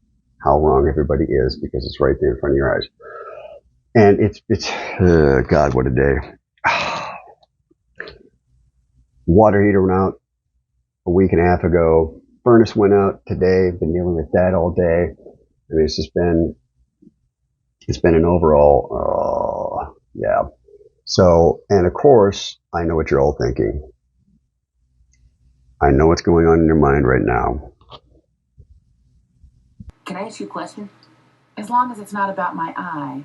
[SPEAKER 1] how wrong everybody is, because it's right there in front of your eyes. And it's God, what a day. Water heater went out a week and a half ago. Furnace went out today. Been dealing with that all day. I mean, it's been an overall, yeah. So, and of course, I know what you're all thinking. I know what's going on in your mind right now.
[SPEAKER 14] Can I ask you a question? As long as it's not about my eye.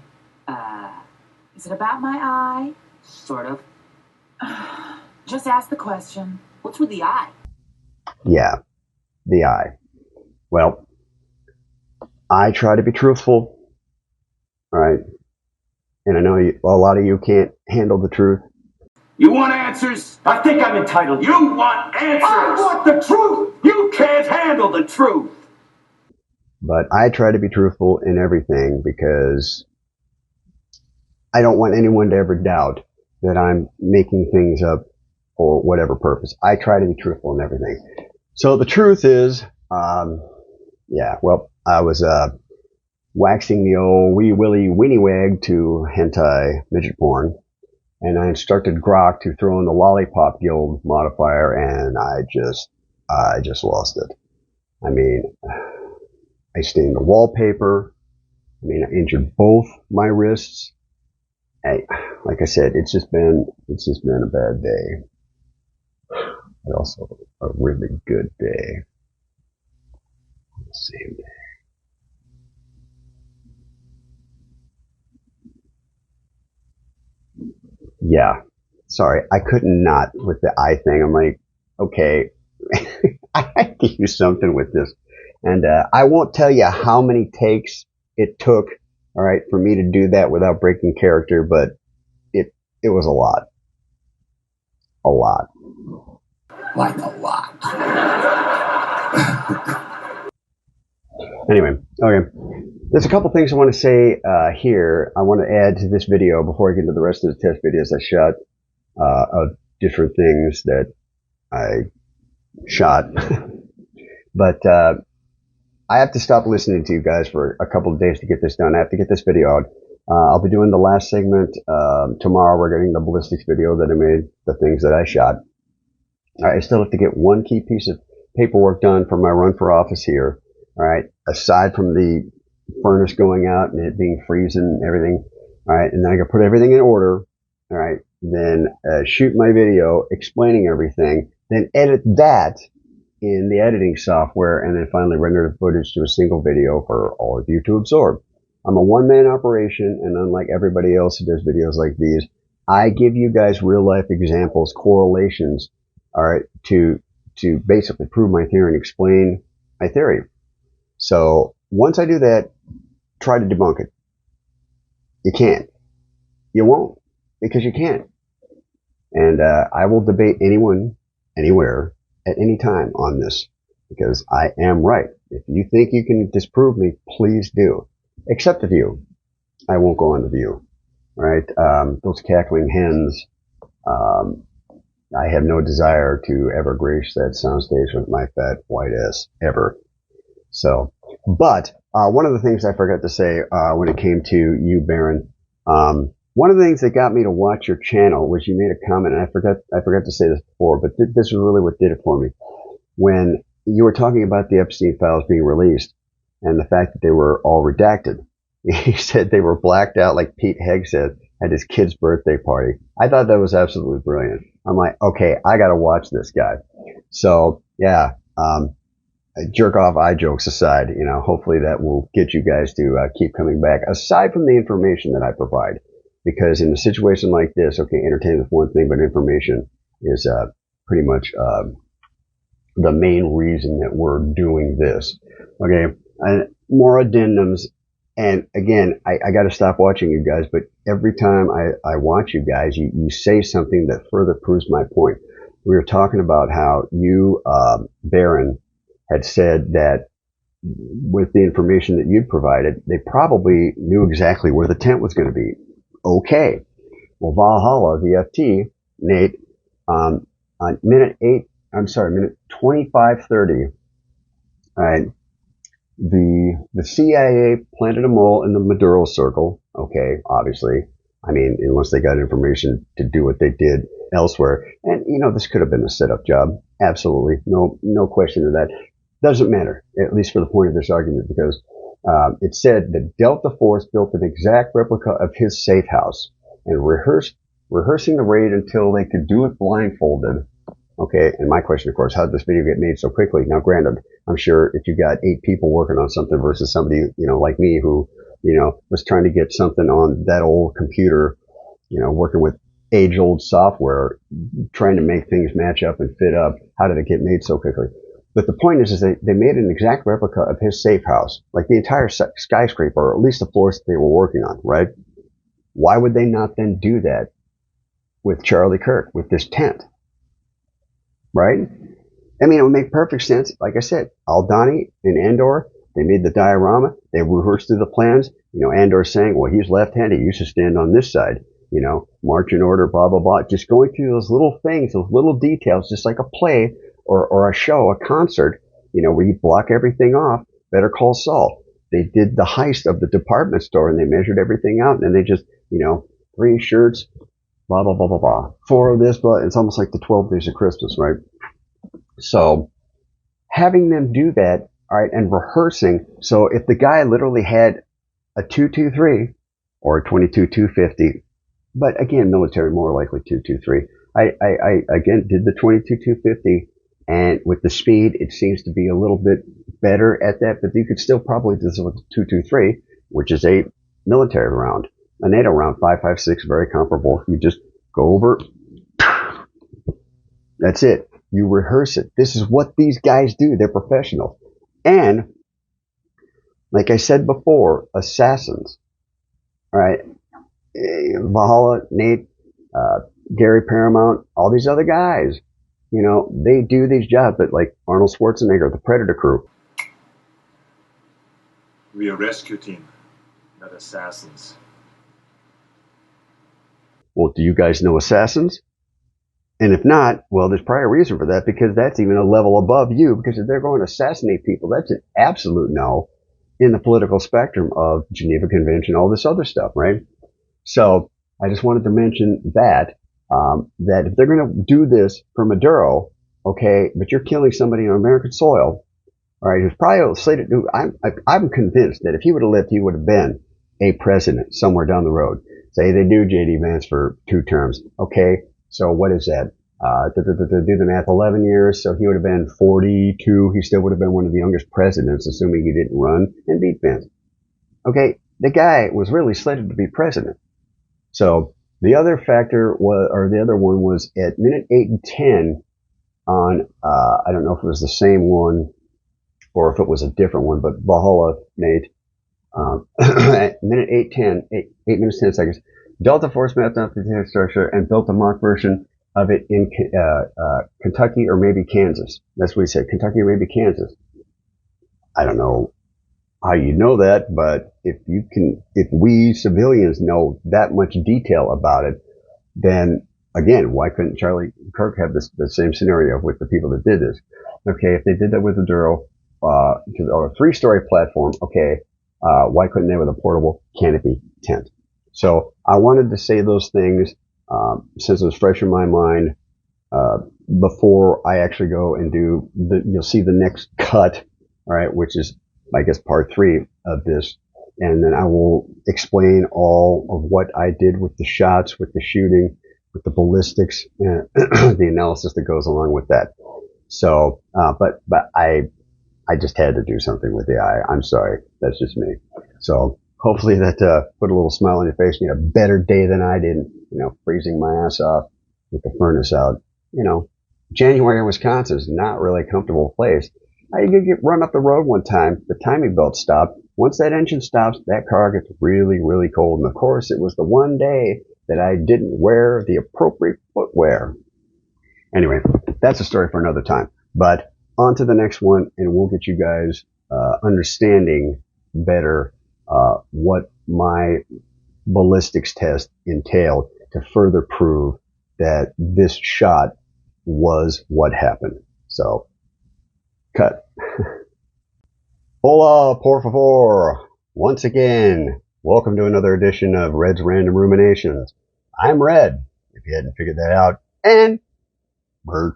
[SPEAKER 14] Is it about my eye?
[SPEAKER 4] Sort of.
[SPEAKER 14] Just ask the question.
[SPEAKER 4] What's with the eye?
[SPEAKER 1] Yeah, the eye. Well, I try to be truthful, right? And I know a lot of you can't handle the truth.
[SPEAKER 3] You want answers? I think I'm entitled. You want answers? I want the truth! You can't handle the truth!
[SPEAKER 1] But I try to be truthful in everything, because I don't want anyone to ever doubt that I'm making things up for whatever purpose. I try to be truthful in everything. So the truth is, yeah, well, I was waxing the old wee willy weenie wag to hentai midget porn, and I instructed Grok to throw in the Lollipop Guild modifier, and I just lost it. I mean, I stained the wallpaper. I mean, I injured both my wrists. Like I said, it's just been a bad day, but also a really good day. Same day. Yeah, sorry, I couldn't not with the eye thing. I'm like, okay, I have to do something with this. And I won't tell you how many takes it took, all right, for me to do that without breaking character, but it was a lot. A lot.
[SPEAKER 12] Like a lot.
[SPEAKER 1] Anyway, okay. There's a couple things I want to say here. I want to add to this video before I get into the rest of the test videos I shot of different things that I shot. But I have to stop listening to you guys for a couple of days to get this done. I have to get this video out. I'll be doing the last segment tomorrow. We're getting the ballistics video that I made, the things that I shot. I still have to get one key piece of paperwork done for my run for office here. All right, aside from the furnace going out and it being freezing and everything. All right, and then I can put everything in order. All right, then shoot my video explaining everything, then edit that in the editing software, and then finally render the footage to a single video for all of you to absorb. I'm a one-man operation, and unlike everybody else who does videos like these, I give you guys real-life examples, correlations, all right, to basically prove my theory and explain my theory. So once I do that, try to debunk it. You can't. You won't, because you can't. And I will debate anyone, anywhere, at any time on this, because I am right. If you think you can disprove me, please do. Except the View. I won't go on the View. Right? Those cackling hens, I have no desire to ever grace that soundstage with my fat white ass, ever. So, but one of the things I forgot to say when it came to you, Baron, one of the things that got me to watch your channel was you made a comment, and I forgot to say this before, but this is really what did it for me. When you were talking about the Epstein files being released and the fact that they were all redacted, you said they were blacked out, like Pete Hegg said, at his kid's birthday party. I thought that was absolutely brilliant. I'm like, okay, I got to watch this guy. So yeah, jerk off eye jokes aside, hopefully that will get you guys to keep coming back. Aside from the information that I provide, because in a situation like this, okay, entertainment is one thing, but information is pretty much the main reason that we're doing this. Okay, more addendums. And again, I got to stop watching you guys, but every time I watch you guys, you say something that further proves my point. We were talking about how you, Baron, had said that with the information that you'd provided, they probably knew exactly where the tent was going to be. Okay. Well, ValhallaVFT, Nate, on minute 25:30, alright, the CIA planted a mole in the Maduro circle. Okay, obviously. I mean, unless they got information to do what they did elsewhere. And, this could have been a setup job. Absolutely. No question of that. Doesn't matter, at least for the point of this argument, because it said that Delta Force built an exact replica of his safe house and rehearsing the raid until they could do it blindfolded. Okay, and my question, of course, how did this video get made so quickly? Now, granted, I'm sure if you got 8 people working on something versus somebody, like me who, was trying to get something on that old computer, working with age-old software, trying to make things match up and fit up, how did it get made so quickly? But the point is they made an exact replica of his safe house, like the entire skyscraper, or at least the floors that they were working on, right? Why would they not then do that with Charlie Kirk, with this tent? Right? I mean, it would make perfect sense. Like I said, Aldani and Andor, they made the diorama. They rehearsed through the plans. Andor saying, well, he's left-handed. He used to stand on this side. March in order, blah, blah, blah. Just going through those little things, those little details, just like a play or a show, a concert, where you block everything off. Better Call Saul. They did the heist of the department store and they measured everything out, and they just, 3 shirts, blah, blah, blah, blah, blah. 4 of this, but it's almost like the 12 days of Christmas, right? So having them do that, all right, and rehearsing. So if the guy literally had a 223 or a 22-250, but again, military more likely 223. I again did the 22-250, and with the speed, it seems to be a little bit better at that, but you could still probably do this with the 223, which is a military round, a NATO round, 5.56, very comparable. You just go over. That's it. You rehearse it. This is what these guys do. They're professionals. And, like I said before, assassins. All right. Valhalla, Nate, Gary Paramount, all these other guys, they do these jobs, but like Arnold Schwarzenegger, the Predator crew.
[SPEAKER 5] We are a rescue team, not assassins.
[SPEAKER 1] Well, do you guys know assassins? And if not, well, there's probably a reason for that, because that's even a level above you, because if they're going to assassinate people, that's an absolute no in the political spectrum of Geneva Convention, all this other stuff, right? So I just wanted to mention that, that if they're going to do this for Maduro, okay, but you're killing somebody on American soil, all right, who's probably slated to, I'm convinced that if he would have lived, he would have been a president somewhere down the road. Say they do J.D. Vance for 2 terms. Okay, so what is that? Do the math, 11 years, so he would have been 42. He still would have been one of the youngest presidents, assuming he didn't run and beat Vance. Okay, the guy was really slated to be president. So the other factor was, or the other one was at minute 8 and 10 on, I don't know if it was the same one or if it was a different one, but Valhalla, Nate, at minute 8 minutes, 10 seconds, Delta Force mapped out the tank structure and built a mock version of it in Kentucky or maybe Kansas. That's what he said, Kentucky or maybe Kansas. I don't know how you know that, but if we civilians know that much detail about it, then again, why couldn't Charlie Kirk have the same scenario with the people that did this? Okay, if they did that with Maduro, on a 3-story platform, okay, why couldn't they with a portable canopy tent? So I wanted to say those things since it was fresh in my mind before I actually go and do you'll see the next cut, all right, which is, I guess, part 3 of this. And then I will explain all of what I did with the shots, with the shooting, with the ballistics, and the analysis that goes along with that. So, but I just had to do something with the eye. I'm sorry. That's just me. So hopefully that, put a little smile on your face. You had a better day than I did, freezing my ass off with the furnace out. January in Wisconsin is not really a comfortable place. I could get run up the road one time. The timing belt stopped. Once that engine stops, that car gets really, really cold. And of course, it was the one day that I didn't wear the appropriate footwear. Anyway, that's a story for another time. But on to the next one, and we'll get you guys understanding better what my ballistics test entailed to further prove that this shot was what happened. So, cut. Hola, por favor. Once again, welcome to another edition of Red's Random Ruminations. I'm Red, if you hadn't figured that out, and merch.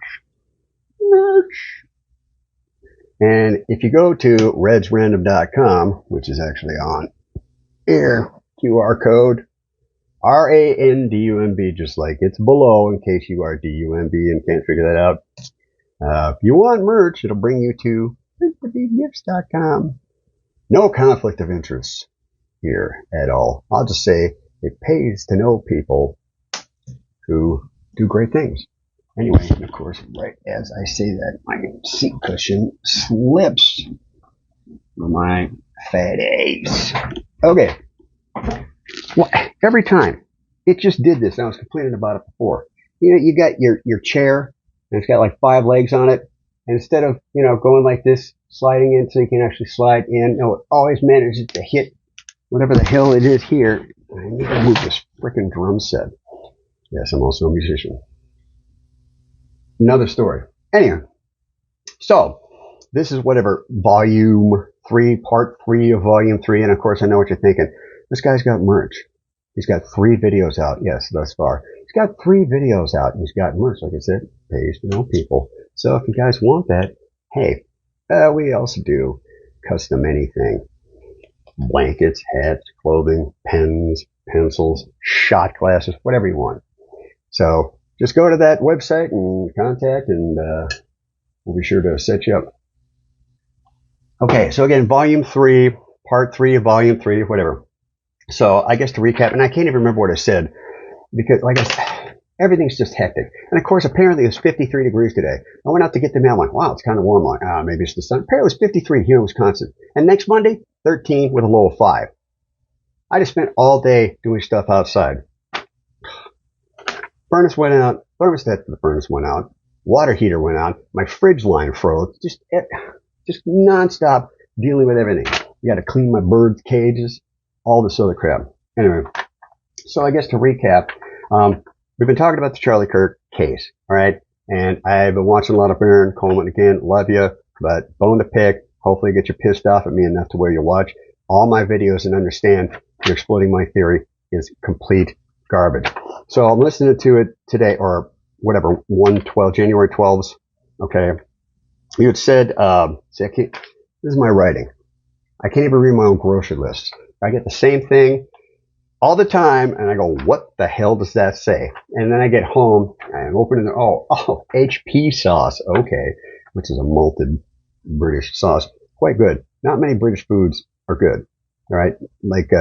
[SPEAKER 1] And if you go to redsrandom.com, which is actually on here, QR code, RANDUMB, just like it's below, in case you are DUMB and can't figure that out. If you want merch, it'll bring you to gifts.com. No conflict of interest here at all. I'll just say it pays to know people who do great things. Anyway, and of course, right as I say that, my seat cushion slips on my fat ass. Okay. Well, every time. It just did this. I was complaining about it before. You got your chair, and it's got like 5 legs on it. And instead of, going like this, sliding in so you can actually slide in, no, it always manages to hit whatever the hell it is here. I need to move this frickin' drum set. Yes, I'm also a musician. Another story. Anyway, so this is whatever, volume 3, part 3 of volume 3. And of course, I know what you're thinking. This guy's got merch. He's got 3 videos out. Yes, thus far. He's got 3 videos out. He's got merch. Like I said, pays to know people. So if you guys want that, hey, we also do custom anything. Blankets, hats, clothing, pens, pencils, shot glasses, whatever you want. So just go to that website and contact, and we'll be sure to set you up. Okay, so again, volume 3, part 3 of volume 3, whatever. So I guess to recap, and I can't even remember what I said, because like I said, everything's just hectic. And of course, apparently it's 53 degrees today. I went out to get the mail. I'm like, wow, it's kind of warm. I'm like, maybe it's the sun. Apparently it's 53 here in Wisconsin. And next Monday, 13 with a low of 5. I just spent all day doing stuff outside. Furnace went out. Thermostat for the furnace went out. Water heater went out. My fridge line froze. Just nonstop dealing with everything. You got to clean my bird cages. All this other crap. Anyway, so I guess to recap, we've been talking about the Charlie Kirk case, all right? And I've been watching a lot of Baron Coleman. Again, love you, but bone to pick. Hopefully get you pissed off at me enough to where you watch all my videos and understand you're exploding my theory is complete garbage. So I'm listening to it today, or whatever, January 12th. Okay. You had said, see, this is my writing. I can't even read my own grocery list. I get the same thing all the time, and I go, what the hell does that say? And then I get home, and open it, oh, HP sauce, okay, which is a malted British sauce. Quite good. Not many British foods are good, all right? Like,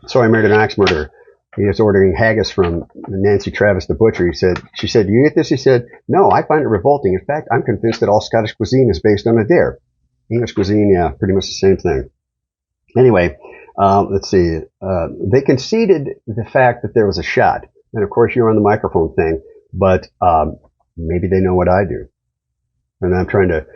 [SPEAKER 1] So I Married an Axe Murderer. He was ordering haggis from Nancy Travis, the butcher. She said, you eat this? He said, no, I find it revolting. In fact, I'm convinced that all Scottish cuisine is based on a dare. English cuisine, yeah, pretty much the same thing. Anyway, let's see. They conceded the fact that there was a shot. And of course, you're on the microphone thing, but maybe they know what I do. And I'm trying to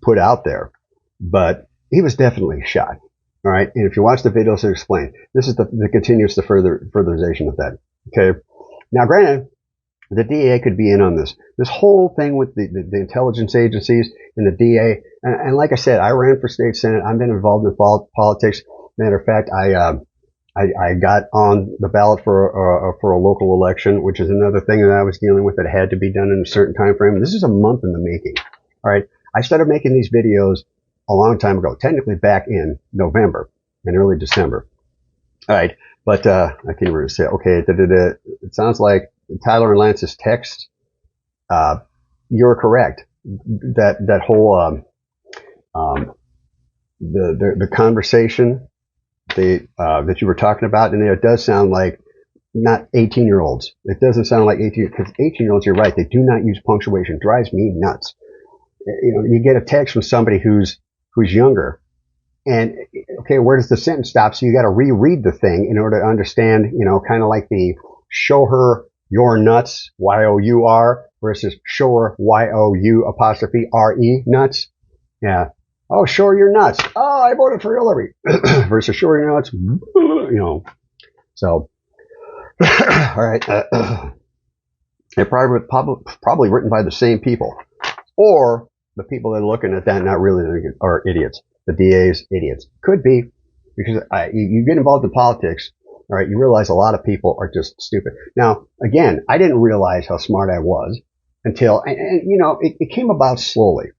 [SPEAKER 1] put out there. But he was definitely shot. All right. And if you watch the videos, it explain. This is the continuous, the furtherization of that. Okay. Now, granted, the DA could be in on this. This whole thing with the intelligence agencies and the DA. And like I said, I ran for state senate. I've been involved in politics. Matter of fact, I got on the ballot for a local election, which is another thing that I was dealing with that had to be done in a certain time frame. This is a month in the making. All right. I started making these videos a long time ago, technically back in November and early December. All right. But, I can't really say, okay, it sounds like Tyler and Lance's text. You're correct. That whole, the conversation, that you were talking about, and it does sound like not 18-year-olds. It doesn't sound like 18, because 18-year-olds, you're right, they do not use punctuation. It drives me nuts. You know, you get a text from somebody who's younger, and okay, where does the sentence stop? So you got to reread the thing in order to understand, you know, kind of like the show her your nuts, Y-O-U-R, versus show her Y-O-U''R-E, nuts. Yeah. Oh, show her your nuts. Oh, I voted for Hillary. Versus show her your nuts. You know. So, all right. They're probably written by the same people. Or the people that are looking at that not really are idiots. The DA's idiots. Could be. Because you get involved in politics, all right, you realize a lot of people are just stupid. Now, again, I didn't realize how smart I was until, and you know, it came about slowly.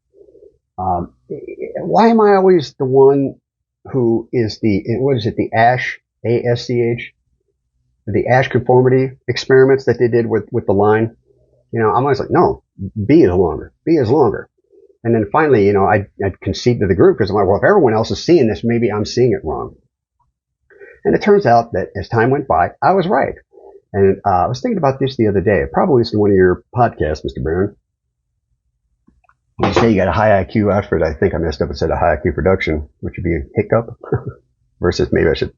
[SPEAKER 1] Why am I always the one who is the ASH, A-S-C-H, the ASH conformity experiments that they did with the line? You know, I'm always like, no, B is longer. And then finally, you know, I'd concede to the group because I'm like, well, if everyone else is seeing this, maybe I'm seeing it wrong. And it turns out that as time went by, I was right. And I was thinking about this the other day. Probably it's in one of your podcasts, Mr. Barron. You say you got a high IQ outfit. I think I messed up and said a high IQ production, which would be a hiccup. Versus maybe I should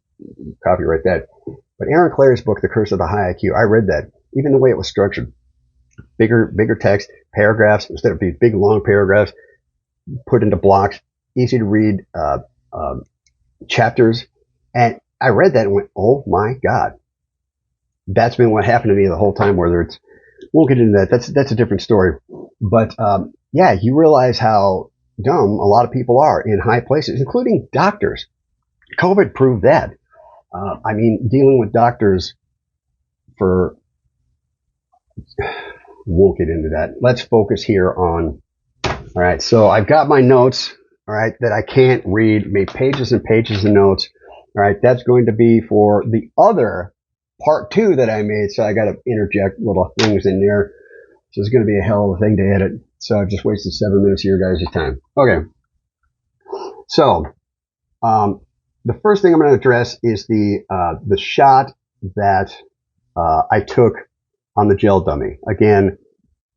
[SPEAKER 1] copyright that. But Aaron Clare's book, The Curse of the High IQ, I read that. Even the way it was structured. Bigger text, paragraphs, instead of these big long paragraphs, put into blocks, easy to read, chapters. And I read that and went, oh my God. That's been what happened to me the whole time, whether it's, we'll get into that. That's a different story. But, yeah, you realize how dumb a lot of people are in high places, including doctors. COVID proved that. I mean, dealing with doctors won't get into that. Let's focus here on, all right, so I've got my notes, all right, that I can't read, made pages and pages of notes. All right, that's going to be for the other part 2 that I made, so I got to interject little things in there. So it's going to be a hell of a thing to edit. So I've just wasted 7 minutes of your guys' time. Okay. So, the first thing I'm going to address is the shot that, I took on the gel dummy. Again,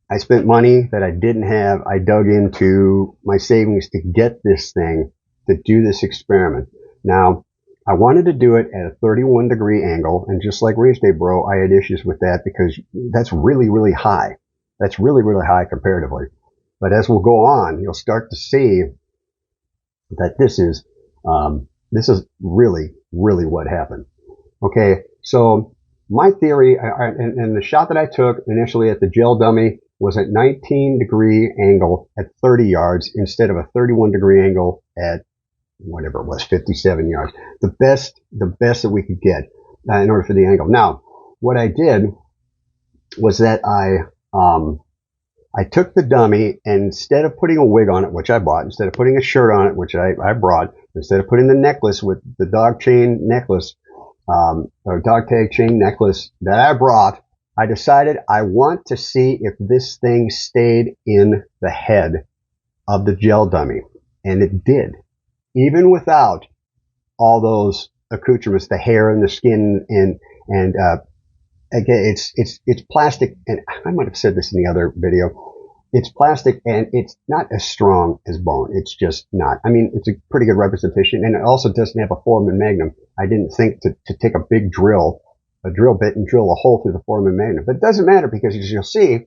[SPEAKER 1] I spent money that I didn't have. I dug into my savings to get this thing, to do this experiment. Now, I wanted to do it at a 31-degree angle, and just like Race Day Bro, I had issues with that because that's really, really high. That's really, really high comparatively. But as we'll go on, you'll start to see that this is really, really what happened. Okay, so my theory, and the shot that I took initially at the gel dummy was at 19-degree angle at 30 yards instead of a 31-degree angle at whatever it was, 57 yards. The best that we could get in order for the angle. Now, what I did was that I took the dummy, and instead of putting a wig on it, which I bought, instead of putting a shirt on it, which I brought, instead of putting the necklace with the dog chain necklace, or dog tag chain necklace that I brought, I decided I want to see if this thing stayed in the head of the gel dummy. And it did. Even without all those accoutrements, the hair and the skin and again, it's plastic, and I might have said this in the other video. It's plastic, and it's not as strong as bone. It's just not. I mean, it's a pretty good representation, and it also doesn't have a foramen magnum. I didn't think to take a big drill, a drill bit, and drill a hole through the foramen magnum. But it doesn't matter because, as you'll see,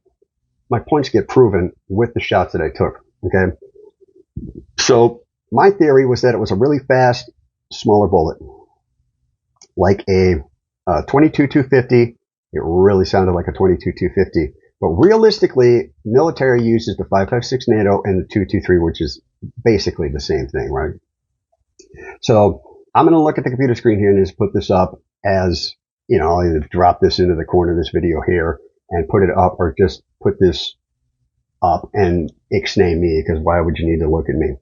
[SPEAKER 1] my points get proven with the shots that I took. Okay, so my theory was that it was a really fast, smaller bullet, like a 22-250. It really sounded like a 22-250. But realistically, military uses the 5.56 NATO and the 2.23, which is basically the same thing, right? So I'm going to look at the computer screen here and just put this up as, you know, I'll either drop this into the corner of this video here and put it up, or just put this up and ixnay me, because why would you need to look at me?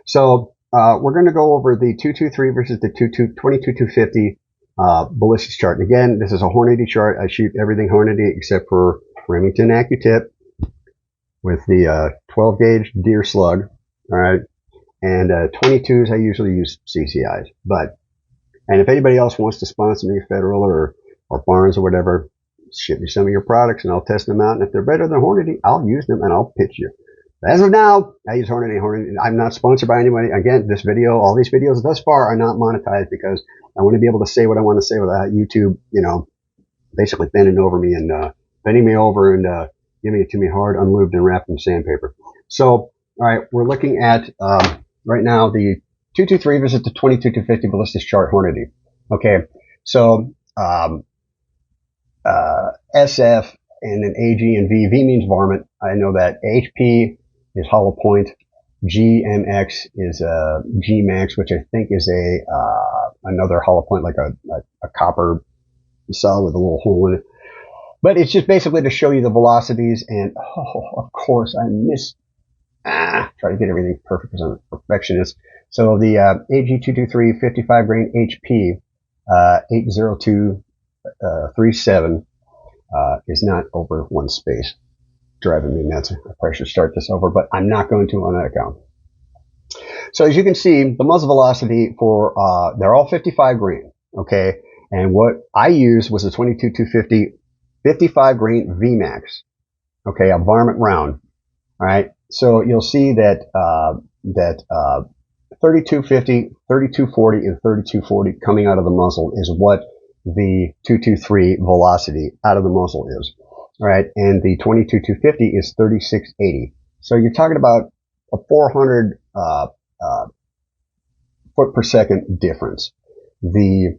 [SPEAKER 1] So we're going to go over the 223 versus the 22-250 ballistics chart. And again, this is a Hornady chart. I shoot everything Hornady except for Remington AccuTip with the 12 gauge deer slug. All right. And 22s, I usually use CCIs. And if anybody else wants to sponsor me, Federal or Barnes or whatever, ship me some of your products and I'll test them out. And if they're better than Hornady, I'll use them and I'll pitch you. As of now, I use Hornady. I'm not sponsored by anybody. Again, this video, all these videos thus far are not monetized, because I want to be able to say what I want to say without YouTube, you know, basically bending over me and bending me over and giving it to me hard, unlubed, and wrapped in sandpaper. So, all right, we're looking at right now the 223 versus the 22-250 ballistics chart Hornady. Okay, so SF and then AG and V. V means varmint. I know that. HP is hollow point. GMX is GMAX, which I think is another hollow point, like a copper saw with a little hole in it. But it's just basically to show you the velocities. And of course, I try to get everything perfect because I'm a perfectionist. So the AG223 55 grain HP 80237 is not over one space. Driving me nuts. I probably should start this over, but I'm not going to on that account. So as you can see, the muzzle velocity for they're all 55 grain, okay? And what I used was a 22-250 55 grain VMAX, okay, a varmint round. All right. So you'll see that 3250, 3240, and 3240 coming out of the muzzle is what the 223 velocity out of the muzzle is. All right. And the 22-250 is 3680. So you're talking about a 400 foot per second difference. The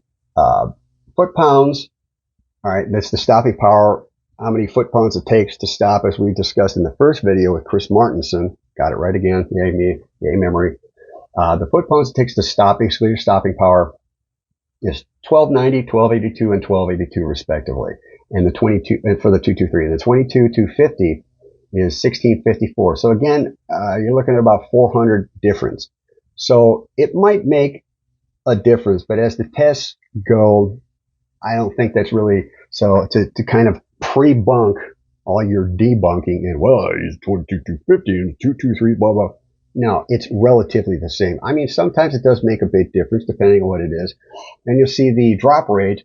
[SPEAKER 1] foot pounds, all right, that's the stopping power, how many foot pounds it takes to stop, as we discussed in the first video with Chris Martinson. Got it right again. Yay me, yay memory. The foot pounds it takes to stop, basically your stopping power, is 1290, 1282, and 1282 respectively. And the 22, and for the 223, and the 22-250 is 1654. So again, you're looking at about 400 difference. So it might make a difference, but as the tests go, I don't think that's really, so to kind of pre-bunk all your debunking and, well, he's 22-250 and 223, blah, blah. No, it's relatively the same. I mean, sometimes it does make a big difference depending on what it is. And you'll see the drop rate.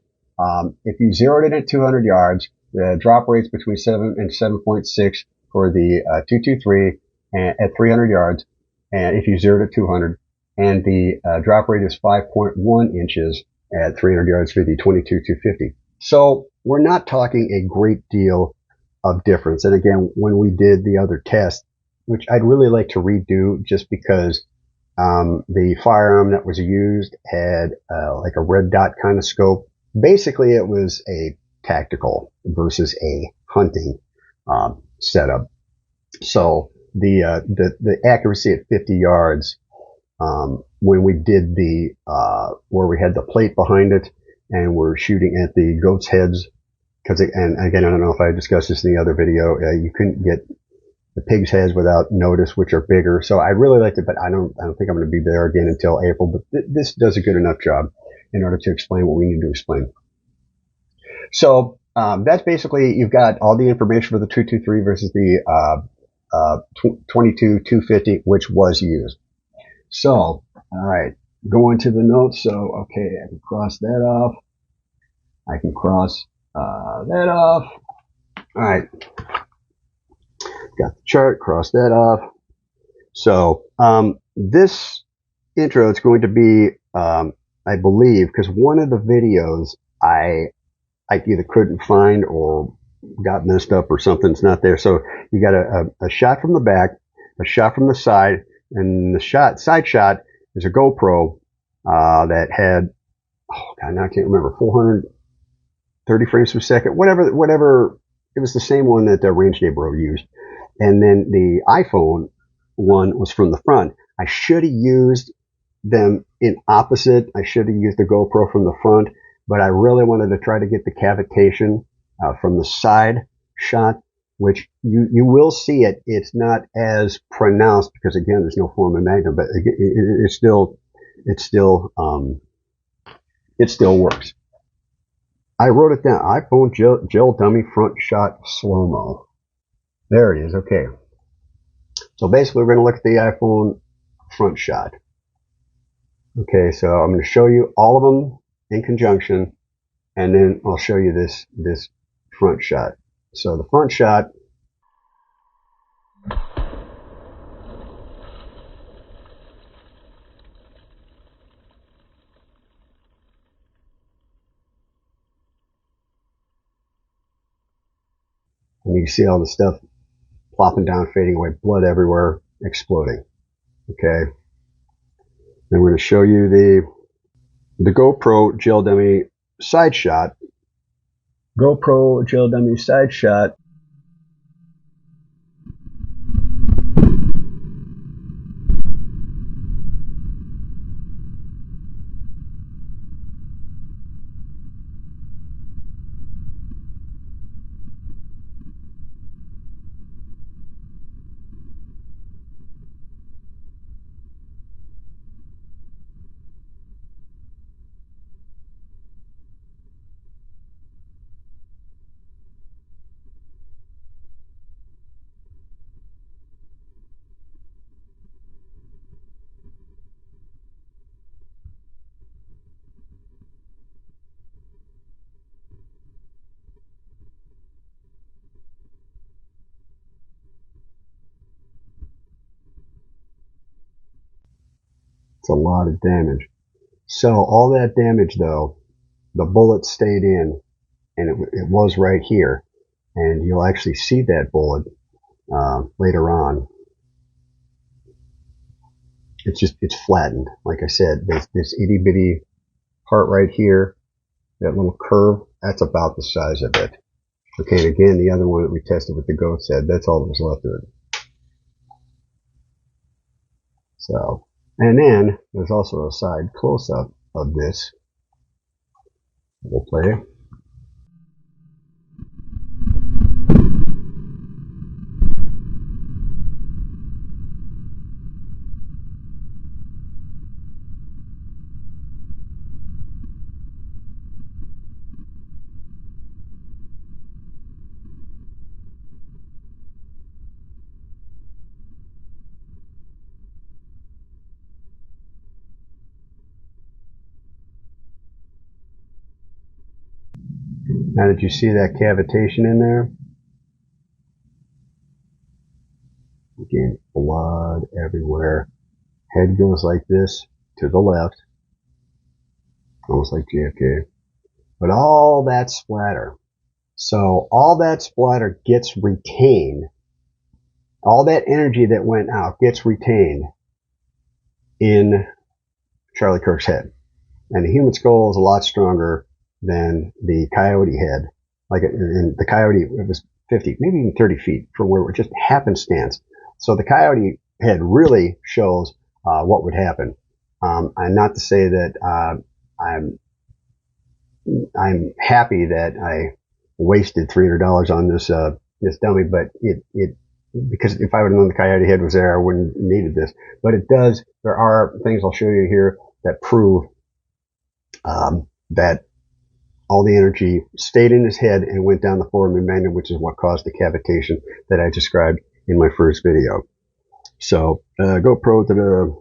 [SPEAKER 1] If you zeroed it at 200 yards, the drop rate's between 7 and 7.6 for the 223 at 300 yards. And if you zeroed at 200, and the drop rate is 5.1 inches at 300 yards for the 22-250. So we're not talking a great deal of difference. And again, when we did the other test, which I'd really like to redo just because the firearm that was used had like a red dot kind of scope. Basically, it was a tactical versus a hunting setup. So the accuracy at 50 yards, when we did the where we had the plate behind it and we're shooting at the goat's heads, and again, I don't know if I discussed this in the other video, you couldn't get the pig's heads without notice, which are bigger. So I really liked it, but I don't think I'm going to be there again until April. But this does a good enough job in order to explain what we need to explain. So that's basically, you've got all the information for the 223 versus the 22-250, which was used. So, all right, going to the notes. So, okay, I can cross that off. I can cross that off. All right. Got the chart, cross that off. So, this intro is going to be, I believe, because one of the videos I either couldn't find or got messed up or something's not there. So you got a shot from the back, a shot from the side, and the side shot is a GoPro, that had, oh God, now I can't remember, 430 frames per second, whatever. It was the same one that the Range Day Bro used. And then the iPhone one was from the front. I should have used them in opposite. I should have used the GoPro from the front, but I really wanted to try to get the cavitation from the side shot, which you will see it. It's not as pronounced because again, there's no foramen magnum, but it still works. I wrote it down. iPhone gel dummy front shot slow-mo. There it is. Okay. So basically we're going to look at the iPhone front shot. Okay, so I'm going to show you all of them in conjunction, and then I'll show you this front shot. So the front shot, and you can see all the stuff plopping down, fading away, blood everywhere, exploding. Okay. Then we're going to show you the GoPro gel dummy side shot. GoPro gel dummy side shot. It's a lot of damage. So all that damage though, the bullet stayed in, and it was right here. And you'll actually see that bullet later on. It's flattened. Like I said, this itty bitty part right here, that little curve, that's about the size of it. Okay, and again, the other one that we tested with the goat's head, that's all that was left of it. So, and then there's also a side close-up of this. We'll play. Now, did you see that cavitation in there? Again, blood everywhere. Head goes like this to the left, almost like JFK. But all that splatter. So all that splatter gets retained. All that energy that went out gets retained in Charlie Kirk's head. And the human skull is a lot stronger than the coyote head. Like in the coyote, it was 50, maybe even 30 feet from where it just happenstance. So the coyote head really shows what would happen. And not to say that I'm happy that I wasted $300 on this dummy, but because if I would have known the coyote head was there, I wouldn't have needed this. But it does. There are things I'll show you here that prove that all the energy stayed in his head and went down the foramen magnum, which is what caused the cavitation that I described in my first video. So GoPro to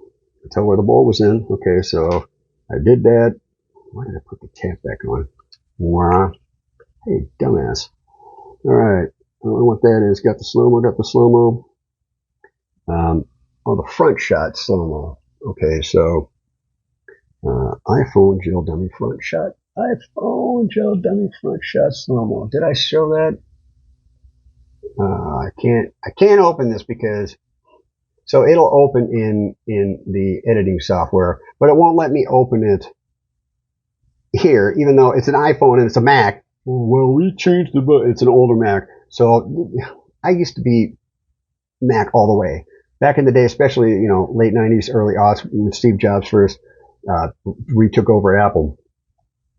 [SPEAKER 1] tell where the ball was in. Okay, so I did that. Why did I put the cap back on? Wow. Hey, dumbass. All right. I don't know what that is. Got the slow-mo, got the slow-mo. Oh, the front shot slow-mo. Okay, so iPhone gel dummy front shot. iPhone gel dummy front shot slow-mo. Did I show that? I can't open this because, so it'll open in the editing software, but it won't let me open it here, even though it's an iPhone and it's a Mac. Well, we changed it's an older Mac. So I used to be Mac all the way. back in the day, especially, you know, late 90s, early aughts, when Steve Jobs first we took over Apple,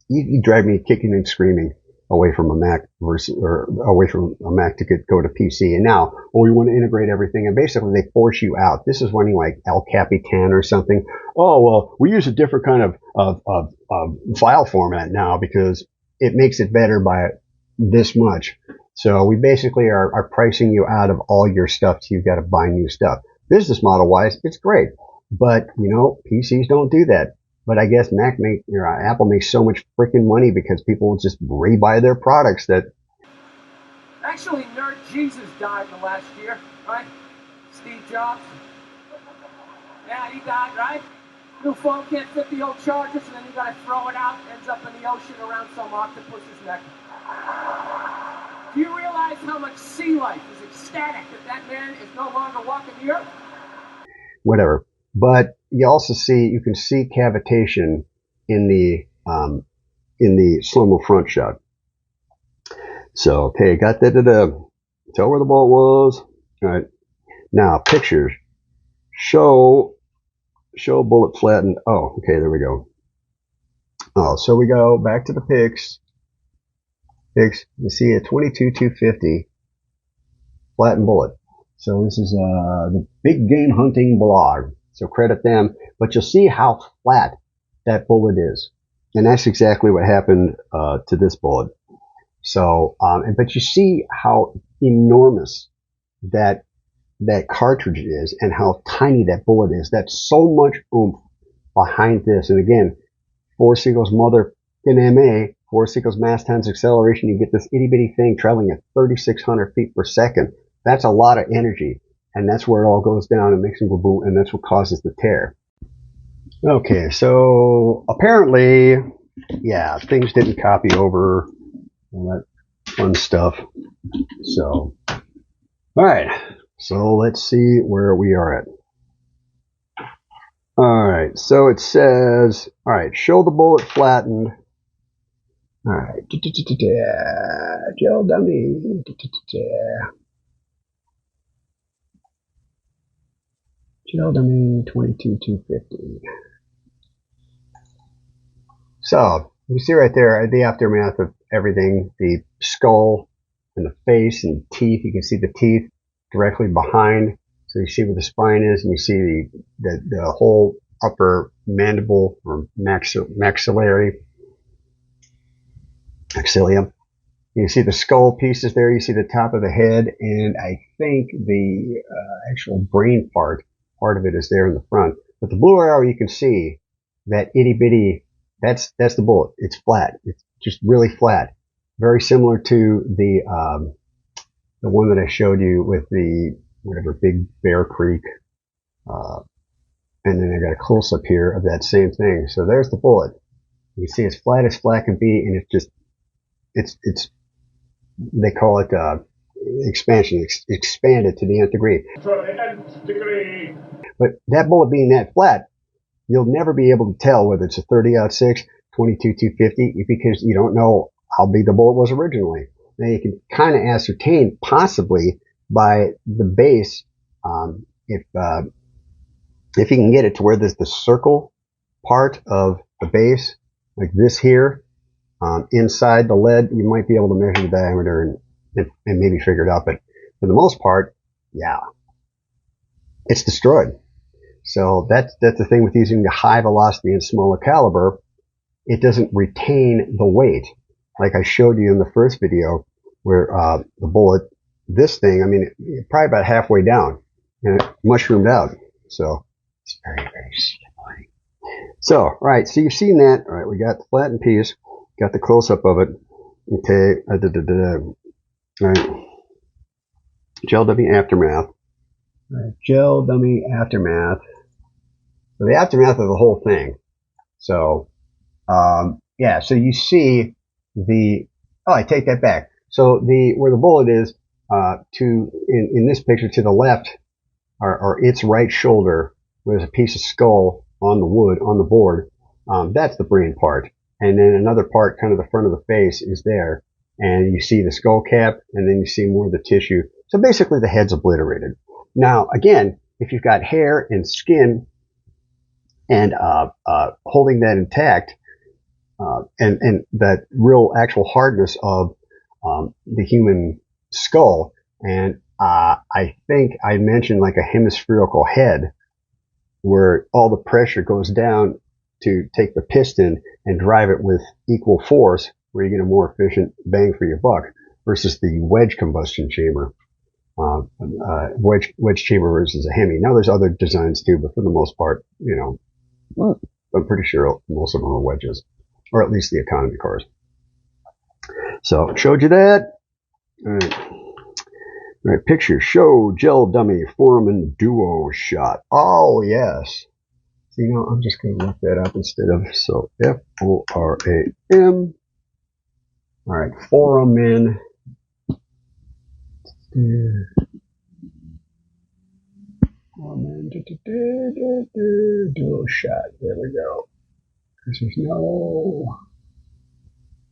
[SPEAKER 1] he dragged me kicking and screaming away from a Mac or away from a Mac to go to PC. And now, we want to integrate everything, and basically they force you out. This is running like El Capitan or something. Oh, well, we use a different kind of file format now because it makes it better by this much. So we basically are pricing you out of all your stuff, so you've got to buy new stuff. Business model wise, it's great, but you know, PCs don't do that. But I guess Apple makes so much freaking money because people will just rebuy their products that.
[SPEAKER 3] Actually, Nerd Jesus died in the last year, right? Steve Jobs. Yeah, he died, right? New phone can't fit the old chargers, and then you gotta throw it out, ends up in the ocean around some octopus's neck. Do you realize how much sea life is ecstatic that man is no longer walking the earth?
[SPEAKER 1] Whatever. But you can see cavitation in the slow-mo front shot. So, okay, got that. Tell where the bullet was. All right. Now, pictures. Show bullet flattened. Oh, okay, there we go. Oh, so we go back to the pics. You see a 22-250 flattened bullet. So this is the Big Game Hunting blog. So credit them. But you'll see how flat that bullet is. And that's exactly what happened to this bullet. So, but you see how enormous that cartridge is and how tiny that bullet is. That's so much oomph behind this. And again, 4 Seagulls mother in MA, 4 Seagulls mass times acceleration, you get this itty bitty thing traveling at 3,600 feet per second. That's a lot of energy. And that's where it all goes down and makes them go boom, and that's what causes the tear. Okay, so apparently, yeah, things didn't copy over, all that fun stuff. So, alright, so let's see where we are at. Alright, so it says, alright, show the bullet flattened. Alright, gel dummy. Gel dummy 22-250. So, you see right there the aftermath of everything, the skull and the face and teeth. You can see the teeth directly behind. So you see where the spine is, and you see the whole upper mandible or maxillary maxillium. You see the skull pieces there. You see the top of the head, and I think the actual brain part of it is there in the front. But the blue arrow, you can see that itty bitty. That's the bullet. It's flat. It's just really flat. Very similar to the one that I showed you with the whatever Big Bear Creek. And then I got a close up here of that same thing. So there's the bullet. You can see as flat can be, and it's they call it expansion. Expanded to the nth degree. But that bullet being that flat, you'll never be able to tell whether it's a 30-06, 22-250, because you don't know how big the bullet was originally. Now you can kind of ascertain possibly by the base, if you can get it to where there's the circle part of the base, like this here, inside the lead, you might be able to measure the diameter and maybe figure it out. But for the most part, yeah, it's destroyed. So that's the thing with using the high velocity and smaller caliber. It doesn't retain the weight. Like I showed you in the first video where, the bullet, this thing, I mean, probably about halfway down and it mushroomed out. So it's very, very slippery. So, right. So you've seen that. All right. We got the flattened piece, got the close up of it. Okay. All right. Gel dummy aftermath. All right. Gel dummy aftermath. So the aftermath of the whole thing. So, yeah, so you see I take that back. So where the bullet is, in this picture to the left, or its right shoulder, where there's a piece of skull on the wood, on the board, that's the brain part. And then another part, kind of the front of the face, is there. And you see the skull cap, and then you see more of the tissue. So basically the head's obliterated. Now, again, if you've got hair and skin and holding that intact, and that real actual hardness of the human skull, and I think I mentioned like a hemispherical head where all the pressure goes down to take the piston and drive it with equal force, where you get a more efficient bang for your buck versus the wedge combustion chamber. Wedge chamber versus a Hemi. Now there's other designs too, but for the most part, I'm pretty sure most of them are wedges, or at least the economy cars. So showed you that. All right, picture show gel dummy foramen duo shot. Oh yes. So, I'm just going to look that up instead of, so F-O-R-A-M. All right, foramen. Foramen duo shot. There we go. Because there's no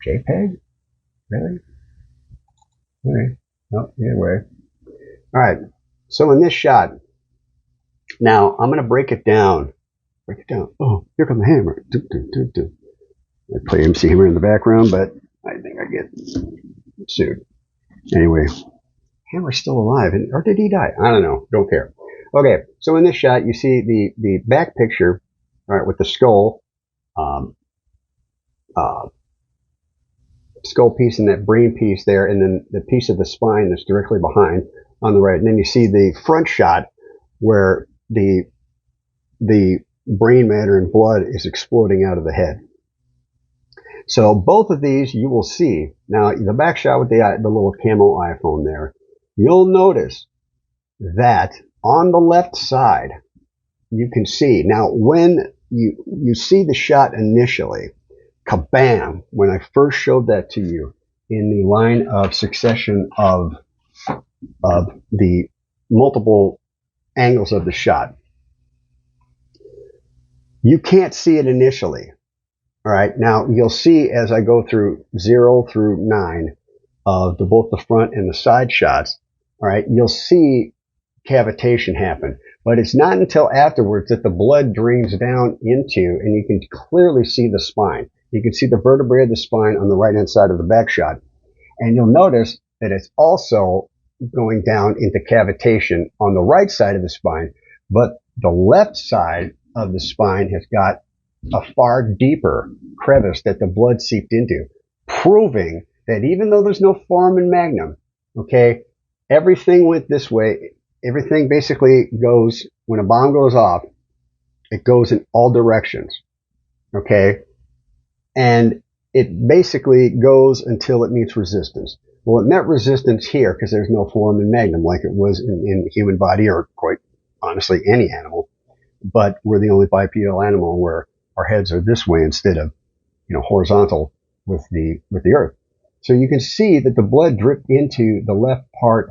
[SPEAKER 1] JPEG? Really? All right. Oh, either way. All right. So in this shot, now I'm going to break it down. Oh, here comes the hammer. I play MC Hammer in the background, but I think I get sued. Anyway, Hammer's still alive, or did he die? I don't know. Don't care. Okay, so in this shot, you see the back picture, all right, with the skull, skull piece and that brain piece there, and then the piece of the spine that's directly behind on the right. And then you see the front shot where the brain matter and blood is exploding out of the head. So both of these you will see. Now the back shot with the little camo iPhone there, you'll notice that on the left side you can see. Now when you see the shot initially, kabam, when I first showed that to you in the line of succession of the multiple angles of the shot, you can't see it initially. All right. Now you'll see as I go through 0 through 9 of both the front and the side shots. All right. You'll see cavitation happen, but it's not until afterwards that the blood drains down into, and you can clearly see the spine. You can see the vertebrae of the spine on the right hand side of the back shot. And you'll notice that it's also going down into cavitation on the right side of the spine, but the left side of the spine has got a far deeper crevice that the blood seeped into, proving that even though there's no foramen magnum, okay, everything went this way. Everything basically goes, when a bomb goes off, it goes in all directions, okay? And it basically goes until it meets resistance. Well, it met resistance here because there's no foramen magnum like it was in the human body, or quite honestly any animal. But we're the only bipedal animal where our heads are this way instead of, horizontal with the earth. So you can see that the blood dripped into the left part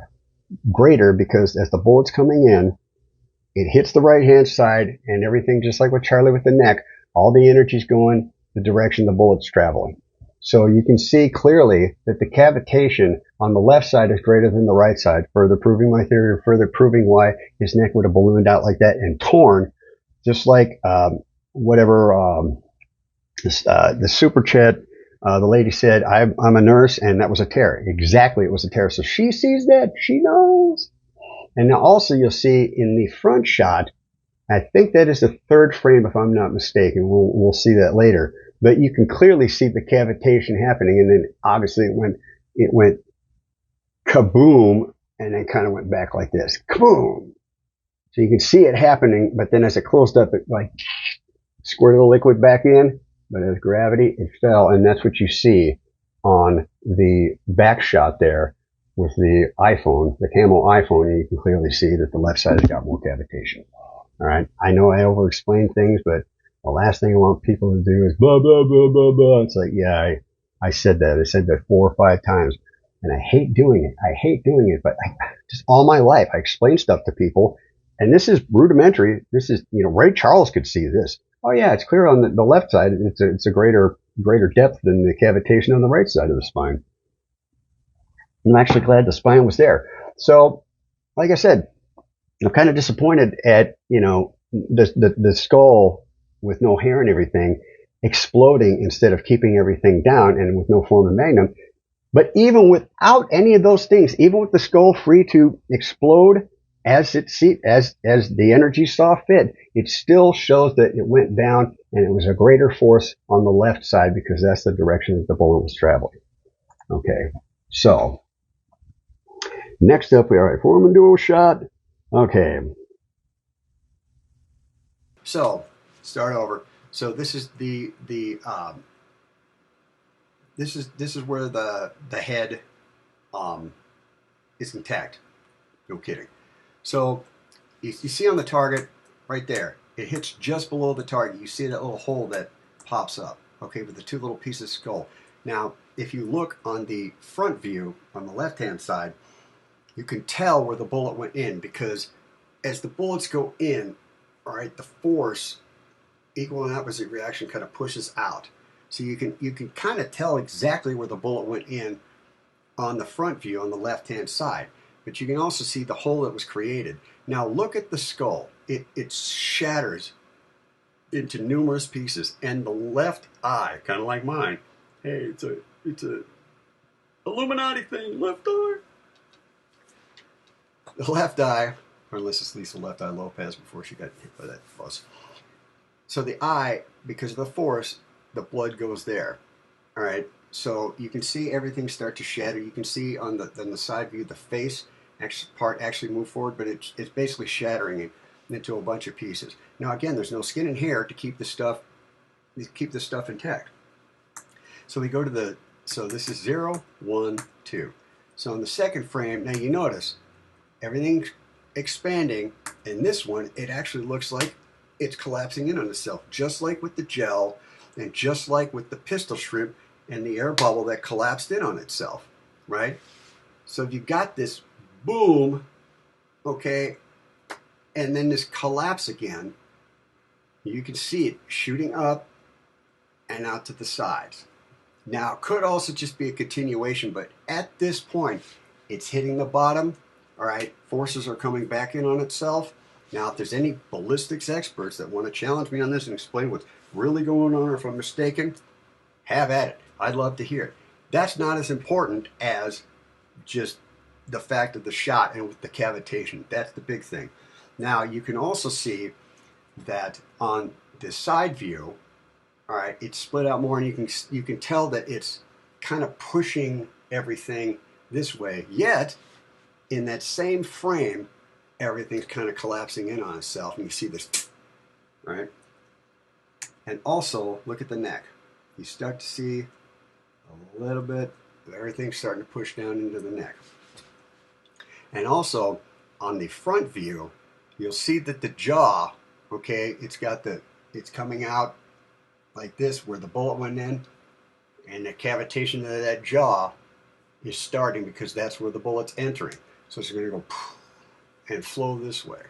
[SPEAKER 1] greater because as the bullet's coming in, it hits the right hand side, and everything, just like with Charlie with the neck, all the energy's going the direction the bullet's traveling. So you can see clearly that the cavitation on the left side is greater than the right side, further proving my theory, or further proving why his neck would have ballooned out like that and torn, just like the super chat, the lady said, I'm a nurse, and that was a tear. Exactly, it was a tear. So she sees that. She knows. And now also you'll see in the front shot, I think that is the third frame, if I'm not mistaken. We'll see that later. But you can clearly see the cavitation happening, and then obviously it went kaboom, and then kind of went back like this. Kaboom! So you can see it happening, but then as it closed up, it like squirted the liquid back in, but as gravity, it fell, and that's what you see on the back shot there with the iPhone, the camo iPhone, and you can clearly see that the left side has got more cavitation. All right. I know I over-explain things, but the last thing I want people to do is blah, blah, blah, blah, blah. It's like, yeah, I said that. I said that 4 or 5 times, and I hate doing it. But just all my life, I explain stuff to people, and this is rudimentary. This is, Ray Charles could see this. Oh yeah, it's clear on the left side. It's a greater depth than the cavitation on the right side of the spine. I'm actually glad the spine was there. So, like I said, I'm kind of disappointed at, the skull with no hair and everything exploding instead of keeping everything down and with no foramen magnum. But even without any of those things, even with the skull free to explode as the energy saw fit, it still shows that it went down and it was a greater force on the left side because that's the direction that the bullet was traveling. Okay, so next up we are at foramen dual shot. Okay.
[SPEAKER 15] So start over. So this is this is where the head is intact. No kidding. So you see on the target right there, it hits just below the target. You see that little hole that pops up, okay, with the two little pieces of skull. Now, if you look on the front view on the left-hand side, you can tell where the bullet went in because as the bullets go in, all right, the force, equal and opposite reaction, kind of pushes out. So you can kind of tell exactly where the bullet went in on the front view on the left-hand side. But you can also see the hole that was created. Now look at the skull. It shatters into numerous pieces, and the left eye, kind of like mine. Hey, it's a Illuminati thing, left eye. The left eye, or unless it's Lisa Left Eye Lopez before she got hit by that bus. So the eye, because of the force, the blood goes there. All right. So you can see everything start to shatter. You can see on the side view the face part actually move forward, but it's basically shattering it into a bunch of pieces. Now again, there's no skin and hair to keep the stuff intact. So we go to so this is 0, 1, 2. So in the second frame, now you notice everything's expanding. In this one, it actually looks like it's collapsing in on itself, just like with the gel and just like with the pistol shrimp and the air bubble that collapsed in on itself, right? So if you got this boom, okay, and then this collapse again, you can see it shooting up and out to the sides. Now, it could also just be a continuation, but at this point, it's hitting the bottom, all right? Forces are coming back in on itself. Now, if there's any ballistics experts that want to challenge me on this and explain what's really going on or if I'm mistaken, have at it. I'd love to hear it. That's not as important as just the fact of the shot and with the cavitation. That's the big thing. Now, you can also see that on the side view, all right, it's split out more, and you can tell that it's kind of pushing everything this way. Yet, in that same frame, everything's kind of collapsing in on itself, and you see this, right? And also, look at the neck. You start to see a little bit of everything starting to push down into the neck. And also, on the front view, you'll see that the jaw, okay, it's coming out like this where the bullet went in, and the cavitation of that jaw is starting because that's where the bullet's entering. So it's going to go and flow this way,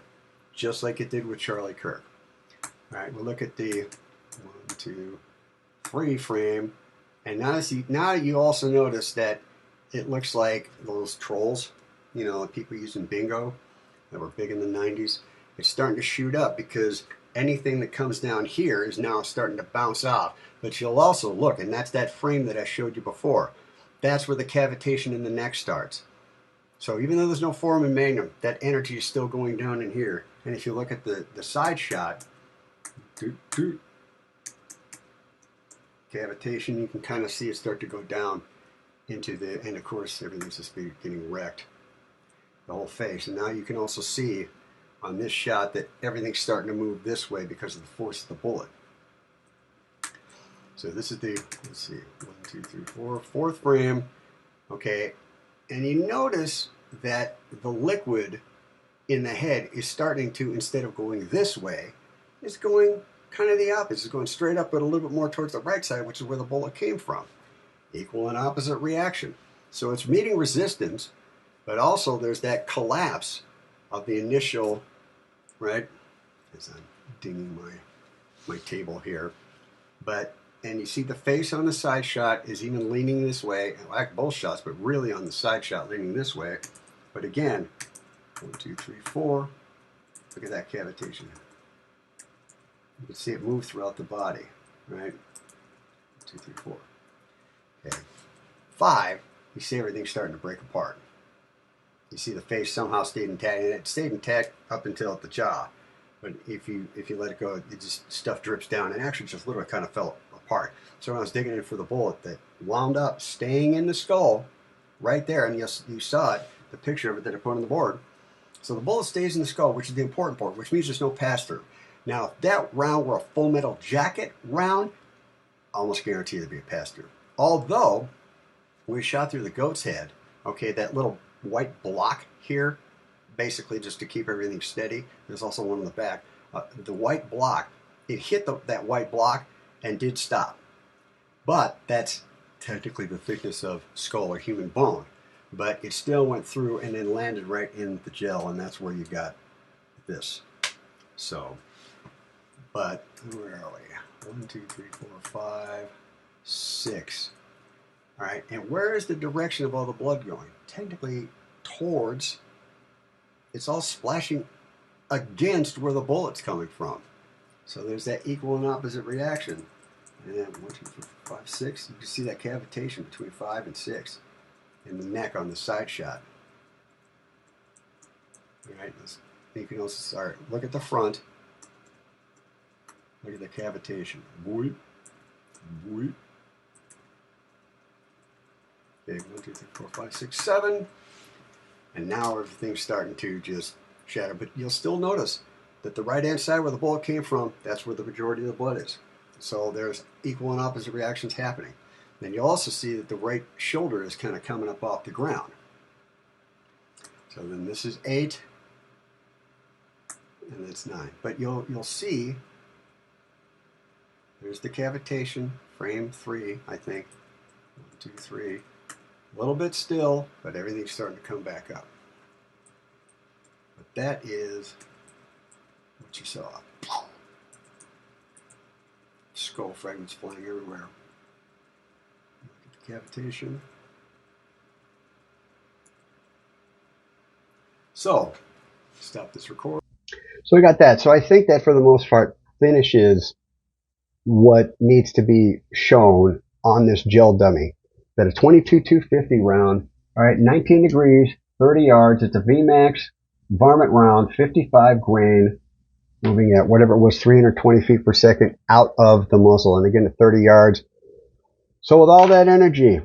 [SPEAKER 15] just like it did with Charlie Kirk. All right, we'll look at the 1, 2, 3 frame, and now you also notice that it looks like those trolls, you know, people using bingo that were big in the 90s. It's starting to shoot up because anything that comes down here is now starting to bounce off. But you'll also look, and that's that frame that I showed you before. That's where the cavitation in the neck starts. So even though there's no foramen magnum, that energy is still going down in here. And if you look at the side shot, cavitation, you can kind of see it start to go down into the, and of course everything's just getting wrecked, the whole face. And now you can also see on this shot that everything's starting to move this way because of the force of the bullet. So this is the, let's see, 1, 2, 3, 4, fourth frame, okay, and you notice that the liquid in the head is starting to, instead of going this way, it's going kind of the opposite. It's going straight up but a little bit more towards the right side, which is where the bullet came from. Equal and opposite reaction. So it's meeting resistance, but also there's that collapse of the initial, right, as I'm dinging my table here, and you see the face on the side shot is even leaning this way, like both shots, but really on the side shot leaning this way. But again, 1, 2, 3, 4, Look at that cavitation. You can see it move throughout the body, right? 2, 3, 4. Okay. 5, you see everything starting to break apart. You see the face somehow stayed intact, and it stayed intact up until the jaw. But if you let it go, it just stuff drips down, and actually just literally kind of fell apart. So when I was digging in for the bullet, that wound up staying in the skull, right there, and you saw it, the picture of it that I put on the board. So the bullet stays in the skull, which is the important part, which means there's no pass-through. Now, if that round were a full metal jacket round, I almost guarantee there'd be a pass-through. Although, when we shot through the goat's head, okay, that little white block here, basically just to keep everything steady. There's also one in the back. The white block, it hit that white block and did stop. But that's technically the thickness of skull or human bone. But it still went through and then landed right in the gel, and that's where you got this. So, but where are we? 1, 2, 3, 4, 5, 6. All right, and where is the direction of all the blood going? Technically towards, it's all splashing against where the bullet's coming from. So there's that equal and opposite reaction. And then 1, 2, 3, 4, 5, 6. You can see that cavitation between 5 and 6 in the neck on the side shot. All right, you can also start. Look at the front. Look at the cavitation. Boop, boop. Okay, 1, 2, 3, 4, 5, 6, 7. And now everything's starting to just shatter. But you'll still notice that the right-hand side where the bullet came from, that's where the majority of the blood is. So there's equal and opposite reactions happening. Then you'll also see that the right shoulder is kind of coming up off the ground. So then this is 8, and that's 9. But you'll see there's the cavitation, frame 3, I think. 1, 2, 3. A little bit still, but everything's starting to come back up. But that is what you saw. Skull fragments flying everywhere. Look at the cavitation. So, stop this record.
[SPEAKER 1] So we got that. So I think that for the most part finishes what needs to be shown on this gel dummy. That a 22-250 round, all right, 19 degrees, 30 yards. It's a VMAX varmint round, 55 grain, moving at whatever it was, 320 feet per second out of the muzzle. And again, at 30 yards. So with all that energy,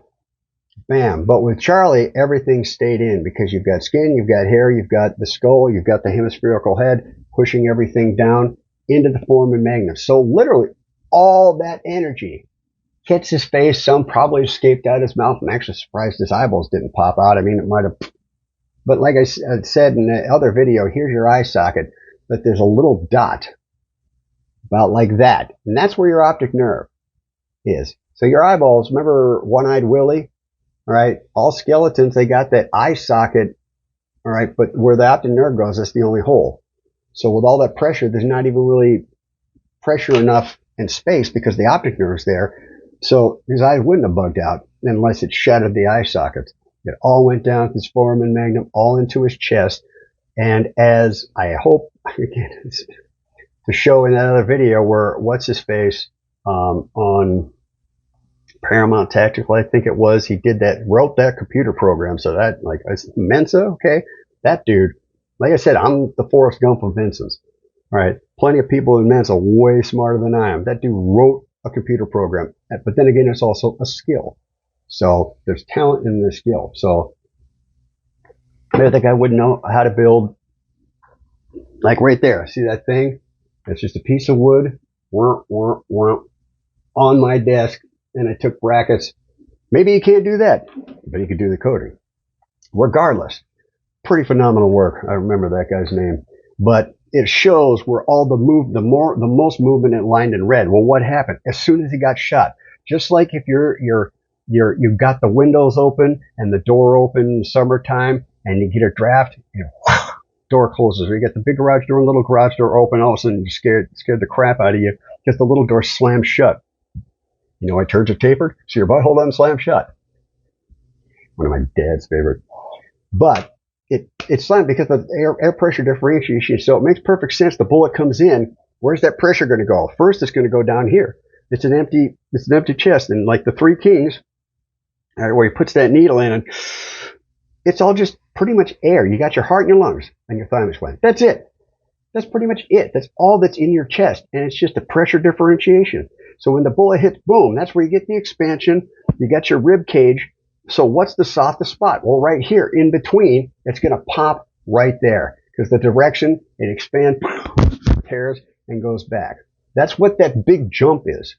[SPEAKER 1] bam. But with Charlie, everything stayed in because you've got skin, you've got hair, you've got the skull, you've got the hemispherical head pushing everything down into the foramen magnum. So literally all that energy hits his face. Some probably escaped out his mouth. I'm actually surprised his eyeballs didn't pop out. I mean, it might have. But like I said in the other video, here's your eye socket, but there's a little dot about like that. And that's where your optic nerve is. So your eyeballs, remember One-Eyed Willie? All right, all skeletons, they got that eye socket, all right, but where the optic nerve goes, that's the only hole. So with all that pressure, there's not even really pressure enough in space because the optic nerve's there. So his eyes wouldn't have bugged out unless it shattered the eye sockets. It all went down to his foramen magnum, all into his chest. And as I hope, again, to show in that other video where what's his face on Paramount Tactical, I think it was, he did that, wrote that computer program. So that, like, Mensa, okay, that dude, like I said, I'm the Forrest Gump of Vincent's. All right, plenty of people in Mensa way smarter than I am. That dude wrote a computer program, but then again, it's also a skill. So there's talent in the skill. So I think I wouldn't know how to build, like right there. See that thing? It's just a piece of wood on my desk, and I took brackets. Maybe you can't do that, but you could do the coding. Regardless, pretty phenomenal work. I remember that guy's name, but it shows where all the most movement it lined in red. Well, what happened as soon as he got shot? Just like if you've got the windows open and the door open in summertime, and you get a draft, door closes, or you get the big garage door and little garage door open, all of a sudden you scared the crap out of you because the little door slammed shut. You know why turds are tapered? So your butthole doesn't slam shut. One of my dad's favorite. But it it's silent because of air pressure differentiation. So it makes perfect sense. The bullet comes in. Where's that pressure going to go? First, it's going to go down here. It's an empty chest, and like the Three Kings, where he puts that needle in, and it's all just pretty much air. You got your heart in your lungs and your thymus gland. That's it. That's pretty much it. That's all that's in your chest, and it's just a pressure differentiation. So when the bullet hits, boom, that's where you get the expansion. You got your rib cage. So what's the softest spot? Well, right here in between, it's going to pop right there because the direction it expands, tears, and goes back. That's what that big jump is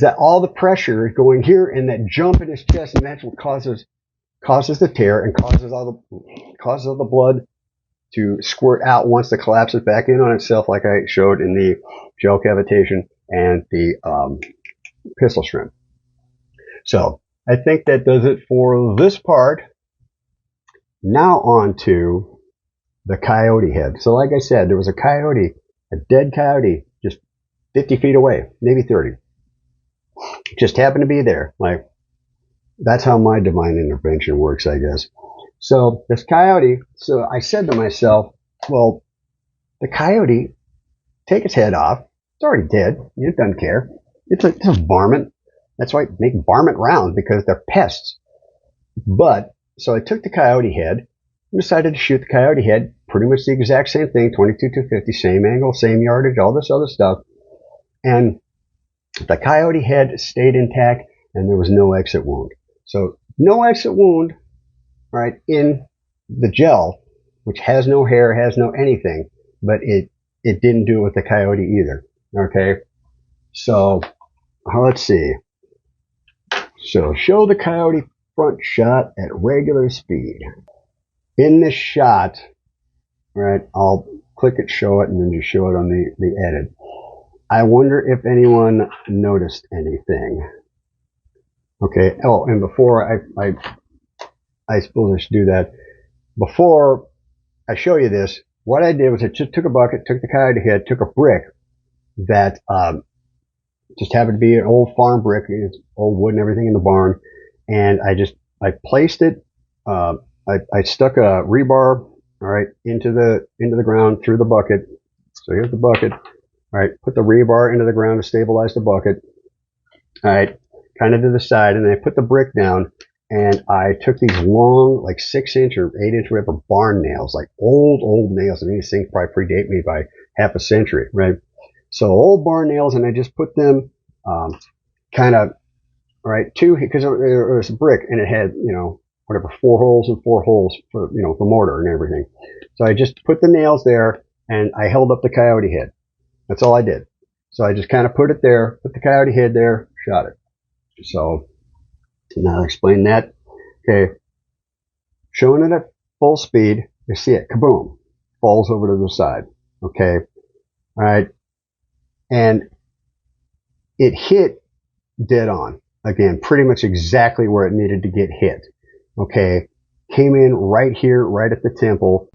[SPEAKER 1] that all the pressure is going here and that jump in his chest, and that's what causes the tear and causes all the blood to squirt out once it collapses back in on itself, like I showed in the gel cavitation and the pistol shrimp. So I think that does it for this part. Now on to the coyote head. So like I said, there was a coyote, a dead coyote, just 50 feet away, maybe 30. Just happened to be there. Like, that's how my divine intervention works, I guess. So this coyote, so I said to myself, well, the coyote, take its head off. It's already dead. It doesn't care. It's a varmint. That's why I make varmint rounds, because they're pests. But, so I took the coyote head and decided to shoot the coyote head. Pretty much the exact same thing, 22-250, same angle, same yardage, all this other stuff. And the coyote head stayed intact, and there was no exit wound. So, no exit wound, right, in the gel, which has no hair, has no anything, but it didn't do it with the coyote either. Okay? So, let's see. So, show the coyote front shot at regular speed. In this shot, right, I'll click it, show it, and then just show it on the edit. I wonder if anyone noticed anything. Okay. Oh, and before I suppose I should do that. Before I show you this, what I did was I just took a bucket, took the coyote head, took a brick that just happened to be an old farm brick, it's old wood and everything in the barn, and I placed it. I stuck a rebar, all right, into the ground through the bucket. So here's the bucket. All right, put the rebar into the ground to stabilize the bucket. All right, kind of to the side, and then I put the brick down, and I took these long, like 6-inch or 8-inch, whatever, barn nails, like old nails, and these things probably predate me by half a century, right? So old barn nails, and I just put them kind of, all right, because it was a brick, and it had, whatever, 4 holes and 4 holes for, the mortar and everything. So I just put the nails there, and I held up the coyote head. That's all I did. So I just kind of put it there, put the coyote head there, shot it. So now I'll explain that. Okay. Showing it at full speed, you see it, kaboom, falls over to the side. Okay. All right. And it hit dead on. Again, pretty much exactly where it needed to get hit. Okay. Came in right here, right at the temple.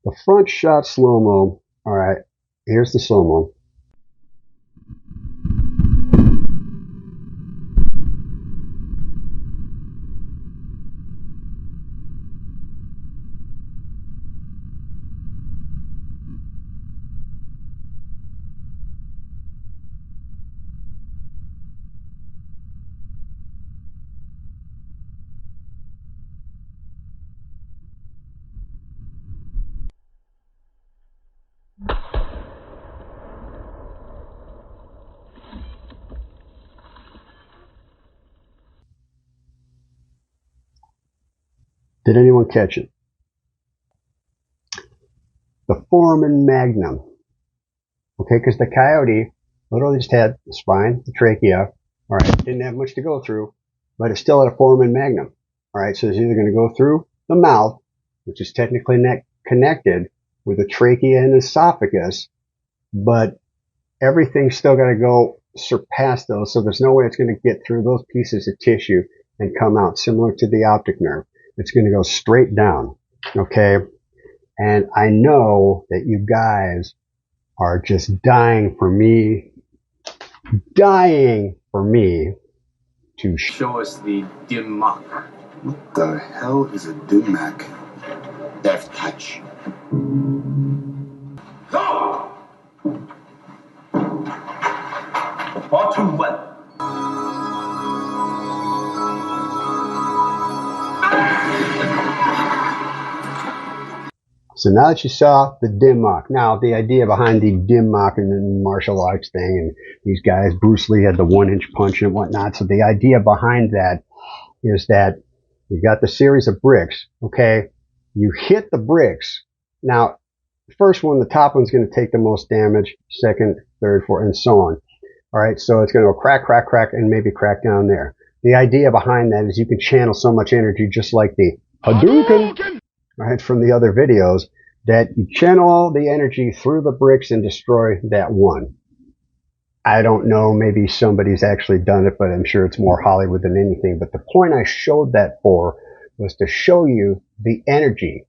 [SPEAKER 1] The front shot slow-mo. All right, here's the slow-mo. Did anyone catch it? The foramen magnum. Okay, because the coyote literally just had the spine, the trachea, all right, didn't have much to go through, but it still had a foramen magnum. All right, so it's either going to go through the mouth, which is technically connected with the trachea and esophagus, but everything's still got to go surpass those, so there's no way it's going to get through those pieces of tissue and come out, similar to the optic nerve. It's going to go straight down, okay? And I know that you guys are just dying for me to
[SPEAKER 16] show us the debunk.
[SPEAKER 12] What the hell is a debunk?
[SPEAKER 16] Deft touch.
[SPEAKER 2] Go! All too well.
[SPEAKER 1] So now that you saw the debunk, now the idea behind the debunk and the martial arts thing, and these guys, Bruce Lee had the 1-inch punch and whatnot. So the idea behind that is that you got the series of bricks, okay? You hit the bricks. Now, the first one, the top one's going to take the most damage, second, third, fourth, and so on. All right, so it's going to go crack, crack, crack, and maybe crack down there. The idea behind that is you can channel so much energy, just like the Hadouken, right, from the other videos, that you channel all the energy through the bricks and destroy that one. I don't know, maybe somebody's actually done it, but I'm sure it's more Hollywood than anything. But the point I showed that for was to show you the energy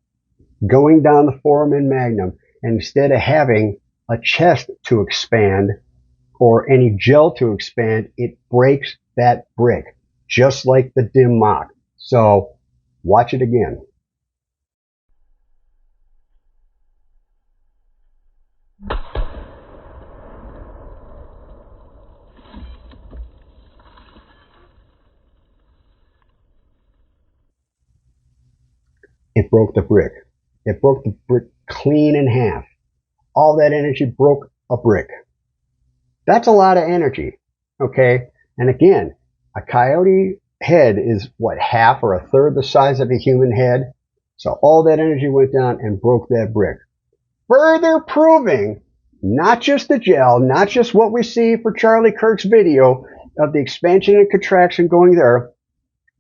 [SPEAKER 1] going down the foramen magnum, and instead of having a chest to expand or any gel to expand, it breaks that brick, just like the debunk. So watch it again. It broke the brick. It broke the brick clean in half. All that energy broke a brick. That's a lot of energy, okay? And again, a coyote head is what, half or a third the size of a human head? So all that energy went down and broke that brick. Further proving, not just the gel, not just what we see for Charlie Kirk's video of the expansion and contraction going there.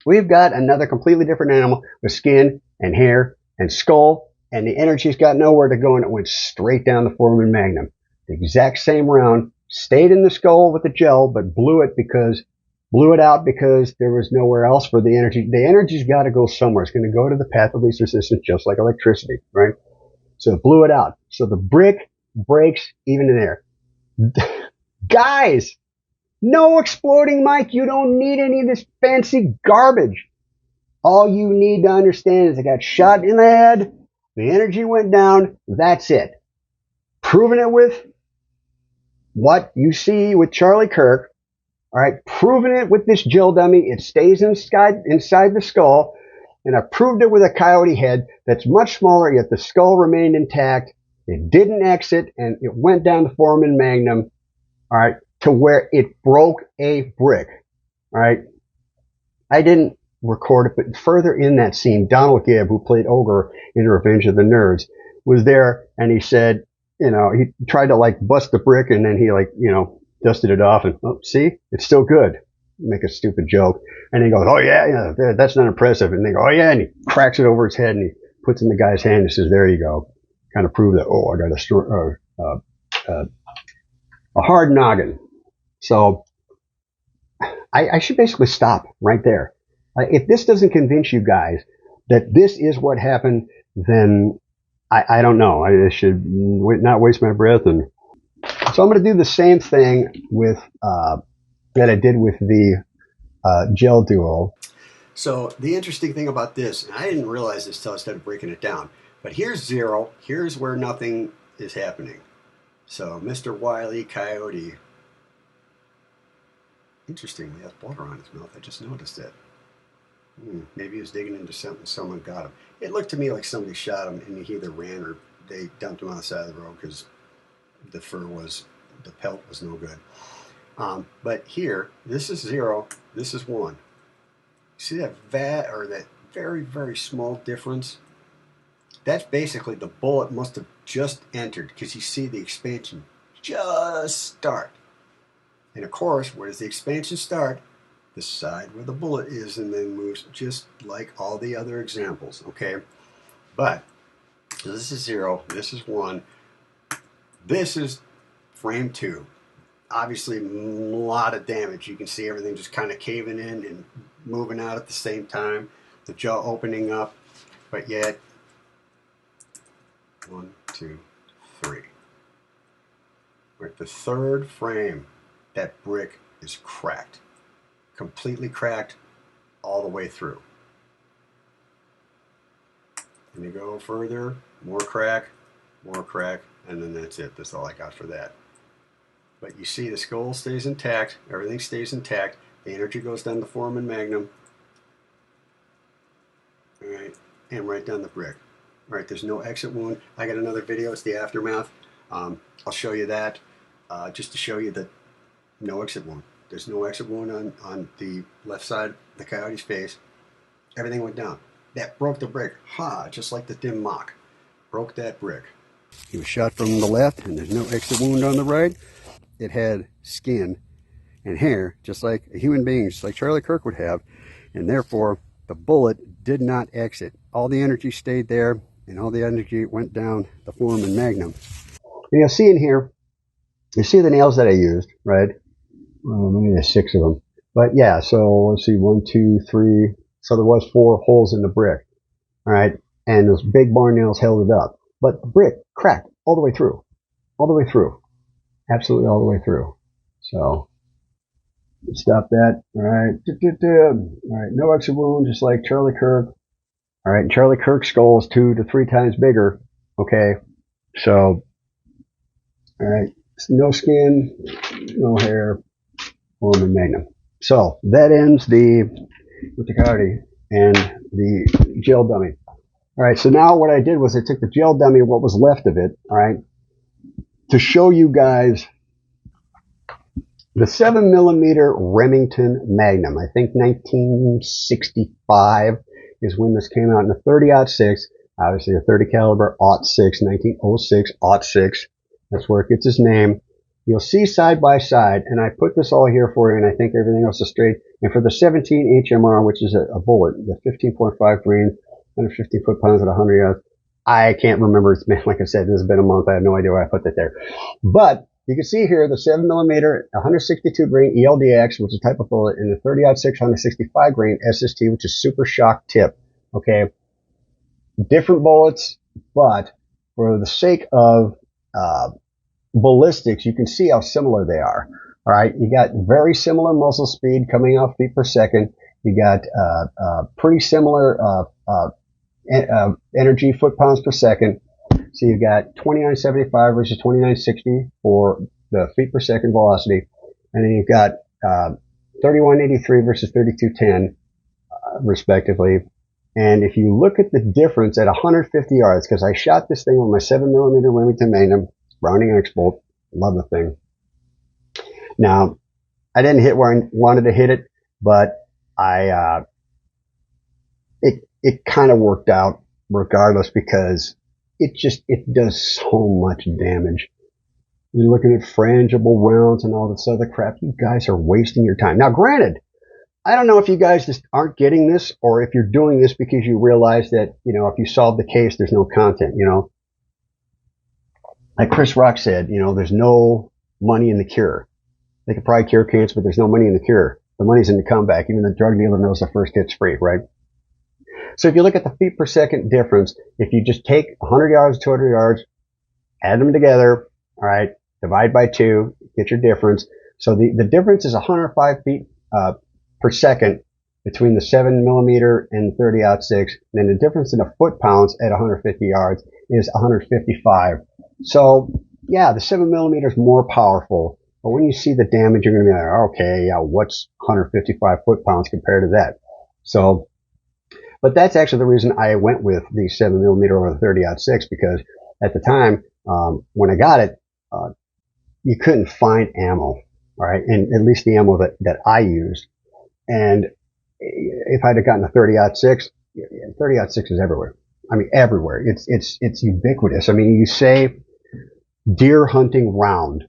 [SPEAKER 1] We've got another completely different animal with skin and hair and skull, and the energy's got nowhere to go, and it went straight down the foramen magnum. The exact same round, stayed in the skull with the gel, but blew it out because there was nowhere else for the energy. The energy's got to go somewhere. It's going to go to the path of least resistance, just like electricity, right? So it blew it out. So the brick breaks even in there. Guys, no exploding mic. You don't need any of this fancy garbage. All you need to understand is it got shot in the head. The energy went down. That's it. Proving it with what you see with Charlie Kirk. All right. Proving it with this gel dummy. It stays inside the skull. And I proved it with a coyote head that's much smaller, yet the skull remained intact. It didn't exit, and it went down the foramen magnum, all right, to where it broke a brick. All right. I didn't record it, but further in that scene, Donald Gibb, who played Ogre in Revenge of the Nerds, was there, and he said, you know, he tried to like bust the brick, and then he like, you know, dusted it off, and oh, see, it's still good. Make a stupid joke, and he goes, oh yeah, that's not impressive, and they go, oh yeah, and he cracks it over his head, and he puts it in the guy's hand and says, there you go, kind of prove that, oh, I got a hard noggin. So I should basically stop right there. If this doesn't convince you guys that this is what happened, then I don't know. I should not waste my breath. And so I'm going to do the same thing with that I did with the gel duo.
[SPEAKER 15] So the interesting thing about this, and I didn't realize this until I started breaking it down, but here's 0. Here's where nothing is happening. So Mr. Wile E. Coyote, interestingly, has water on his mouth. I just noticed that. Maybe he was digging into something, someone got him. It looked to me like somebody shot him, and he either ran or they dumped him on the side of the road because the pelt was no good. But here, this is 0, this is 1. See that that very, very small difference? That's basically the bullet must have just entered, because you see the expansion just start. And of course, where does the expansion start? The side where the bullet is, and then moves just like all the other examples, okay? But this is 0, this is 1, this is frame 2. Obviously, a lot of damage. You can see everything just kind of caving in and moving out at the same time. The jaw opening up, but yet 1, 2, 3. We're at the 3rd frame. That brick is cracked. completely cracked all the way through. And you go further, more crack, and then that's it. That's all I got for that. But you see the skull stays intact, everything stays intact, the energy goes down the foramen magnum, all right, and right down the brick. All right, there's no exit wound. I got another video, it's the aftermath. I'll show you that just to show you that no exit wound. There's no exit wound on the left side of the Coyote's face. Everything went down. That broke the brick. Just like the debunking. Broke that brick. He was shot from the left, and there's no exit wound on the right. It had skin and hair, just like a human being, just like Charlie Kirk would have, and therefore the bullet did not exit. All the energy stayed there, and all the energy went down the foramen magnum. And you'll see in here, you see the nails that I used, right? Maybe there's 6 of them. But yeah, so let's see, 1, 2, 3. So there was 4 holes in the brick, all right? And those big bar nails held it up. But the brick cracked all the way through. All the way through. Absolutely all the way through. So, stop that. All right. All right, no exit wound, just like Charlie Kirk. All right, Charlie Kirk's skull is 2 to 3 times bigger. Okay, so, all right, no skin, no hair, foramen magnum. So, that ends with the Coyote and the gel dummy. All right, so now what I did was I took the gel dummy, what was left of it, all right, to show you guys the 7mm Remington Magnum. I think 1965 is when this came out in the 30-06. Obviously a 30 caliber, 06, 1906, 06. That's where it gets its name. You'll see side by side, and I put this all here for you, and I think everything else is straight. And for the 17 HMR, which is a bullet, the 15.5 grain, 150 foot-pounds at 100 yards, I can't remember. It's been, like I said, this has been a month. I have no idea why I put that there. But you can see here the 7mm, 162 grain ELDX, which is a type of bullet, and the 30-06, 165 grain SST, which is super shock tip. Okay, different bullets, but for the sake of ballistics, you can see how similar they are. All right, you got very similar muzzle speed coming off feet per second. You got pretty similar energy foot-pounds per second. So you've got 2975 versus 2960 for the feet per second velocity. And then you've got 3183 versus 3210, respectively. And if you look at the difference at 150 yards, because I shot this thing with my 7mm Remington Magnum, Browning X-Bolt, love the thing. Now, I didn't hit where I wanted to hit it, but it kind of worked out regardless, because it does so much damage. You're looking at frangible rounds and all this other crap. You guys are wasting your time. Now, granted, I don't know if you guys just aren't getting this, or if you're doing this because you realize that, you know, if you solve the case, there's no content, you know. Like Chris Rock said, you know, there's no money in the cure. They could probably cure cancer, but there's no money in the cure. The money's in the comeback. Even the drug dealer knows the first hit's free, right? So if you look at the feet per second difference, if you just take 100 yards, 200 yards, add them together, all right, divide by 2, get your difference. So the difference is 105 feet per second between the 7mm and 30-06. And the difference in the foot-pounds at 150 yards is 155. So, yeah, the 7mm is more powerful. But when you see the damage, you're going to be like, okay, yeah, what's 155 foot-pounds compared to that? So, but that's actually the reason I went with the 7mm over the 30-06, because at the time, when I got it, you couldn't find ammo, all right? And at least the ammo that I used. And if I'd have gotten a 30-06, 30-06 is everywhere. I mean, everywhere. It's ubiquitous. I mean, you say deer hunting round,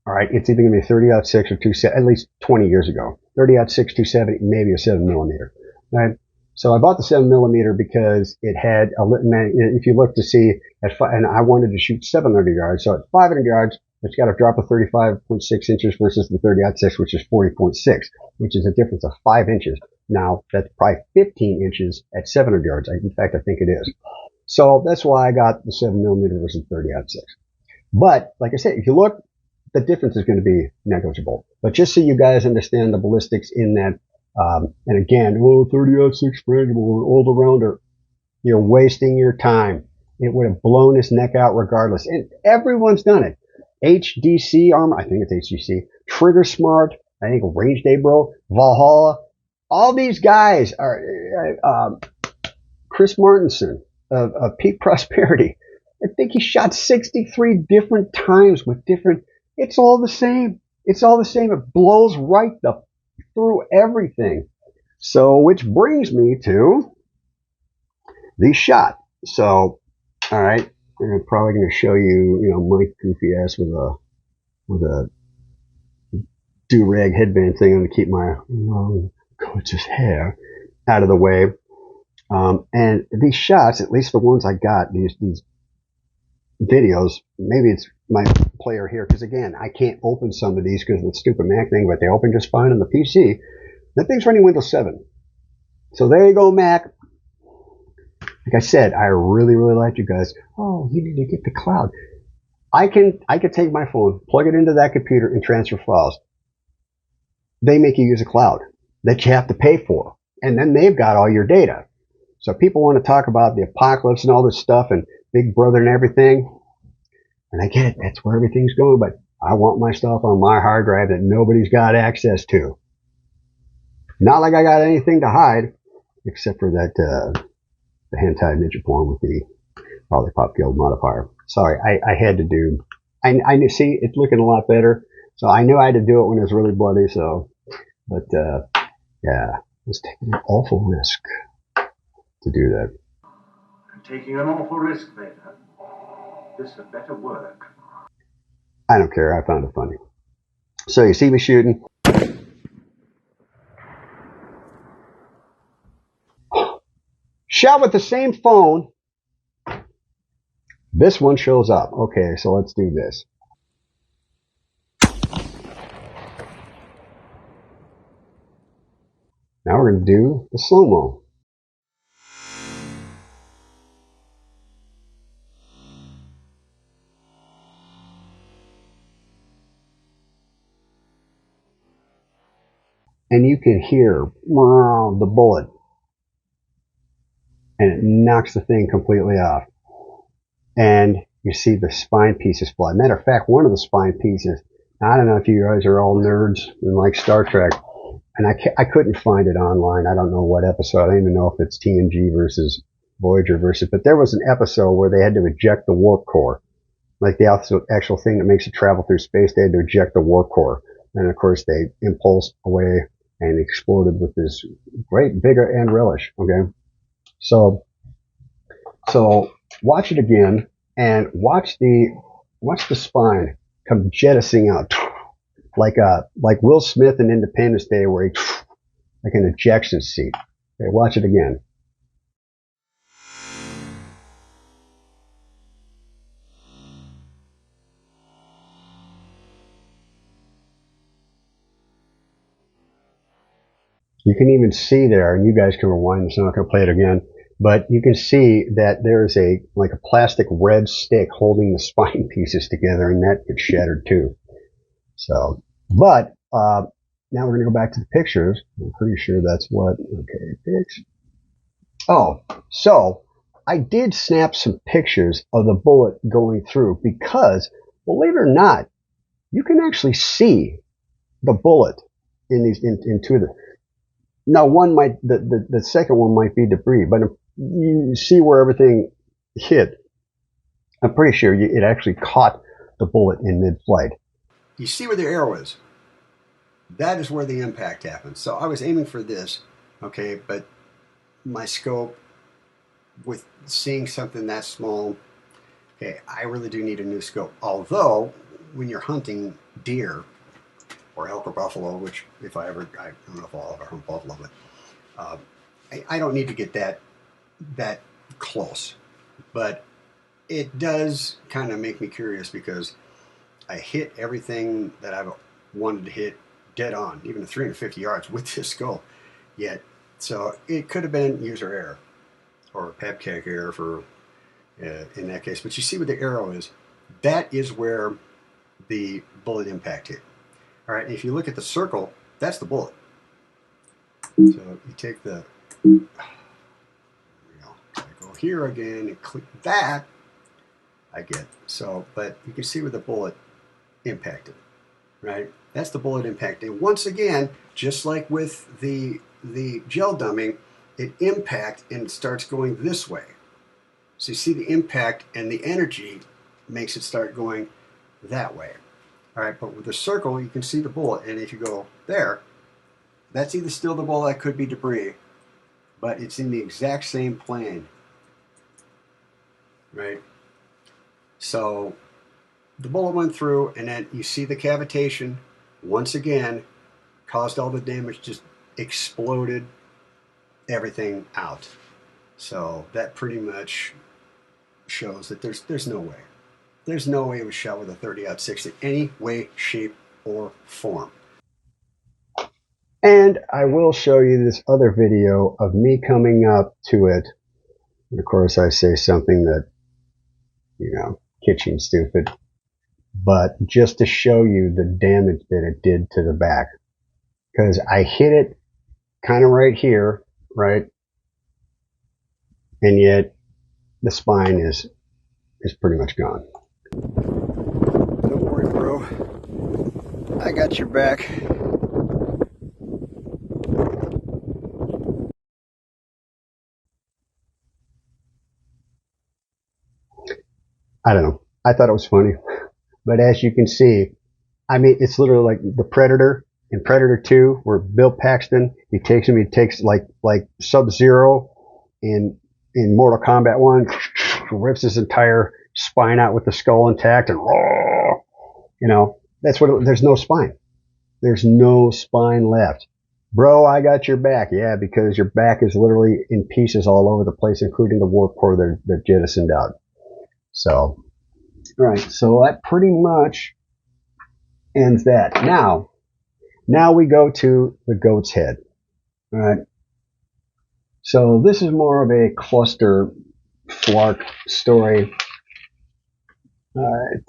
[SPEAKER 15] all right? It's either going to be 30-06 or 270, at least 20 years ago. 30-06, 270, maybe a 7mm, right? So I bought the 7mm because it had if you look to see and I wanted to shoot 700 yards. So at 500 yards, it's got a drop of 35.6 inches versus the 30-06, which is 40.6, which is a difference of 5 inches. Now, that's probably 15 inches at 700 yards. In fact, I think it is. So that's why I got the 7mm versus 30-06. But, like I said, if you look,
[SPEAKER 1] the difference is going to be negligible. But just so you guys understand the ballistics in that, and again, 30-06 frangible all around her, you're wasting your time. It would have blown his neck out regardless. And everyone's done it. HDC armor, I think it's HDC, Trigger Smart, I think Range Day Bro, Valhalla. All these guys are, Chris Martinson of Peak Prosperity. I think he shot 63 different times with different, it's all the same. It's all the same. It blows right through everything. So, which brings me to the shot. So, all right, I'm probably going to show you, my goofy ass with a do-rag headband thing on to keep my gorgeous hair out of the way. And these shots, at least the ones I got, these videos, maybe it's my player here, because again, I can't open some of these because of the stupid Mac thing, but they open just fine on the PC. That thing's running Windows 7. So there you go, Mac. Like I said, I really, really like you guys. Oh, you need to get the cloud. I can take my phone, plug it into that computer, and transfer files. They make you use a cloud that you have to pay for. And then they've got all your data. So people want to talk about the apocalypse and all this stuff and Big Brother and everything. And I get it. That's where everything's going. But I want my stuff on my hard drive that nobody's got access to. Not like I got anything to hide, except for that, the hentai ninja porn with the Lollipop Guild modifier. Sorry, I had to do. I knew. See, it's looking a lot better. So I knew I had to do it when it was really bloody. So, but yeah, I was taking an awful risk to do that.
[SPEAKER 8] I'm taking an awful risk, Vader. This had better work.
[SPEAKER 1] I don't care. I found it funny. So you see me shooting. Shot with the same phone. This one shows up. Okay, so let's do this. Now we're going to do the slow-mo. And you can hear the bullet. And it knocks the thing completely off. And you see the spine pieces fly. Matter of fact, one of the spine pieces, I don't know if you guys are all nerds and like Star Trek, and I couldn't find it online. I don't know what episode. I don't even know if it's TNG versus Voyager versus, but there was an episode where they had to eject the warp core. Like the actual thing that makes it travel through space, they had to eject the warp core. And of course they impulsed away and exploded with this great vigor and relish. Okay. So watch it again and watch the spine come jettisoning out like Will Smith in Independence Day where he like an ejection seat. Okay, watch it again. You can even see there, and you guys can rewind this, I'm not going to play it again, but you can see that there's a plastic red stick holding the spine pieces together, and that gets shattered too. So, but, now we're going to go back to the pictures. I'm pretty sure that's what, okay, pics. Oh, so I did snap some pictures of the bullet going through because, believe it or not, you can actually see the bullet in these, into the, now one might, the second one might be debris, but you see where everything hit. I'm pretty sure it actually caught the bullet in mid-flight.
[SPEAKER 15] You see where the arrow is. That is where the impact happens. So I was aiming for this, okay, but my scope, with seeing something that small, okay, I really do need a new scope. Although, when you're hunting deer, or elk or buffalo, which if I don't know if I'll ever hunt buffalo, but I don't need to get that close. But it does kind of make me curious because I hit everything that I've wanted to hit dead on, even at 350 yards with this scope. Yet, so it could have been user error or PEBCAC error for in that case. But you see where the arrow is. That is where the bullet impact hit. All right, and if you look at the circle, that's the bullet. So you take the, I go here again and click that, I get. So, but you can see where the bullet impacted, right? That's the bullet impact. And once again, just like with the gel dumbing, it impacts and starts going this way. So you see the impact and the energy makes it start going that way. All right, but with the circle, you can see the bullet. And if you go there, that's either still the bullet, that could be debris, but it's in the exact same plane, right? So the bullet went through, and then you see the cavitation, once again, caused all the damage, just exploded everything out. So that pretty much shows that there's no way. There's no way it was shot with a 30-06 in any way, shape, or form.
[SPEAKER 1] And I will show you this other video of me coming up to it. And of course, I say something that, you know, kitchen stupid. But just to show you the damage that it did to the back. Because I hit it kind of right here, right? And yet the spine is pretty much gone.
[SPEAKER 15] Don't worry, bro. I got your back.
[SPEAKER 1] I don't know. I thought it was funny. But as you can see, I mean, it's literally like the Predator in Predator 2, where Bill Paxton, he takes like Sub-Zero in Mortal Kombat 1, rips his entire spine out with the skull intact, and you know, that's what there's no spine. There's no spine left. Bro, I got your back. Yeah, because your back is literally in pieces all over the place, including the warp core that jettisoned out. So, right, so that pretty much ends that. Now we go to the goat's head. All right. So this is more of a cluster flark story. All right.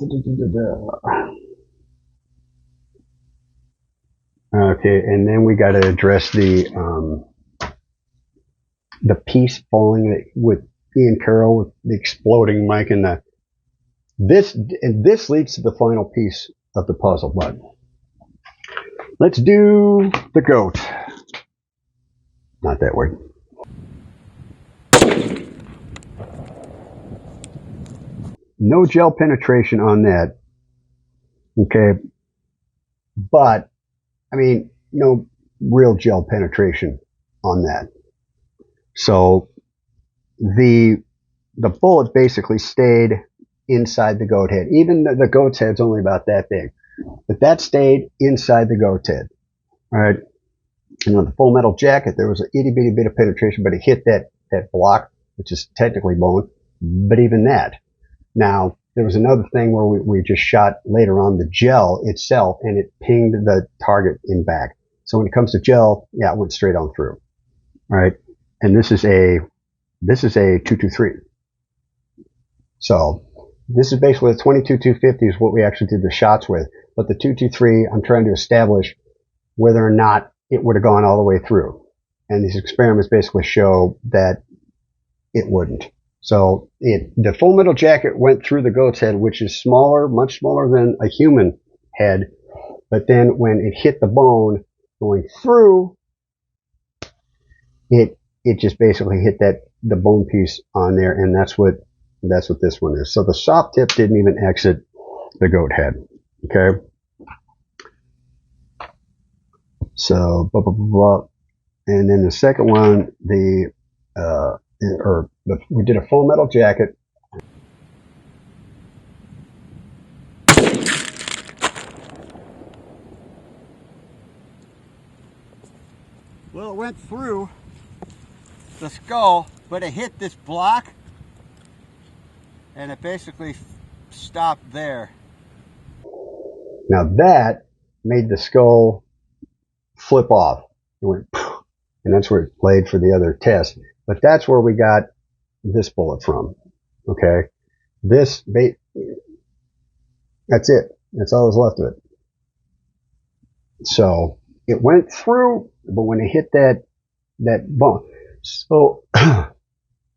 [SPEAKER 1] Okay, and then we got to address the piece falling with Ian Carroll with the exploding mic and this leads to the final piece of the puzzle. But let's do the goat. Not that way. No gel penetration on that. Okay, but I mean, no real gel penetration on that. So the bullet basically stayed inside the goat head. Even the goat's head's only about that big, but that stayed inside the goat's head. All right. And on the full metal jacket, there was an itty bitty bit of penetration, but it hit that block, which is technically bone. But even that. Now, there was another thing where we just shot later on the gel itself, and it pinged the target in back. So when it comes to gel, yeah, it went straight on through. All right. And this is a 223. So this is basically the 22-250 is what we actually did the shots with. But the 223, I'm trying to establish whether or not it would have gone all the way through. And these experiments basically show that it wouldn't. So the full metal jacket went through the goat's head, which is smaller, much smaller than a human head. But then when it hit the bone going through, it just basically hit the bone piece on there, and that's what this one is. So the soft tip didn't even exit the goat head. Okay. So blah blah blah, blah. And then the second one, we did a full metal jacket. Well, it went through the skull, but it hit this block, and it basically stopped there. Now that made the skull flip off. It went, and that's where it played for the other test. But that's where we got this bullet from. Okay, that's it. That's all that's left of it. So it went through, but when it hit that bone, so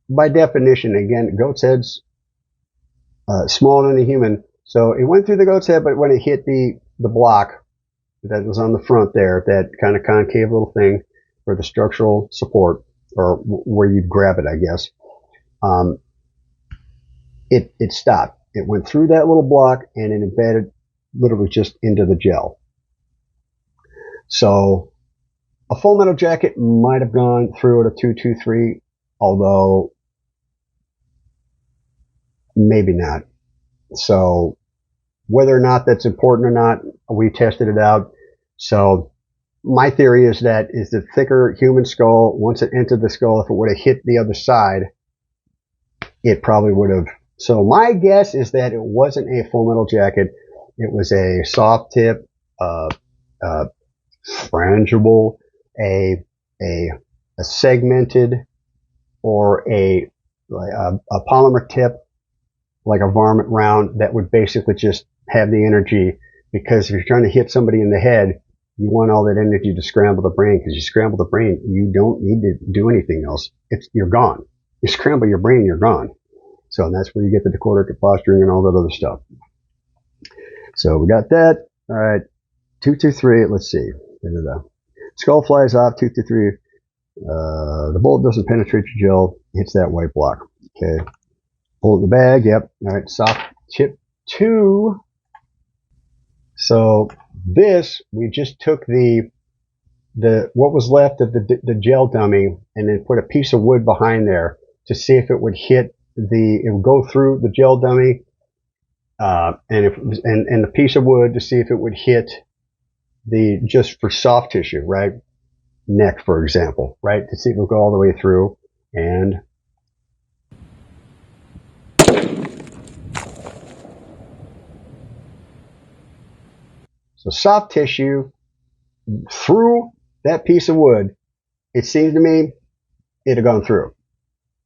[SPEAKER 1] by definition, again, goat's head's smaller than a human. So it went through the goat's head, but when it hit the block that was on the front there, that kind of concave little thing for the structural support, or where you grab it, I guess, it stopped. It went through that little block and it embedded literally just into the gel. So a full metal jacket might have gone through at a 223, although maybe not. So whether or not that's important or not, we tested it out. So my theory is that the thicker human skull, once it entered the skull, if it would have hit the other side, it probably would have. So my guess is that it wasn't a full metal jacket. It was a soft tip, frangible, a segmented, or a polymer tip, like a varmint round that would basically just have the energy, because if you're trying to hit somebody in the head, you want all that energy to scramble the brain, because you scramble the brain, you don't need to do anything else. You're gone. You scramble your brain, you're gone. So that's where you get the decoy posturing and all that other stuff. So we got that. All right. 223. Let's see. Skull flies off. 223. The bullet doesn't penetrate your gel. Hits that white block. Okay. Bullet in the bag. Yep. All right. Soft tip 2. So this, we just took the what was left of the gel dummy and then put a piece of wood behind there to see if it would hit it would go through the gel dummy, and the piece of wood to see if it would hit just for soft tissue, right? Neck, for example, right? To see if it would go all the way through. And so soft tissue through that piece of wood, it seemed to me it'd have gone through.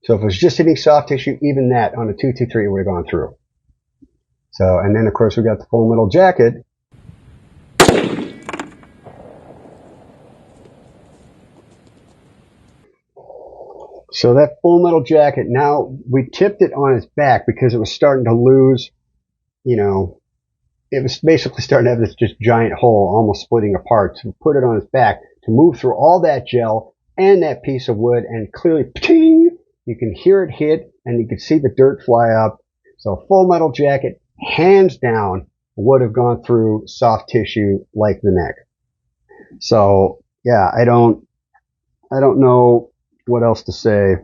[SPEAKER 1] So if it was just hitting soft tissue, even that on a 223 would have gone through. So, and then of course we got the full metal jacket. So that full metal jacket, now we tipped it on its back because it was starting to lose, it was basically starting to have this just giant hole almost splitting apart. So we put it on its back to move through all that gel and that piece of wood, and clearly, ping, you can hear it hit and you can see the dirt fly up. So full metal jacket, hands down, would have gone through soft tissue like the neck. So yeah, I don't know what else to say.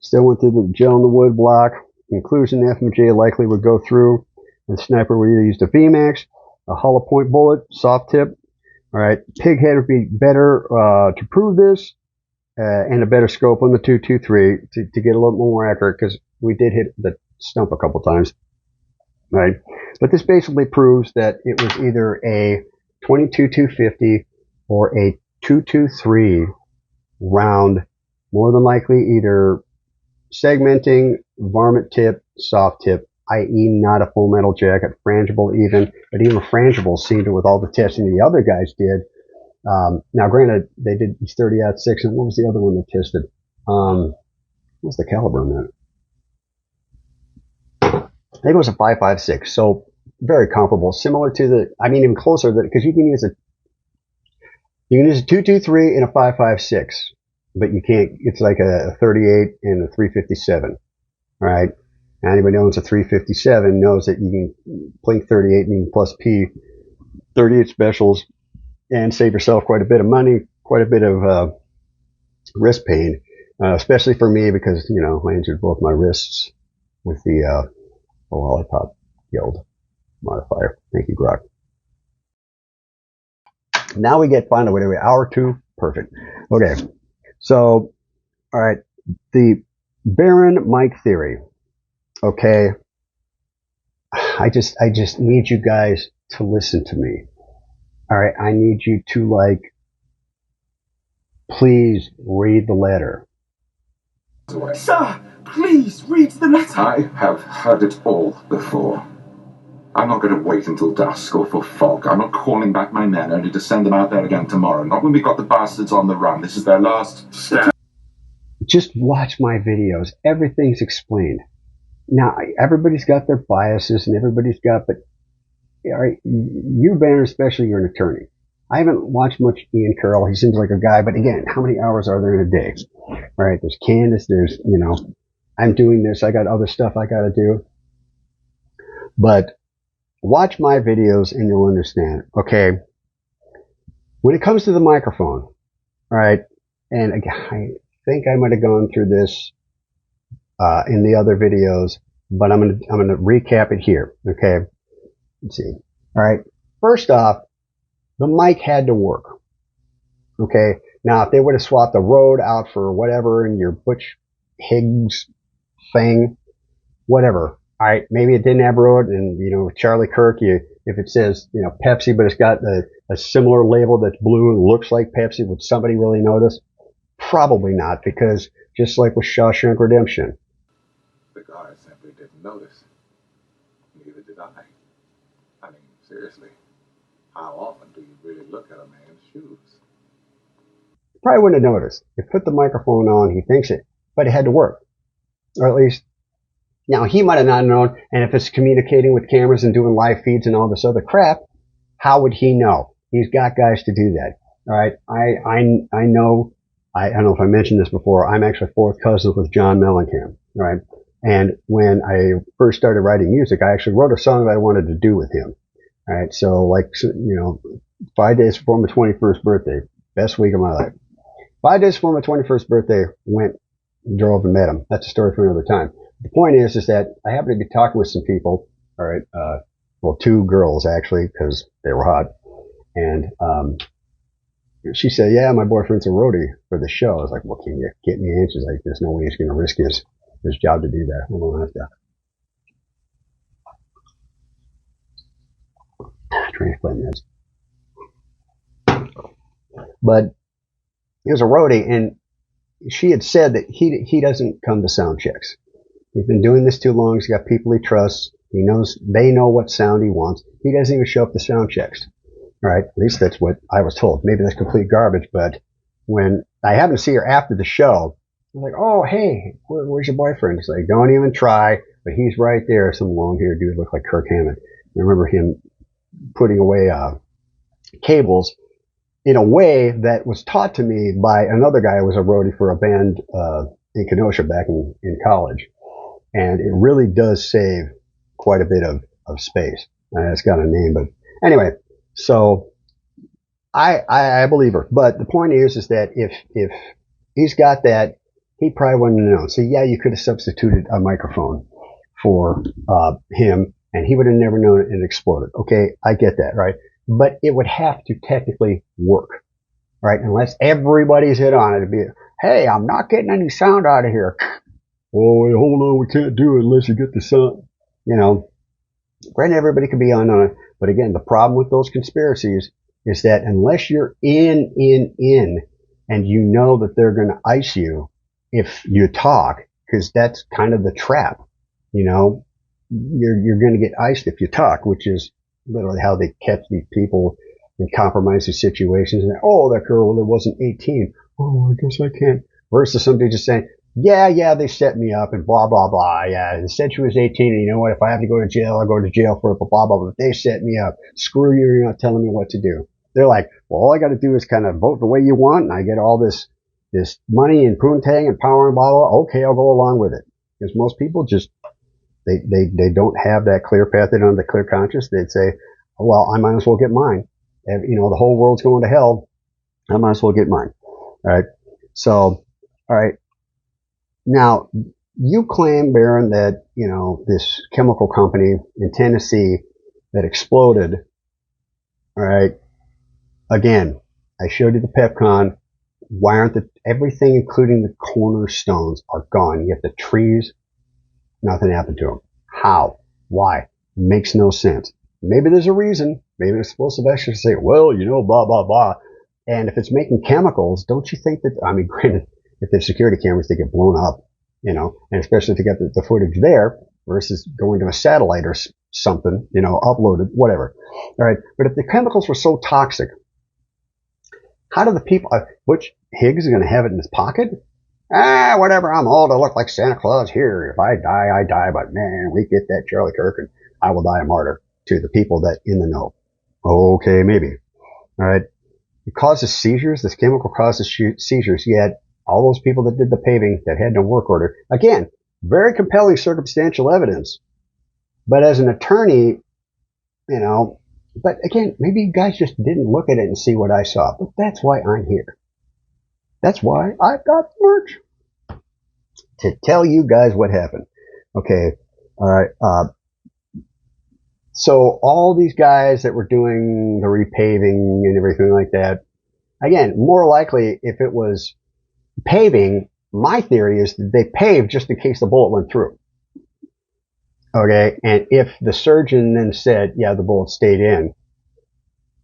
[SPEAKER 1] Still went through the gel in the wood block. Conclusion, the FMJ likely would go through. And the sniper would either use a VMAX, a hollow point bullet, soft tip. All right, pig head would be better to prove this, and a better scope on the 223 to get a little more accurate, because we did hit the stump a couple times. Right, but this basically proves that it was either a 22-250 or a 223 round, more than likely either segmenting, varmint tip, soft tip, i.e. not a full metal jacket, frangible even, but even frangible seemed to, with all the testing the other guys did. Now granted, they did 30-06, and what was the other one they tested? What's the caliber on that? I think it was a 5.56, so very comparable, similar to even closer, because you can use a 223 and a 5.56, but you can't. It's like a 38 and a 357, right? Anybody who owns a 357 knows that you can plink 38 and plus P 38 specials and save yourself quite a bit of money, quite a bit of wrist pain, especially for me, because I injured both my wrists with the lollipop yield modifier. Thank you, Grok. Now we get finally, hour 2, perfect. Okay, so all right, the Baron Mike theory. Okay, I just need you guys to listen to me. All right, I need you to please read the letter.
[SPEAKER 2] Sir, please read the letter.
[SPEAKER 9] I have heard it all before.
[SPEAKER 17] I'm not going to wait until dusk or for fog. I'm not calling back my men only to send them out there again tomorrow. Not when we've got the bastards on the run. This is their last stand.
[SPEAKER 1] Just watch my videos. Everything's explained. Now, everybody's got their biases and everybody's got, but all right, you, Banner, especially, you're an attorney. I haven't watched much Ian Curl. He seems like a guy, but again, how many hours are there in a day? All right, there's Candace, there's, you know, I'm doing this, I got other stuff I got to do. But watch my videos and you'll understand. Okay, when it comes to the microphone, all right, and again, I think I might have gone through this in the other videos, but I'm gonna recap it here. Okay, let's see. All right, first off, the mic had to work. Okay, now if they would have swapped the Rode out for whatever in your Butch Higgs thing, whatever. All right, maybe it didn't have Rode, and you know, Charlie Kirk, if it says, you know, Pepsi, but it's got a similar label that's blue and looks like Pepsi, would somebody really notice? Probably not, because just like with Shawshank Redemption,
[SPEAKER 9] The guy simply didn't notice. Neither did I. I mean, seriously, how often do you really look at a man's shoes?
[SPEAKER 1] probably wouldn't have noticed. You put the microphone on, he thinks it, but it had to work, or at least. Now, he might have not known, and if it's communicating with cameras and doing live feeds and all this other crap, how would he know? He's got guys to do that. All right, I know. I don't know if I mentioned this before. I'm actually fourth cousins with John Mellencamp. All right, and when I first started writing music, I actually wrote a song that I wanted to do with him. All right, so like, you know, 5 days before my 21st birthday, best week of my life. 5 days before my 21st birthday, drove and met him. That's a story for another time. The point is that I happened to be talking with some people. All right, well, two girls actually, because they were hot, and she said, "Yeah, my boyfriend's a roadie for the show." I was like, "Well, can you get me answers? Like, there's no way he's going to risk his job to do that. I don't have to transplant this." But he was a roadie, and she had said that he doesn't come to sound checks. He's been doing this too long. He's got people he trusts. He knows they know what sound he wants. He doesn't even show up to sound checks. All right, at least that's what I was told. Maybe that's complete garbage, but when I happened to see her after the show, I was like, "Oh, hey, where's your boyfriend?" She's like, "Don't even try," but he's right there. Some long-haired dude looked like Kirk Hammett. I remember him putting away cables in a way that was taught to me by another guy who was a roadie for a band in Kenosha back in college. And it really does save quite a bit of space. It's got a name, but anyway, so I believe her. But the point is that if he's got that, he probably wouldn't have known. So yeah, you could have substituted a microphone for him, and he would have never known it and exploded. Okay, I get that, right? But it would have to technically work, right? Unless everybody's hit on it. It'd be, "Hey, I'm not getting any sound out of here." "Oh, wait, hold on, we can't do it unless you get the sound." You know, granted, everybody can be on it. But again, the problem with those conspiracies is that unless you're in, and you know that they're going to ice you if you talk, because that's kind of the trap, you know, you're going to get iced if you talk, which is literally how they catch these people in compromising situations. And, "Oh, that girl, it wasn't 18. Oh, I guess I can't." Versus somebody just saying, yeah, they set me up and blah, blah, blah. Yeah, and said she was 18, and you know what? If I have to go to jail, I'll go to jail for it, but blah, blah, blah. But they set me up. Screw you, you're not telling me what to do. They're like, "Well, all I got to do is kind of vote the way you want, and I get all this money and poontang and power and blah, blah. Okay, I'll go along with it." Because most people just, they don't have that clear path. They don't have the clear conscience. They'd say, "Well, I might as well get mine. And, you know, the whole world's going to hell. I might as well get mine." All right. So, all right. Now, you claim, Baron, that, you know, this chemical company in Tennessee that exploded, all right, again, I showed you the PepCon. Why aren't everything, including the cornerstones, are gone? Yet the trees, nothing happened to them. How? Why? Makes no sense. Maybe there's a reason. Maybe they're supposed to actually say, "Well, you know, blah, blah, blah." And if it's making chemicals, don't you think that, I mean, granted, if there's security cameras, they get blown up, you know, and especially if you got the footage there, versus going to a satellite or something, uploaded, whatever. All right. But if the chemicals were so toxic, how do the people, which Higgs is going to have it in his pocket? Whatever, I'm old, I look like Santa Claus here. If I die, I die, but man, we get that Charlie Kirk and I will die a martyr to the people that in the know. Okay, maybe. All right. It causes seizures. This chemical causes seizures. Yet all those people that did the paving that had no work order, again, very compelling circumstantial evidence. But as an attorney, but again, maybe you guys just didn't look at it and see what I saw. But that's why I'm here. That's why I've got merch. To tell you guys what happened. Okay. All right. So all these guys that were doing the repaving and everything like that, again, more likely if it was paving, my theory is that they paved just in case the bullet went through. Okay. And if the surgeon then said, yeah, the bullet stayed in,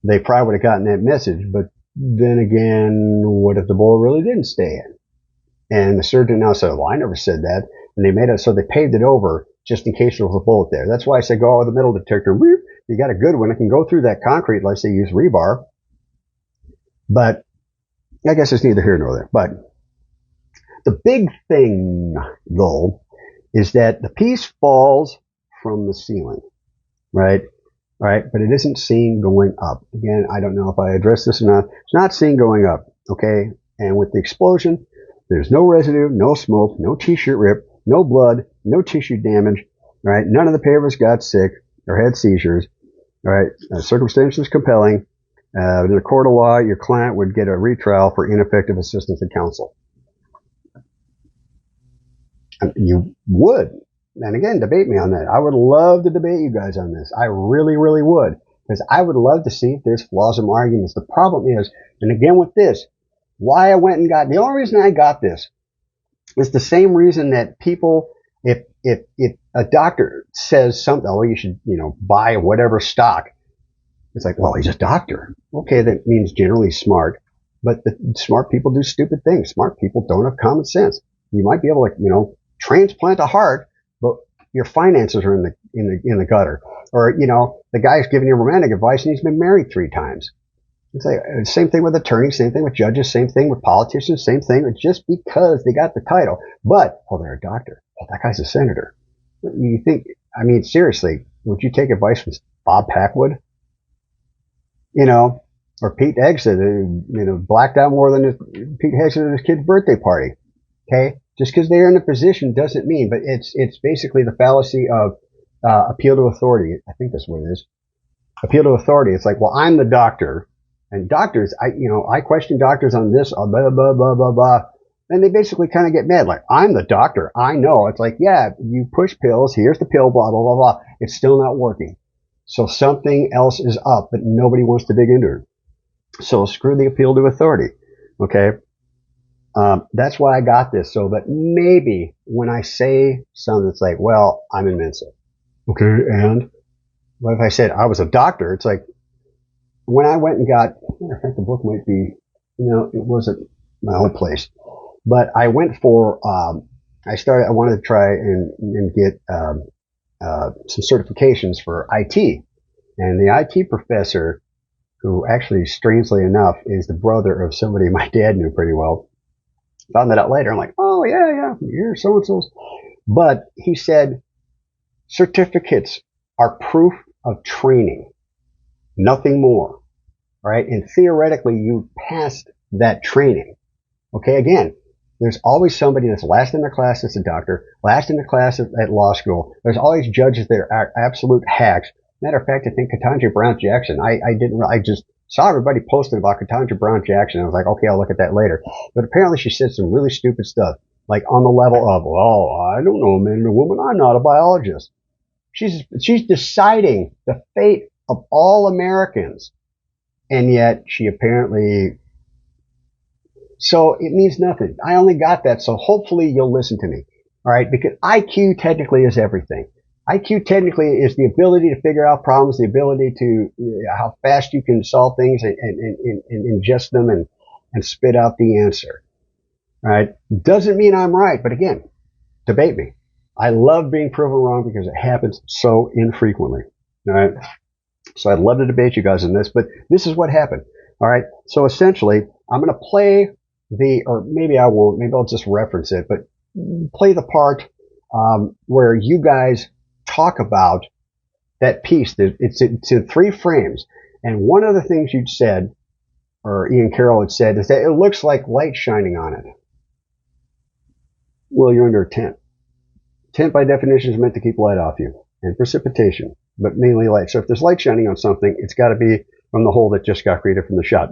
[SPEAKER 1] they probably would have gotten that message. But then again, what if the bullet really didn't stay in? And the surgeon now said, well, I never said that. And they made it so they paved it over just in case there was a bullet there. That's why I said go with the metal detector. Whoop, you got a good one. It can go through that concrete unless they use rebar. But I guess it's neither here nor there. But the big thing, though, is that the piece falls from the ceiling, right? Right, but it isn't seen going up. Again, I don't know if I addressed this or not. It's not seen going up, okay? And with the explosion, there's no residue, no smoke, no t-shirt rip, no blood, no tissue damage, right? None of the pavers got sick or had seizures, right? Circumstances compelling. In a court of law, your client would get a retrial for ineffective assistance of counsel. You would. And again, debate me on that. I would love to debate you guys on this. I really, really would. Because I would love to see if there's flaws in my arguments. The problem is, and again with this, why I went and got, the only reason I got this is the same reason that people, if a doctor says something, oh, you should, buy whatever stock. It's like, well, he's a doctor. Okay, that means generally smart. But the smart people do stupid things. Smart people don't have common sense. You might be able to, transplant a heart, but your finances are in the gutter. Or, the guy's giving you romantic advice and he's been married 3 times. It's like, same thing with attorneys, same thing with judges, same thing with politicians, same thing just because they got the title. But, they're a doctor. That guy's a senator. You think, seriously, would you take advice from Bob Packwood? Or Pete Hegseth, blacked out more than Pete Hegseth at his kid's birthday party. Okay? Just because they're in a position doesn't mean, but it's basically the fallacy of appeal to authority. I think that's what it is. Appeal to authority. It's like, well, I'm the doctor, and doctors, I question doctors on this, blah, blah, blah, blah, blah. And they basically kind of get mad, like, I'm the doctor. I know. It's like, yeah, you push pills. Here's the pill, blah, blah, blah, blah. It's still not working. So something else is up, but nobody wants to dig into it. So screw the appeal to authority. Okay. That's why I got this. So that maybe when I say something, it's like, well, I'm in Mensa. Okay. And what if I said I was a doctor? It's like when I went and got, I think the book might be, it wasn't my own place, but I went for, I wanted to try and get, some certifications for IT. And the IT professor, who actually, strangely enough, is the brother of somebody my dad knew pretty well. Found that out later. I'm like, oh, yeah, you're so-and-so's. But he said, certificates are proof of training, nothing more, right? And theoretically, you passed that training. Okay, again, there's always somebody that's last in the class that's a doctor, last in the class at law school. There's always judges that are absolute hacks. Matter of fact, I think Ketanji Brown Jackson, I just saw everybody posting about Ketanji Brown Jackson. I was like, okay, I'll look at that later. But apparently she said some really stupid stuff, like on the level of, well, I don't know, man or woman, I'm not a biologist. She's deciding the fate of all Americans. And yet she apparently, so it means nothing. I only got that, so hopefully you'll listen to me. All right, because IQ technically is everything. IQ technically is the ability to figure out problems, the ability to, how fast you can solve things and ingest them and spit out the answer. All right, doesn't mean I'm right, but again, debate me. I love being proven wrong because it happens so infrequently. All right. So I'd love to debate you guys on this, but this is what happened. All right. So essentially, I'm going to play or maybe I won't, maybe I'll just reference it, but play the part where you guys talk about that piece. It's in 3 frames. And one of the things you'd said, or Ian Carroll had said, is that it looks like light shining on it. Well, you're under a tent. Tent by definition is meant to keep light off you and precipitation, but mainly light. So if there's light shining on something, it's got to be from the hole that just got created from the shot,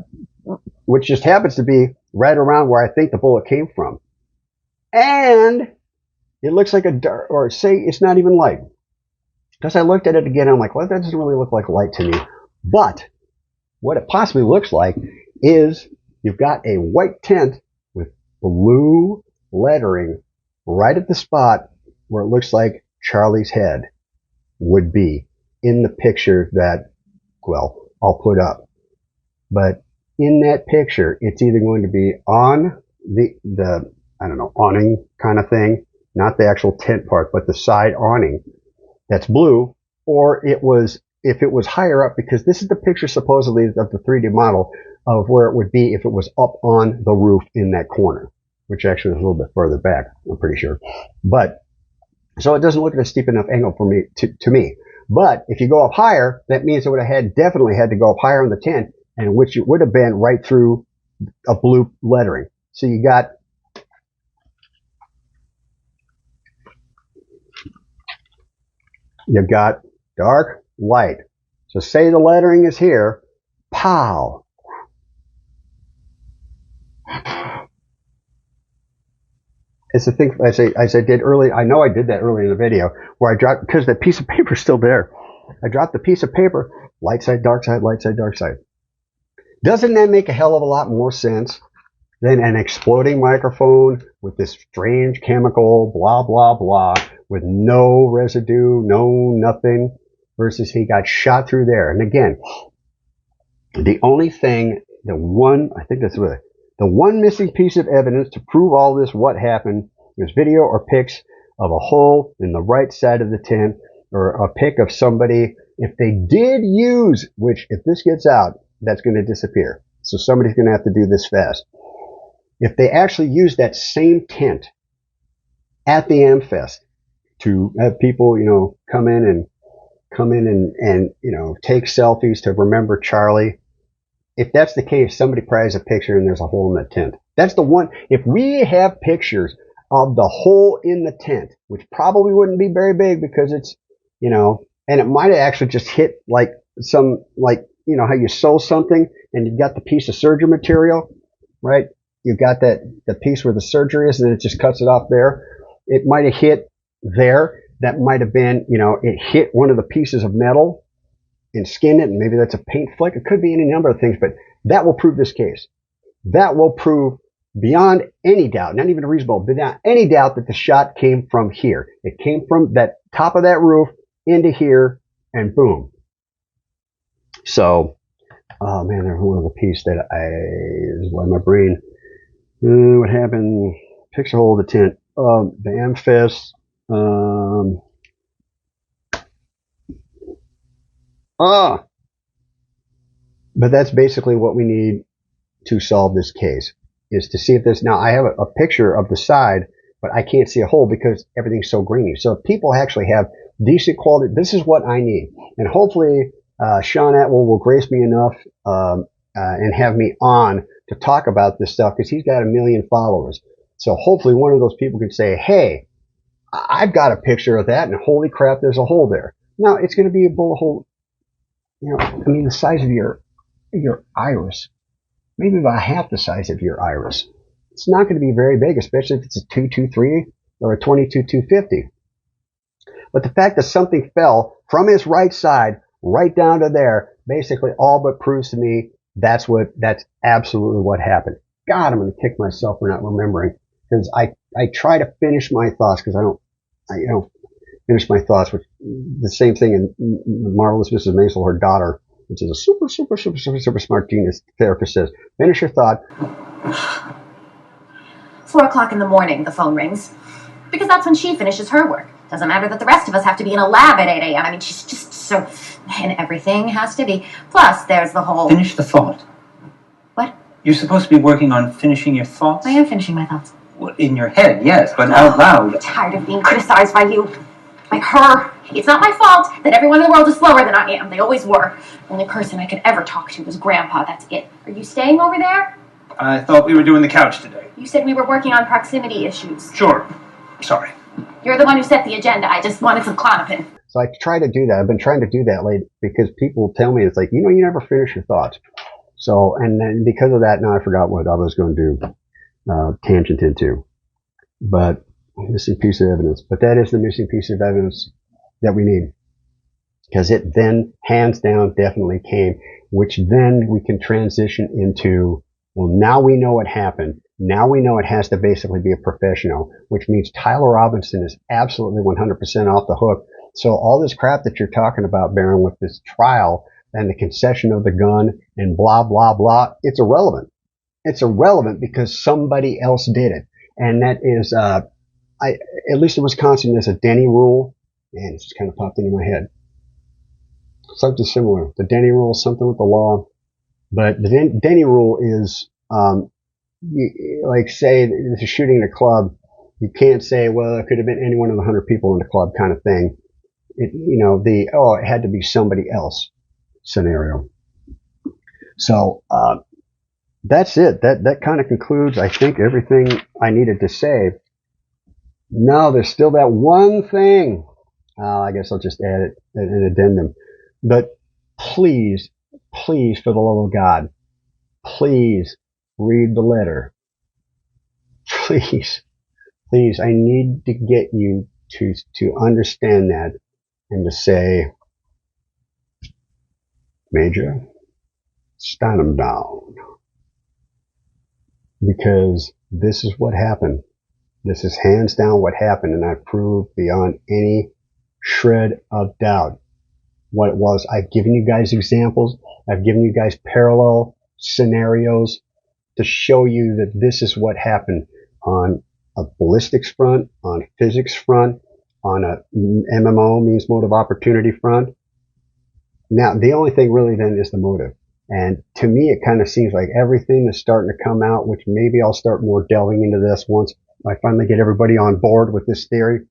[SPEAKER 1] which just happens to be right around where I think the bullet came from. And it looks like a dark, or say it's not even light. Because I looked at it again, I'm like, well, that doesn't really look like light to me. But what it possibly looks like is you've got a white tent with blue lettering right at the spot where it looks like Charlie's head would be in the picture that, well, I'll put up. But in that picture, it's either going to be on the I don't know, awning kind of thing, not the actual tent part, but the side awning that's blue, or if it was higher up, because this is the picture supposedly of the 3D model of where it would be if it was up on the roof in that corner, which actually is a little bit further back, I'm pretty sure. But so it doesn't look at a steep enough angle for me to me. But if you go up higher, that means it would have definitely had to go up higher in the tent, and which it would have been right through a blue lettering. So you got dark, light. So say the lettering is here, pow. It's the thing as I did early. I know I did that early in the video where I dropped, because that piece of paper is still there. I dropped the piece of paper, light side, dark side, light side, dark side. Doesn't that make a hell of a lot more sense than an exploding microphone with this strange chemical, blah, blah, blah, with no residue, no nothing, versus he got shot through there. And again, the only thing, the one missing piece of evidence to prove all this, what happened, is video or pics of a hole in the right side of the tent, or a pic of somebody, if they did use, which if this gets out, that's going to disappear. So somebody's going to have to do this fast. If they actually use that same tent at the Amfest to have people, come in and take selfies to remember Charlie. If that's the case, somebody probably has a picture and there's a hole in the tent. That's the one. If we have pictures of the hole in the tent, which probably wouldn't be very big because it's, and it might have actually just hit like how you sew something and you've got the piece of surgery material, right? You've got the piece where the surgery is and it just cuts it off there. It might have hit there. That might have been, it hit one of the pieces of metal and skinned it, and maybe that's a paint fleck. It could be any number of things, but that will prove this case. That will prove beyond any doubt, not even a reasonable, beyond any doubt, that the shot came from here. It came from that top of that roof into here, and boom. So, oh man, there's one of the piece that this is why my brain, what happened, picture hole of the tent, the Amfest, but that's basically what we need to solve this case, is to see if there's, now I have a picture of the side, but I can't see a hole because everything's so grainy. So if people actually have decent quality, this is what I need. And hopefully, Sean Atwell will grace me enough, and have me on to talk about this stuff, because he's got 1 million followers. So hopefully one of those people can say, hey, I've got a picture of that, and holy crap, there's a hole there. Now, it's going to be a bullet hole, the size of your iris. Maybe about half the size of your iris. It's not going to be very big, especially if it's a 223 or a 22-250. But the fact that something fell from his right side right down to there basically all but proves to me that's absolutely what happened. God, I'm going to kick myself for not remembering, because I try to finish my thoughts, because I don't finish my thoughts with the same thing in Marvelous Mrs. Maisel, her daughter, which is a super, super, super, super, super smart genius therapist, says, finish your thought.
[SPEAKER 18] 4 o'clock in the morning, the phone rings, because that's when she finishes her work. Doesn't matter that the rest of us have to be in a lab at 8 a.m. I mean, she's just so... And everything has to be. Plus, there's the whole...
[SPEAKER 19] Finish the thought.
[SPEAKER 18] What?
[SPEAKER 19] You're supposed to be working on finishing your thoughts.
[SPEAKER 18] I am finishing my thoughts.
[SPEAKER 19] Well, in your head, yes, but out loud.
[SPEAKER 18] I'm tired of being criticized by you. By her. It's not my fault that everyone in the world is slower than I am. They always were. The only person I could ever talk to was Grandpa. That's it. Are you staying over there?
[SPEAKER 19] I thought we were doing the couch today.
[SPEAKER 18] You said we were working on proximity issues.
[SPEAKER 19] Sure. Sorry.
[SPEAKER 18] You're the one who set the agenda. I just wanted some Klonopin.
[SPEAKER 1] So I try to do that. I've been trying to do that lately because people tell me, it's like, you never finish your thoughts. So, and then because of that, now I forgot what I was going to do, tangent into. But, missing piece of evidence. But that is the missing piece of evidence that we need. Because it then, hands down, definitely came, which then we can transition into, well, now we know what happened. Now we know it has to basically be a professional, which means Tyler Robinson is absolutely 100% off the hook. So all this crap that you're talking about, Baron, with this trial and the concession of the gun and blah, blah, blah, it's irrelevant. It's irrelevant because somebody else did it. And that is, at least in Wisconsin, there's a Denny rule. Man, it just kind of popped into my head. Something similar. The Denny rule, something with the law. But the Denny rule is, like say, there's a shooting in a club. You can't say, well, it could have been any one of the 100 people in the club kind of thing. It had to be somebody else scenario. So, that's it. That kind of concludes, I think, everything I needed to say. No, there's still that one thing. I guess I'll just add it, an addendum. But please, for the love of God, please read the letter. Please, I need to get you to understand that and to say, Major, stand him down. Because this is what happened. This is hands down what happened, and I've proved beyond any shred of doubt what it was. I've given you guys examples. I've given you guys parallel scenarios to show you that this is what happened on a ballistics front, on a physics front, on a MMO, means mode of opportunity front. Now, the only thing really then is the motive. And to me, it kind of seems like everything is starting to come out, which maybe I'll start more delving into this once I finally get everybody on board with this theory.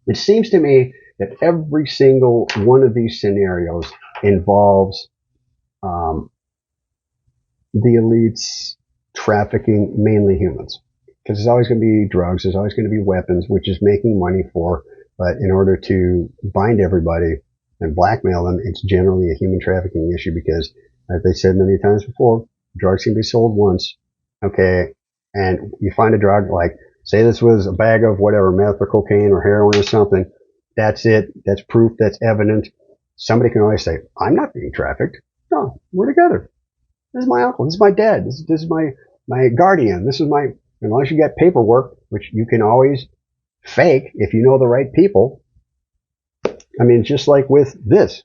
[SPEAKER 1] It seems to me that every single one of these scenarios involves the elites trafficking mainly humans. Because there's always going to be drugs, there's always going to be weapons, which is making money for, but in order to bind everybody and blackmail them, it's generally a human trafficking issue because, as they said many times before, drugs can be sold once, okay, and you find a drug, like, say this was a bag of whatever, meth or cocaine or heroin or something, that's it, that's proof, that's evident. Somebody can always say, I'm not being trafficked. No, we're together. This is my uncle, this is my dad, this is my guardian, this is my, unless you get paperwork, which you can always fake if you know the right people. I mean, just like with this,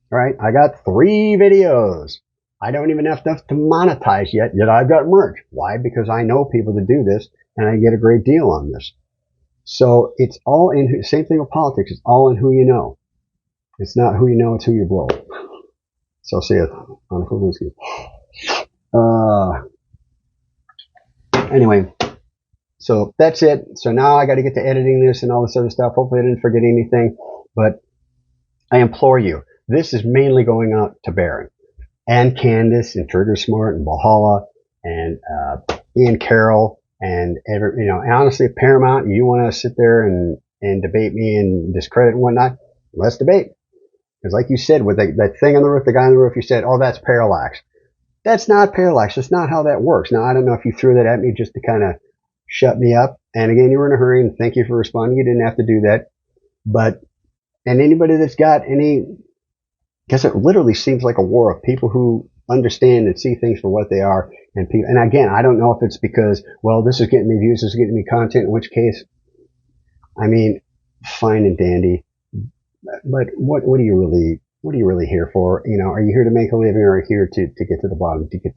[SPEAKER 1] right? I got 3 videos. I don't even have enough to monetize yet I've got merch. Why? Because I know people that do this and I get a great deal on this. So it's all in, same thing with politics, it's all in who you know. It's not who you know, it's who you blow. So see it on Kaluski. Anyway, so that's it. So now I got to get to editing this and all this other stuff. Hopefully I didn't forget anything, but I implore you, this is mainly going out to Baron and Candace and Trigger Smart and Valhalla and Ian Carroll and honestly, Paramount, you want to sit there and debate me and discredit and whatnot, let's debate. Because like you said, with that thing on the roof, the guy on the roof, you said, oh, that's parallax. That's not parallax. That's not how that works. Now, I don't know if you threw that at me just to kind of shut me up. And again, you were in a hurry, and thank you for responding. You didn't have to do that. But, and anybody that's got any, because it literally seems like a war of people who understand and see things for what they are. And people, and again, I don't know if it's because, well, this is getting me views, this is getting me content, in which case, I mean, fine and dandy. But what are you really here for? Are you here to make a living, or are you here to get to the bottom, to get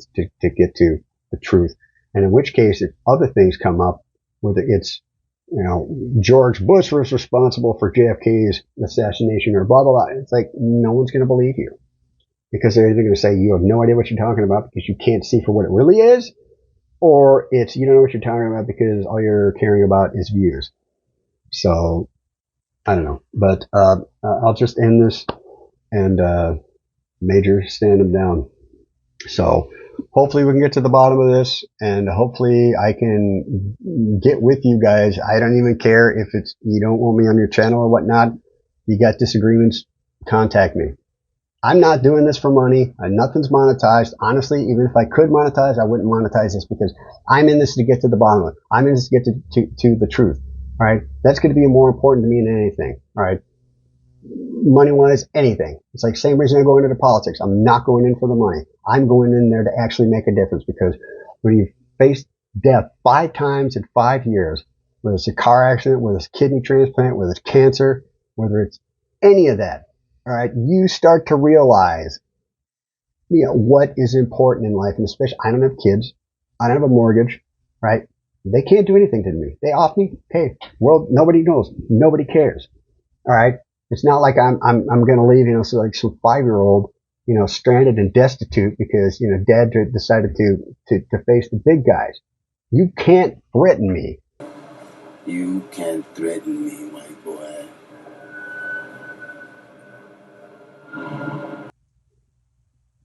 [SPEAKER 1] to the truth? And in which case, if other things come up, whether it's George Bush was responsible for JFK's assassination or blah, blah, blah. It's like, no one's going to believe you because they're either going to say you have no idea what you're talking about because you can't see for what it really is, or it's you don't know what you're talking about because all you're caring about is views. So, I don't know. But I'll just end this and Major, stand him down. So, hopefully we can get to the bottom of this, and hopefully I can get with you guys. I don't even care if it's you don't want me on your channel or whatnot. You got disagreements, contact me. I'm not doing this for money. Nothing's monetized. Honestly, even if I could monetize, I wouldn't monetize this because I'm in this to get to the bottom of it. I'm in this to get to the truth. All right, that's going to be more important to me than anything. All right, money-wise, anything. It's like same reason I go into politics. I'm not going in for the money. I'm going in there to actually make a difference because when you face death 5 times in 5 years, whether it's a car accident, whether it's kidney transplant, whether it's cancer, whether it's any of that, all right, you start to realize, what is important in life. And especially, I don't have kids. I don't have a mortgage, right? They can't do anything to me. They off me. Hey, world, nobody knows. Nobody cares. All right. It's not like I'm going to leave, so like some 5-year-old, stranded and destitute because, dad decided to face the big guys. You can't threaten me.
[SPEAKER 20] You can't threaten me, my boy.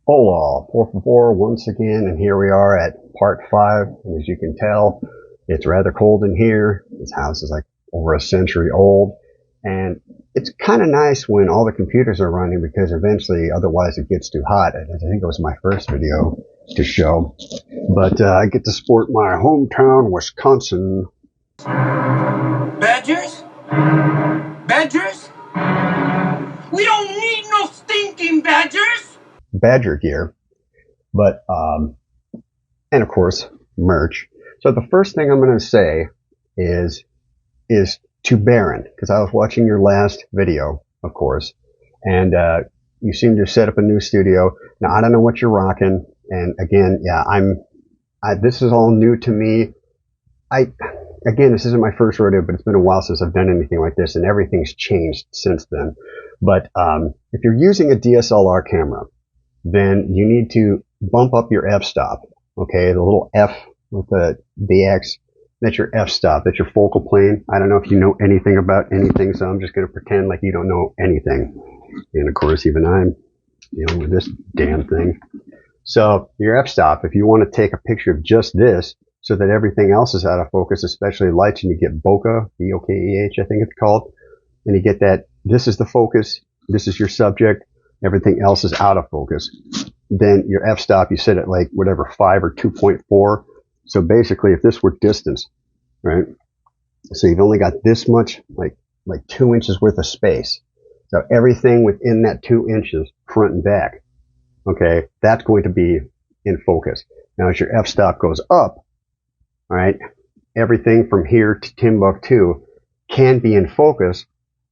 [SPEAKER 1] Hola, por favor, once again, and here we are at part 5. And as you can tell, it's rather cold in here. This house is like over a century old. And it's kind of nice when all the computers are running because eventually, otherwise it gets too hot. And I think it was my first video to show. But I get to sport my hometown, Wisconsin.
[SPEAKER 2] Badgers? Badgers? We don't need no stinking badgers!
[SPEAKER 1] Badger gear. But, and of course, merch. So the first thing I'm going to say is to Baron, because I was watching your last video, of course, and you seem to set up a new studio. Now, I don't know what you're rocking, and again, yeah, this is all new to me. Again, this isn't my first rodeo, but it's been a while since I've done anything like this, and everything's changed since then. But if you're using a DSLR camera, then you need to bump up your f-stop, okay? The little F with the X. That's your f-stop. That's your focal plane. I don't know if you know anything about anything, so I'm just going to pretend like you don't know anything. And of course, even I'm dealing with this damn thing. So your f-stop, if you want to take a picture of just this so that everything else is out of focus, especially lights, and you get bokeh, B-O-K-E-H, I think it's called, and you get that this is the focus, this is your subject, everything else is out of focus. Then your f-stop, you set it like whatever, 5 or 2.4. So basically, if this were distance, right? So you've only got this much, like 2 inches worth of space. So everything within that 2 inches, front and back, okay, that's going to be in focus. Now, as your f-stop goes up, all right, everything from here to Timbuktu can be in focus,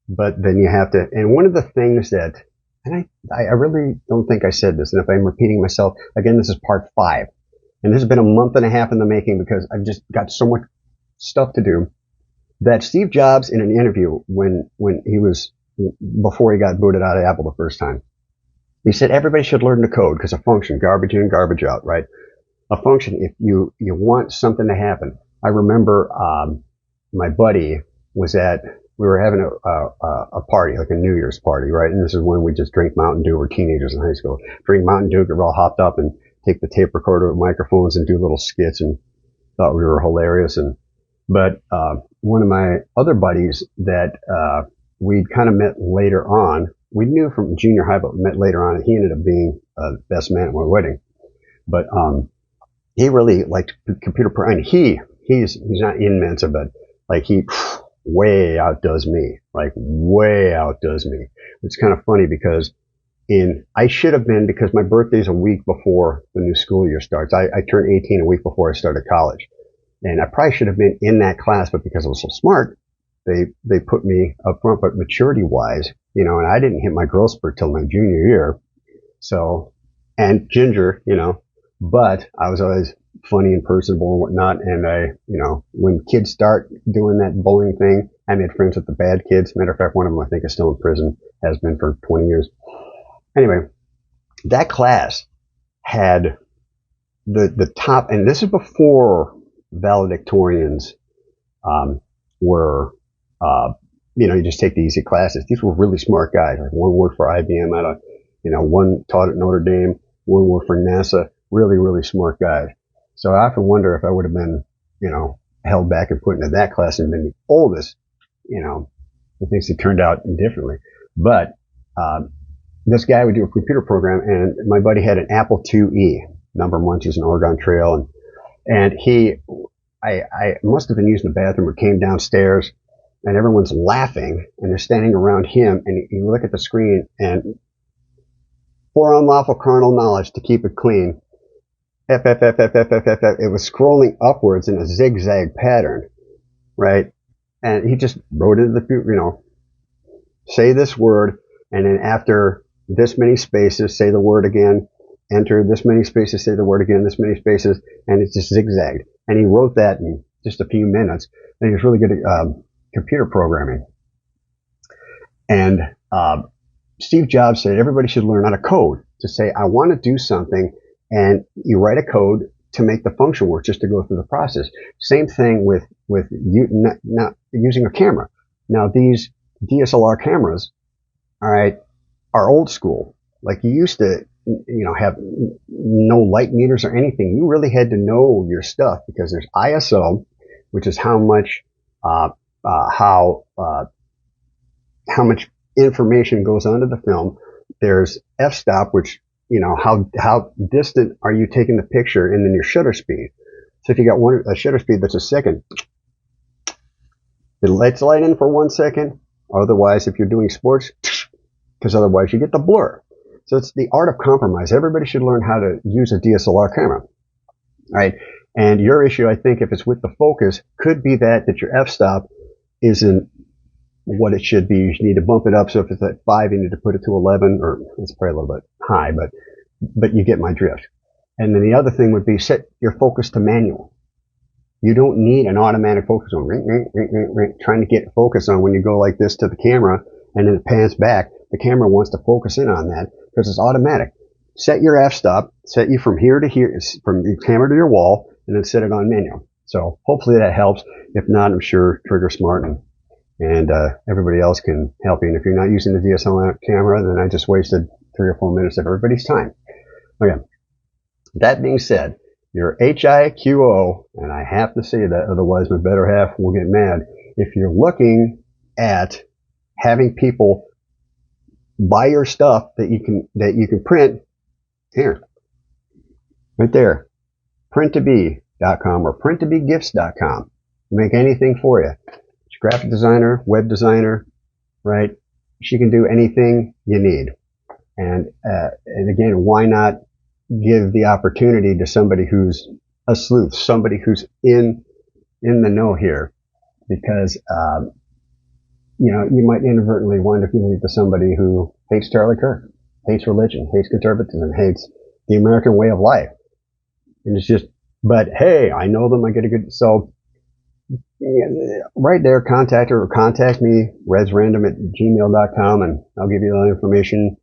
[SPEAKER 1] but then you have to, and one of the things that, and I really don't think I said this, and if I'm repeating myself, again, this is part 5. And this has been a month and a half in the making because I've just got so much stuff to do that Steve Jobs in an interview when he was, before he got booted out of Apple the first time, he said everybody should learn to code because a function, garbage in, garbage out, right? A function, if you want something to happen. I remember, my buddy was we were having a party, like a New Year's party, right? And this is when we just drink Mountain Dew. We're teenagers in high school. Drink Mountain Dew, get all hopped up and take the tape recorder with microphones and do little skits and thought we were hilarious. But one of my other buddies that we'd kind of met later on, we knew from junior high, but met later on, and he ended up being best man at my wedding. But he really liked computer programming. He's not in Mensa, but like he way outdoes me. Like way outdoes me. It's kind of funny because I should have been, because my birthday's a week before the new school year starts. I turned 18 a week before I started college. And I probably should have been in that class, but because I was so smart, they put me up front. But maturity wise, and I didn't hit my growth spurt till my junior year. So, and ginger, but I was always funny and personable and whatnot. And when kids start doing that bullying thing, I made friends with the bad kids. Matter of fact, one of them I think is still in prison, has been for 20 years. Anyway, that class had the top, and this is before valedictorians were, you just take the easy classes. These were really smart guys. Like one worked for IBM out of, one taught at Notre Dame, one worked for NASA. Really, really smart guys. So I often wonder if I would have been, held back and put into that class and been the oldest, the things that turned out differently. But this guy would do a computer program, and my buddy had an Apple IIe, number munches in Oregon Trail, and I must have been using the bathroom or came downstairs, and everyone's laughing, and they're standing around him, and you look at the screen, and for unlawful carnal knowledge to keep it clean, F, it was scrolling upwards in a zigzag pattern, right? And he just wrote into the, say this word, and then after this many spaces, say the word again, enter this many spaces, say the word again, this many spaces, and it's just zigzagged. And he wrote that in just a few minutes, and he was really good at computer programming. And Steve Jobs said everybody should learn how to code, to say, I want to do something, and you write a code to make the function work, just to go through the process. Same thing with not using a camera. Now, these DSLR cameras, all right, are old school. Like you used to, have no light meters or anything. You really had to know your stuff, because there's ISO, which is how much much information goes onto the film. There's f-stop, which, how distant are you taking the picture, and then your shutter speed. So if you got a shutter speed that's a second, it lets light in for 1 second. Otherwise, if you're doing sports, because otherwise you get the blur. So it's the art of compromise. Everybody should learn how to use a DSLR camera, right? And your issue, I think, if it's with the focus, could be that your f-stop isn't what it should be. You need to bump it up. So if it's at 5, you need to put it to 11, or it's probably a little bit high, but you get my drift. And then the other thing would be set your focus to manual. You don't need an automatic focus on trying to get focus on when you go like this to the camera and then it pans back. The camera wants to focus in on that because it's automatic. Set your f-stop, set you from here to here, from your camera to your wall, and then set it on manual. So hopefully that helps. If not, I'm sure Trigger Smart and everybody else can help you. And if you're not using the DSLR camera, then I just wasted 3 or 4 minutes of everybody's time. Okay. That being said, your HIQO, and I have to say that, otherwise my better half will get mad. If you're looking at having people buy your stuff that you can print, here, right there, print2be.com or print2begifts.com. Make anything for you. It's a graphic designer, web designer, right? She can do anything you need. And again, why not give the opportunity to somebody who's a sleuth, somebody who's in the know here, because you might inadvertently wind up giving it to somebody who hates Charlie Kirk, hates religion, hates conservatism, hates the American way of life. And it's just, but hey, I know them, I get a good, so right there, contact her or contact me, redsrandom@gmail.com, and I'll give you all the information.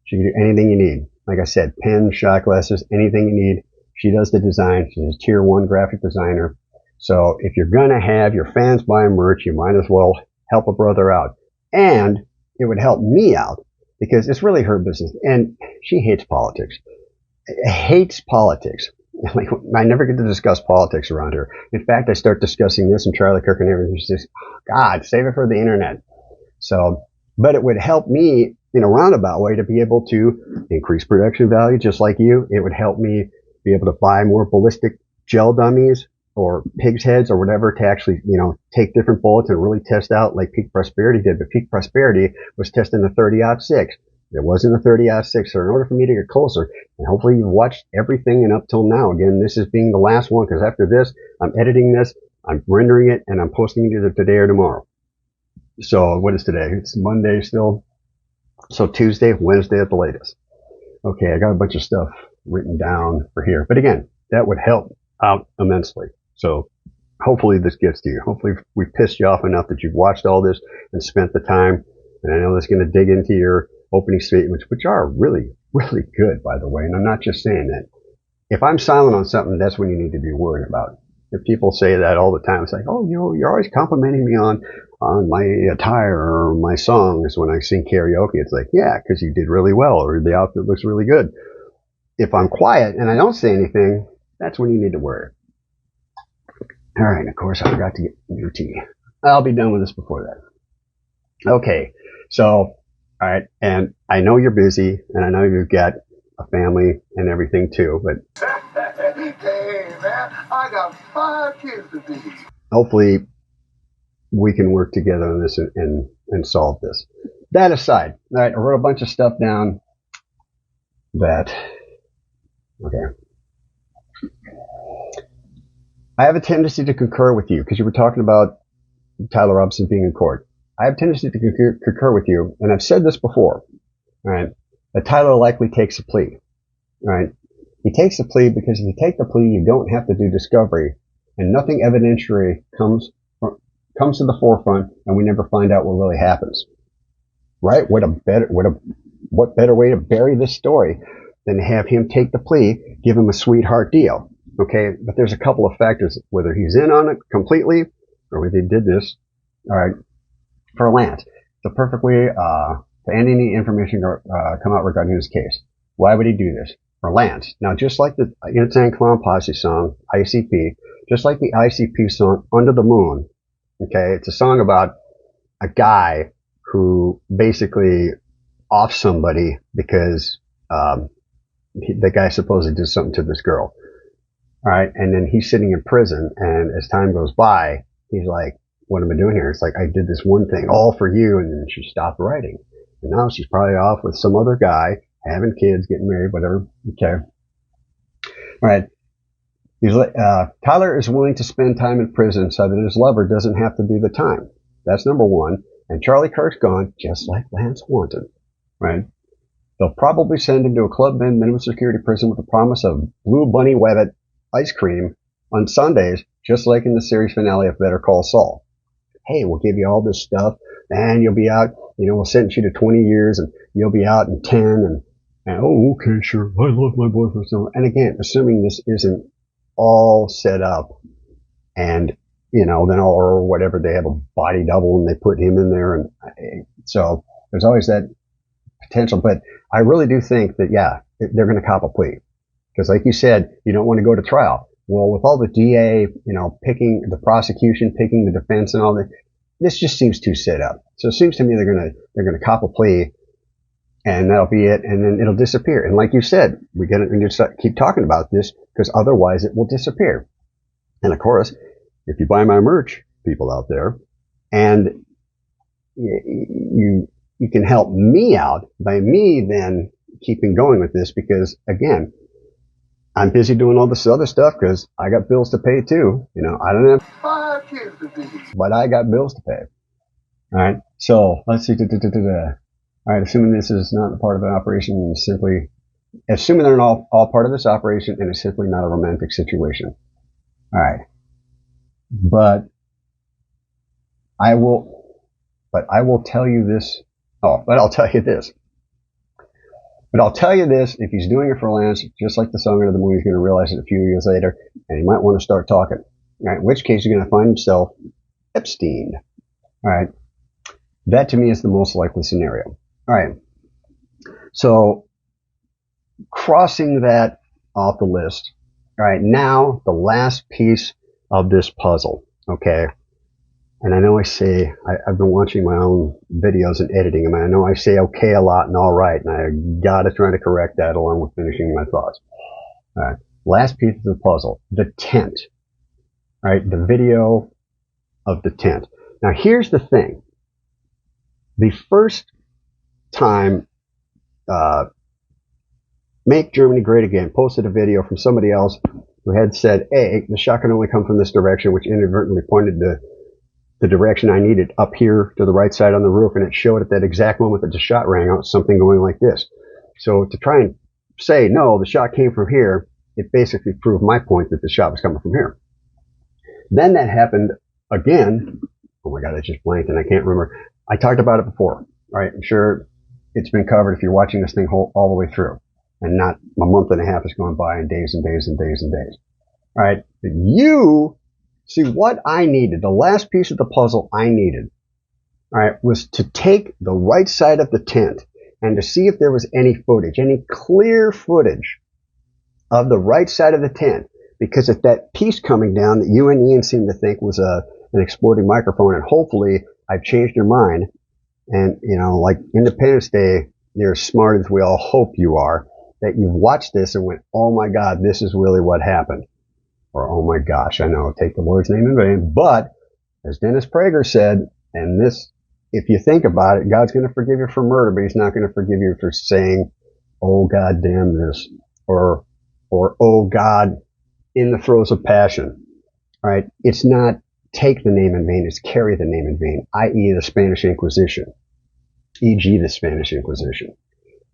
[SPEAKER 1] She can do anything you need. Like I said, pens, shot glasses, anything you need. She does the design. She's a tier 1 graphic designer. So if you're going to have your fans buy merch, you might as well help a brother out. And it would help me out because it's really her business. And she hates politics. Hates politics. Like, I never get to discuss politics around her. In fact, I start discussing this and Charlie Kirk and everything. She's just, God, save it for the internet. So, but it would help me in a roundabout way to be able to increase production value, just like you. It would help me be able to buy more ballistic gel dummies or pig's heads or whatever to actually, take different bullets and really test out like Peak Prosperity did. But Peak Prosperity was testing the 30-06. It wasn't a 30-06. So in order for me to get closer, and hopefully you've watched everything and up till now, again, this is being the last one because after this, I'm editing this, I'm rendering it, and I'm posting it either today or tomorrow. So what is today? It's Monday still. So Tuesday, Wednesday at the latest. Okay, I got a bunch of stuff written down for here. But again, that would help out immensely. So hopefully this gets to you. Hopefully we pissed you off enough that you've watched all this and spent the time. And I know that's going to dig into your opening statements, which are really, really good, by the way. And I'm not just saying that. If I'm silent on something, that's when you need to be worried about. If people say that all the time, it's like, oh, you're always complimenting me on my attire or my songs when I sing karaoke. It's like, yeah, because you did really well or the outfit looks really good. If I'm quiet and I don't say anything, that's when you need to worry. All right, and of course, I forgot to get your tea. I'll be done with this before that. Okay, so, all right, and I know you're busy, and I know you've got a family and everything too, but
[SPEAKER 2] Hey, man, I got 5 kids to feed.
[SPEAKER 1] hopefully we can work together on this and solve this. That aside, all right, I wrote a bunch of stuff down that, okay. I have a tendency to concur with you because you were talking about Tyler Robson being in court. I have a tendency to concur with you, and I've said this before, all right, that Tyler likely takes a plea, all right? He takes a plea because if you take the plea, you don't have to do discovery, and nothing evidentiary comes to the forefront, and we never find out what really happens, right? What better way to bury this story than to have him take the plea, give him a sweetheart deal, okay? But there's a couple of factors, whether he's in on it completely, or whether he did this, all right, for Lance. The perfect way to end any information come out regarding his case. Why would he do this? For Lance. Now, just like the Insane Clown Posse song, ICP, just like the ICP song, Under the Moon, okay, it's a song about a guy who basically offs somebody because the guy supposedly did something to this girl. All right, and then he's sitting in prison, and as time goes by, he's like, what am I doing here? It's like, I did this one thing all for you, and then she stopped writing. And now she's probably off with some other guy, having kids, getting married, whatever. Okay. All right. Tyler is willing to spend time in prison so that his lover doesn't have to do the time. That's number one. And Charlie Kirk's gone, just like Lance wanted. Right? They'll probably send him to a Club Med minimum security prison with the promise of Blue Bunny Wabbit ice cream on Sundays, just like in the series finale of Better Call Saul. Hey, we'll give you all this stuff, and you'll be out, we'll sentence you to 20 years, and you'll be out in 10, and oh, okay, sure, I love my boyfriend so much. And again, assuming this isn't all set up, and, then or whatever, they have a body double, and they put him in there, and so there's always that potential, but I really do think that, yeah, they're going to cop a plea. Because like you said, you don't want to go to trial. Well, with all the DA, picking the prosecution, picking the defense and all that, this just seems too set up. So it seems to me they're going to cop a plea and that'll be it. And then it'll disappear. And like you said, we just keep talking about this because otherwise it will disappear. And of course, if you buy my merch, people out there, and you can help me out by me then keeping going with this because again, I'm busy doing all this other stuff because I got bills to pay too. I don't have
[SPEAKER 2] 5 kids to feed.
[SPEAKER 1] But I got bills to pay. All right. So let's see. All right. Assuming this is not a part of an operation, assuming they're all part of this operation and it's simply not a romantic situation. All right. But I will tell you this. But I'll tell you this. But I'll tell you this, if he's doing it for Lance, just like the song Under the Moon, he's going to realize it a few years later, and he might want to start talking. All right, in which case, he's going to find himself Epstein. All right. That, to me, is the most likely scenario. All right. So, crossing that off the list. All right, now, the last piece of this puzzle. Okay. And I know I say, I've been watching my own videos and editing them, and I know I say okay a lot and all right, and I gotta try to correct that along with finishing my thoughts. All right. Last piece of the puzzle. The tent. All right. The video of the tent. Now, here's the thing. The first time, Make Germany Great Again posted a video from somebody else who had said, hey, the shot can only come from this direction, which inadvertently pointed to the direction I needed up here to the right side on the roof, and it showed at that exact moment that the shot rang out something going like this. So to try and say, no, the shot came from here, it basically proved my point that the shot was coming from here. Then that happened again. Oh my God, I just blanked and I can't remember. I talked about it before. All right, I'm sure it's been covered if you're watching this thing all the way through, and not a month and a half has gone by and days and days and days and days. All right, but you see what I needed. The last piece of the puzzle I needed, all right, was to take the right side of the tent and to see if there was any footage, any clear footage of the right side of the tent, because if that piece coming down that you and Ian seem to think was an exploding microphone, and hopefully I've changed your mind, and like Independence Day, you're as smart as we all hope you are, that you've watched this and went, oh my God, this is really what happened. Or, oh my gosh, I know, take the Lord's name in vain. But, as Dennis Prager said, and this, if you think about it, God's going to forgive you for murder, but he's not going to forgive you for saying, oh God damn this, or oh God, in the throes of passion. All right, it's not take the name in vain, it's carry the name in vain, i.e. the Spanish Inquisition, e.g. the Spanish Inquisition.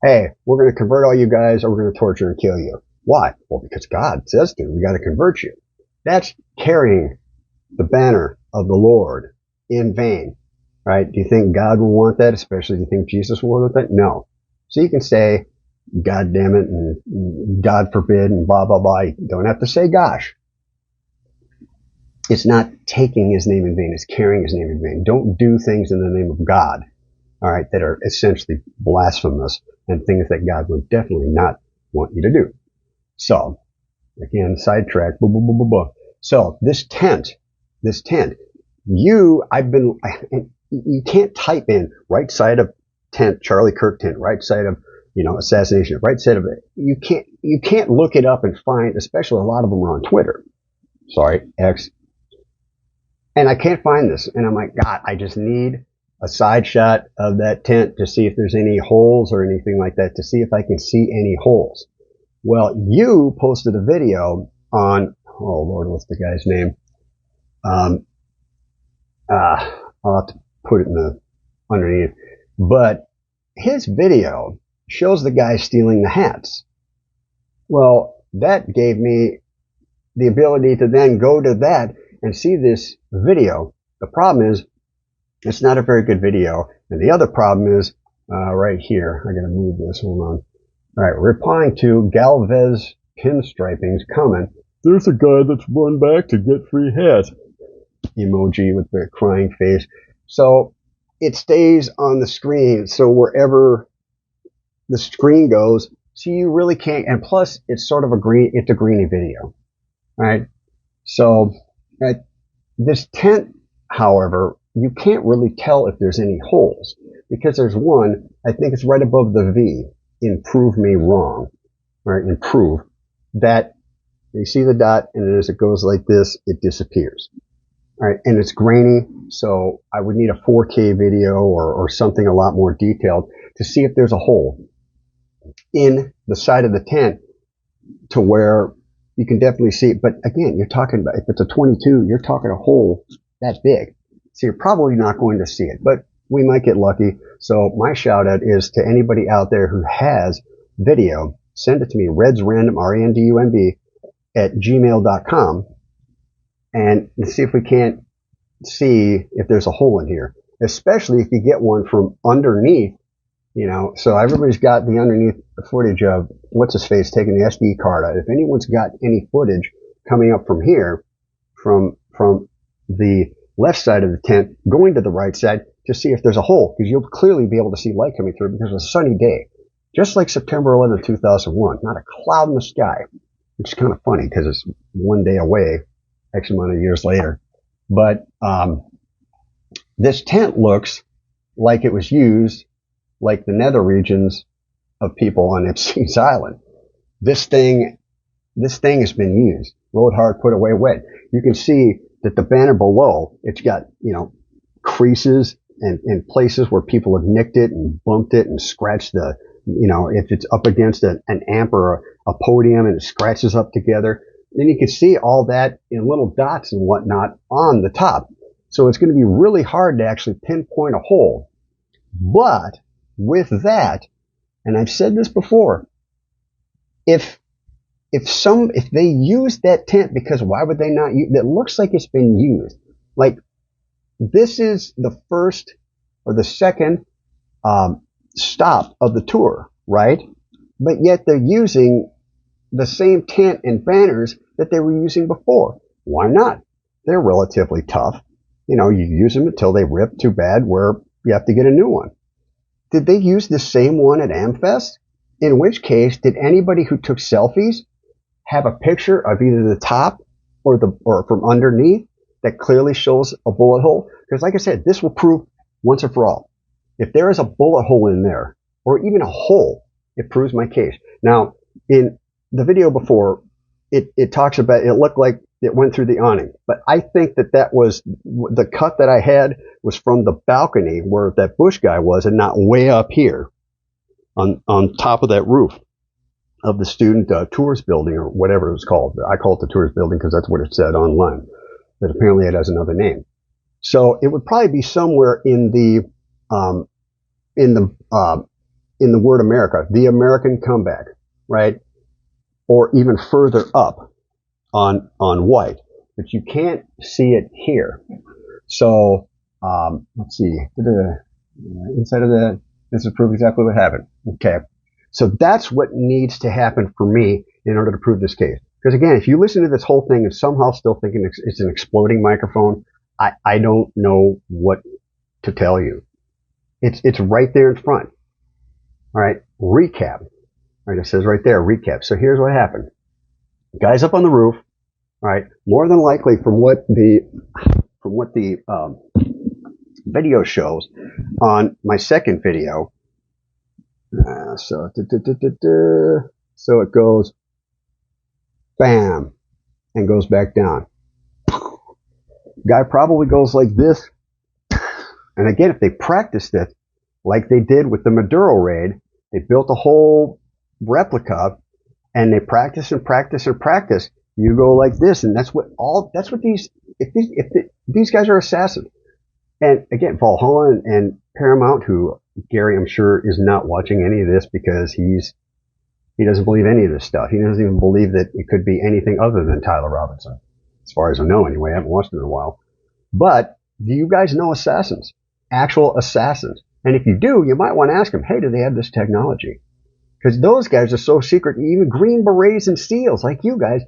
[SPEAKER 1] Hey, we're going to convert all you guys, or we're going to torture and kill you. Why? Well, because God says to. We got to convert you. That's carrying the banner of the Lord in vain, right? Do you think God will want that? Especially, do you think Jesus will want that? No. So you can say, God damn it, and God forbid, and blah, blah, blah. You don't have to say gosh. It's not taking his name in vain. It's carrying his name in vain. Don't do things in the name of God, all right, that are essentially blasphemous and things that God would definitely not want you to do. So, again, sidetrack, blah, blah, blah, blah, blah. So, this tent, you can't type in right side of tent, Charlie Kirk tent, right side of, assassination, right side of it. You can't look it up and find, especially a lot of them are on Twitter. Sorry, X. And I can't find this. And I'm like, God, I just need a side shot of that tent to see if there's any holes or anything like that, to see if I can see any holes. Well, you posted a video on, oh Lord, what's the guy's name? I'll have to put it in the underneath. But his video shows the guy stealing the hats. Well, that gave me the ability to then go to that and see this video. The problem is, it's not a very good video. And the other problem is, right here, I gotta move this, hold on. Alright, replying to Galvez pinstripings comment, there's a guy that's run back to get free hats. Emoji with the crying face. So, it stays on the screen, so wherever the screen goes, so you really can't, and plus, it's sort of it's a greeny video. Alright, so, this tent, however, you can't really tell if there's any holes, because there's one, I think it's right above the V, in prove me wrong, right, in prove, that you see the dot, and then as it goes like this, it disappears. Alright, and it's grainy, so I would need a 4K video or something a lot more detailed to see if there's a hole in the side of the tent to where you can definitely see it. But again, you're talking about, if it's a 22, you're talking a hole that big. So you're probably not going to see it, but we might get lucky. So my shout out is to anybody out there who has video, send it to me, redsrandom, RANDUMB, at gmail.com, and see if we can't see if there's a hole in here, especially if you get one from underneath, so everybody's got the underneath footage of what's his face taking the SD card out. If anyone's got any footage coming up from here, from the left side of the tent going to the right side, to see if there's a hole, because you'll clearly be able to see light coming through, because it's a sunny day, just like September 11, 2001, not a cloud in the sky, which is kind of funny because it's one day away, X amount of years later. But this tent looks like it was used like the nether regions of people on Epstein's Island. This thing has been used. Rode hard, put away wet. You can see that the banner below, it's got, creases and places where people have nicked it and bumped it and scratched the, if it's up against an amp or a podium and it scratches up together, then you can see all that in little dots and whatnot on the top. So it's going to be really hard to actually pinpoint a hole. But with that, and I've said this before, if if they use that tent, because why would they not use it? Looks like it's been used. Like, this is the first or the second stop of the tour, right? But yet they're using the same tent and banners that they were using before. Why not? They're relatively tough. You know, you use them until they rip too bad where you have to get a new one. Did they use the same one at AmFest? In which case, did anybody who took selfies have a picture of either the top or from underneath that clearly shows a bullet hole? Because like I said, this will prove once and for all. If there is a bullet hole in there, or even a hole, it proves my case. Now, in the video before, it talks about, it looked like it went through the awning. But I think that was, the cut that I had was from the balcony where that Bush guy was, and not way up here on top of that roof of the student tours building, or whatever it was called. I call it the tours building because that's what it said online. But apparently it has another name. So it would probably be somewhere in the word America, the American comeback, right? Or even further up on white, but you can't see it here. So let's see, inside of that, this is proof exactly what happened. Okay, so that's what needs to happen for me in order to prove this case. Because again, if you listen to this whole thing and somehow still thinking it's an exploding microphone, I don't know what to tell you. It's right there in front. All right, recap. All right, it says right there, recap. So here's what happened. Guy's up on the roof. All right, more than likely from what the video shows on my second video. So it goes bam and goes back down. Guy probably goes like this. And again, if they practiced it like they did with the Maduro raid, they built a whole replica and they practice and practice and practice. You go like this, and that's what these guys are assassins. And again, Valhalla and Paramount, who Gary, I'm sure, is not watching any of this because he doesn't believe any of this stuff. He doesn't even believe that it could be anything other than Tyler Robinson, as far as I know anyway. I haven't watched it in a while. But do you guys know assassins? Actual assassins. And if you do, you might want to ask them, hey, do they have this technology? Because those guys are so secret, even Green Berets and SEALs like you guys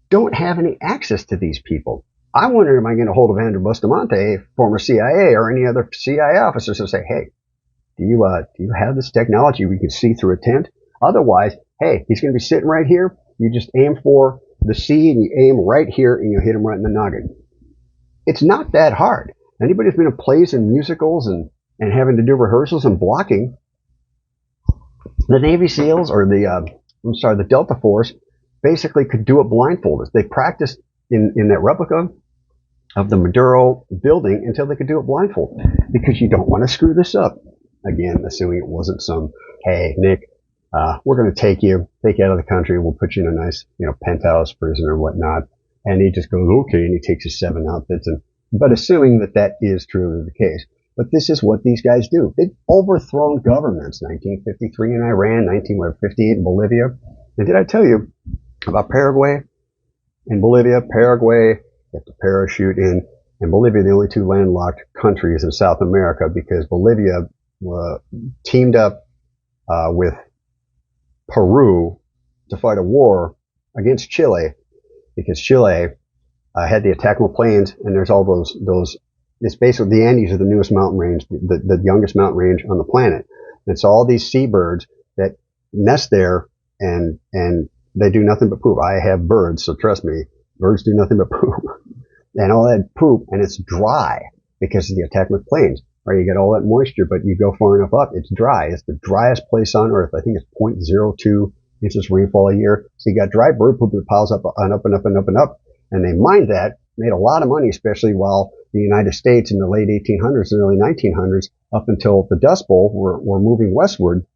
[SPEAKER 1] don't have any access to these people. I wonder, am I going to hold of Andrew Bustamante, former CIA, or any other CIA officers, and say, hey, do you have this technology we can see through a tent? Otherwise, hey, he's going to be sitting right here. You just aim for the C and you aim right here and you hit him right in the noggin. It's not that hard. Anybody who's been in plays and musicals and having to do rehearsals and blocking, the Navy SEALs or the Delta Force basically could do it blindfolded. They practiced in that replica of the Maduro building until they could do it blindfolded, because you don't want to screw this up. Again, assuming it wasn't some, hey, Nick, we're going to take you out of the country. We'll put you in a nice, penthouse prison or whatnot. And he just goes, okay, and he takes his 7 outfits. But assuming that is truly the case. But this is what these guys do. They've overthrown governments. 1953 in Iran, 1958 in Bolivia. And did I tell you about Paraguay and Bolivia? Paraguay, you have to parachute in. And Bolivia, the only 2 landlocked countries in South America, because Bolivia teamed up with Peru to fight a war against Chile, because Chile had the attackable plains, and there's all those. It's basically the Andes are the newest mountain range, the youngest mountain range on the planet. And so all these seabirds that nest there, and they do nothing but poop. I have birds, so trust me, birds do nothing but poop. And all that poop, and it's dry because of the attackable plains. Right, you get all that moisture, but you go far enough up, it's dry. It's the driest place on Earth. I think it's 0.02 inches rainfall a year. So you got dry bird poop that piles up and up and up and up and up. And they mined that, made a lot of money, especially while the United States in the late 1800s and early 1900s, up until the Dust Bowl, were moving westward,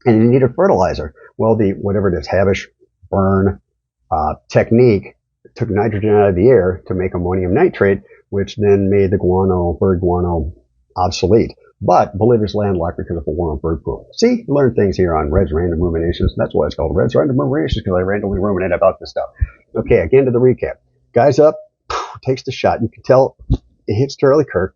[SPEAKER 1] and you needed fertilizer. Well, whatever it is, Havish burn technique took nitrogen out of the air to make ammonium nitrate, which then made the bird guano obsolete. But Bolivia's landlocked because of a war on bird pool. See, you learn things here on Red's Random Ruminations. That's why it's called Red's Random Ruminations, because I randomly ruminate about this stuff. Okay, again to the recap. Guy's up, takes the shot. You can tell it hits Charlie Kirk,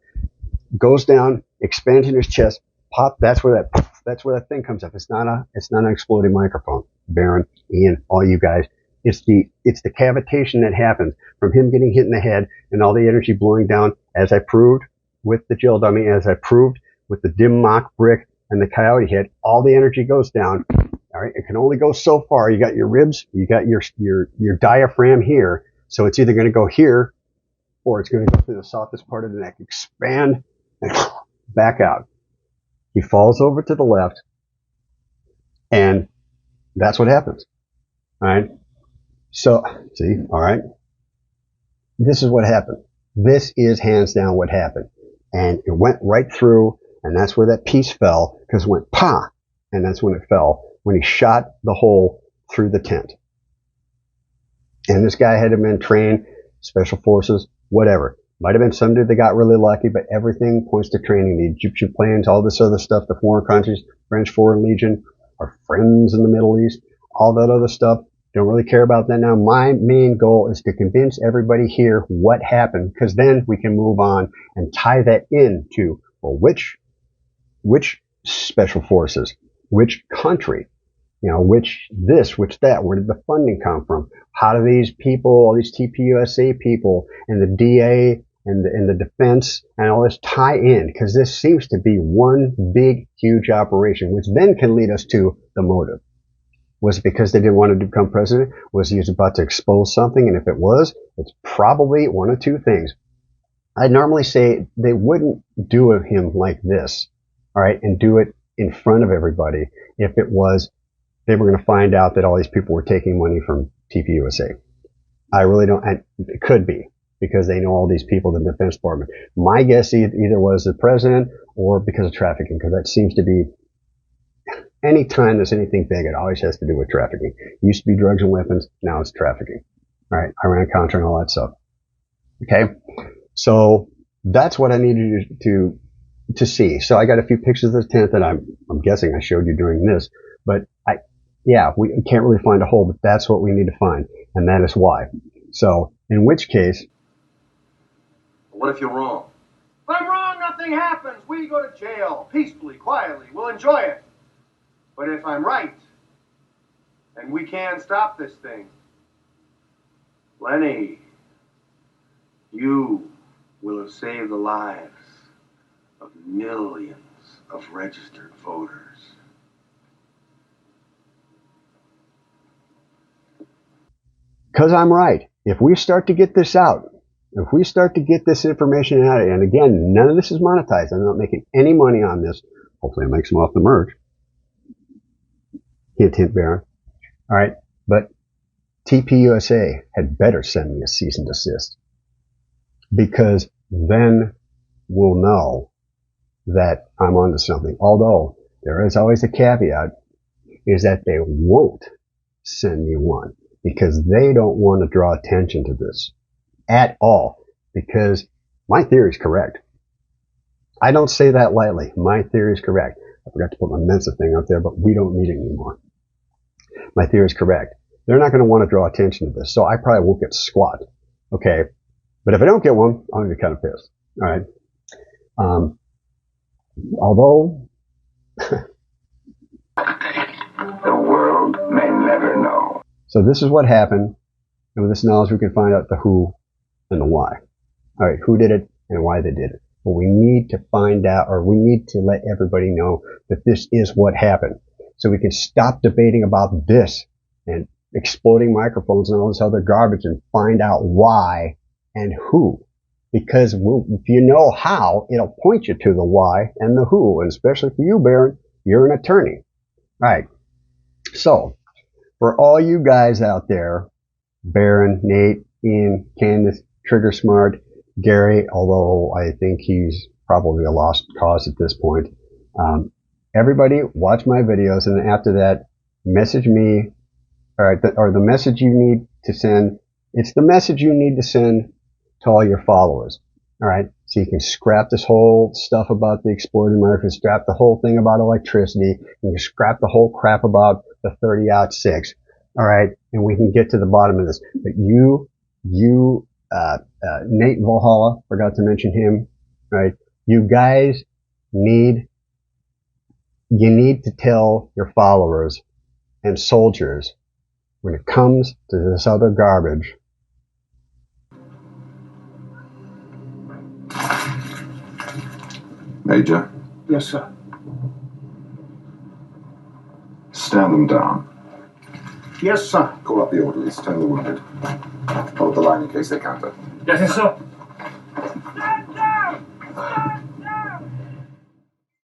[SPEAKER 1] goes down, expands in his chest, pop. That's where that thing comes up. It's not an exploding microphone. Baron, Ian, all you guys. It's the cavitation that happens from him getting hit in the head and all the energy blowing down, as I proved with the gel dummy, as I proved with the debunking brick and the Coyote head. All the energy goes down. All right, it can only go so far. You got your ribs, you got your diaphragm here, so it's either going to go here or it's going to go through the softest part of the neck, expand, and back out. He falls over to the left, and that's what happens. All right. So, see, all right. This is what happened. This is hands down what happened. And it went right through, and that's where that piece fell, because it went pa, and that's when it fell, when he shot the hole through the tent. And this guy had been trained, special forces, whatever. Might have been some dude that got really lucky, but everything points to training. The Egyptian planes, all this other stuff, the foreign countries, French Foreign Legion, our friends in the Middle East, all that other stuff. Don't really care about that now. My main goal is to convince everybody here what happened, because then we can move on and tie that into, well, which special forces, which country, which this, which that, where did the funding come from? How do these people, all these TPUSA people and the DA and the defense and all this tie in? Because this seems to be one big, huge operation, which then can lead us to the motive. Was it because they didn't want to become president? Was he about to expose something? And if it was, it's probably one of two things. I'd normally say they wouldn't do him like this, all right, and do it in front of everybody if it was they were going to find out that all these people were taking money from TPUSA. I really don't. It could be because they know all these people in the Defense Department. My guess either was the president or because of trafficking, because that seems to be. Anytime there's anything big, it always has to do with trafficking. It used to be drugs and weapons, now it's trafficking. All right, Iran-Contra and all that stuff. Okay, so that's what I needed to see. So I got a few pictures of the tent that I'm guessing I showed you during this, but we can't really find a hole, but that's what we need to find, and that is why. So, in which case,
[SPEAKER 2] what if you're wrong? If I'm wrong, nothing happens. We go to jail peacefully, quietly. We'll enjoy it. But if I'm right, and we can stop this thing, Lenny, you will have saved the lives of millions of registered voters.
[SPEAKER 1] Because I'm right. If we start to get this out, if we start to get this information out, and again, none of this is monetized. I'm not making any money on this. Hopefully I make some off the merch. Hint, hint, Baron. All right. But TPUSA had better send me a cease and desist, because then we'll know that I'm onto something. Although there is always a caveat, is that they won't send me one because they don't want to draw attention to this at all, because my theory is correct. I don't say that lightly. My theory is correct. I forgot to put my Mensa thing up there, but we don't need it anymore. My theory is correct. They're not going to want to draw attention to this, so I probably won't get squat. Okay, but if I don't get one, I'm going to be kind of pissed. All right. Although
[SPEAKER 6] the world may never know.
[SPEAKER 1] So this is what happened, and with this knowledge, we can find out the who and the why. All right, who did it and why they did it. But we need to find out, or we need to let everybody know that this is what happened, so we can stop debating about this and exploding microphones and all this other garbage and find out why and who. Because if you know how, it'll point you to the why and the who. And especially for you, Baron, you're an attorney. All right. So, for all you guys out there, Baron, Nate, Ian, Candace, Trigger Smart, Gary, although I think he's probably a lost cause at this point. Everybody watch my videos, and then after that, message me, or the message you need to send. It's the message you need to send to all your followers. All right. So you can scrap this whole stuff about the exploding markers, scrap the whole thing about electricity, and you scrap the whole crap about the 30-06. All right, and we can get to the bottom of this. But Nate Valhalla, forgot to mention him. Right, you guys need to tell your followers and soldiers when it comes to this other garbage.
[SPEAKER 17] Major,
[SPEAKER 3] Yes, sir.
[SPEAKER 17] stand them down.
[SPEAKER 3] Yes, sir.
[SPEAKER 17] Call up the orderlies, turn the wounded. Hold the line in case they counter.
[SPEAKER 3] Yes, sir.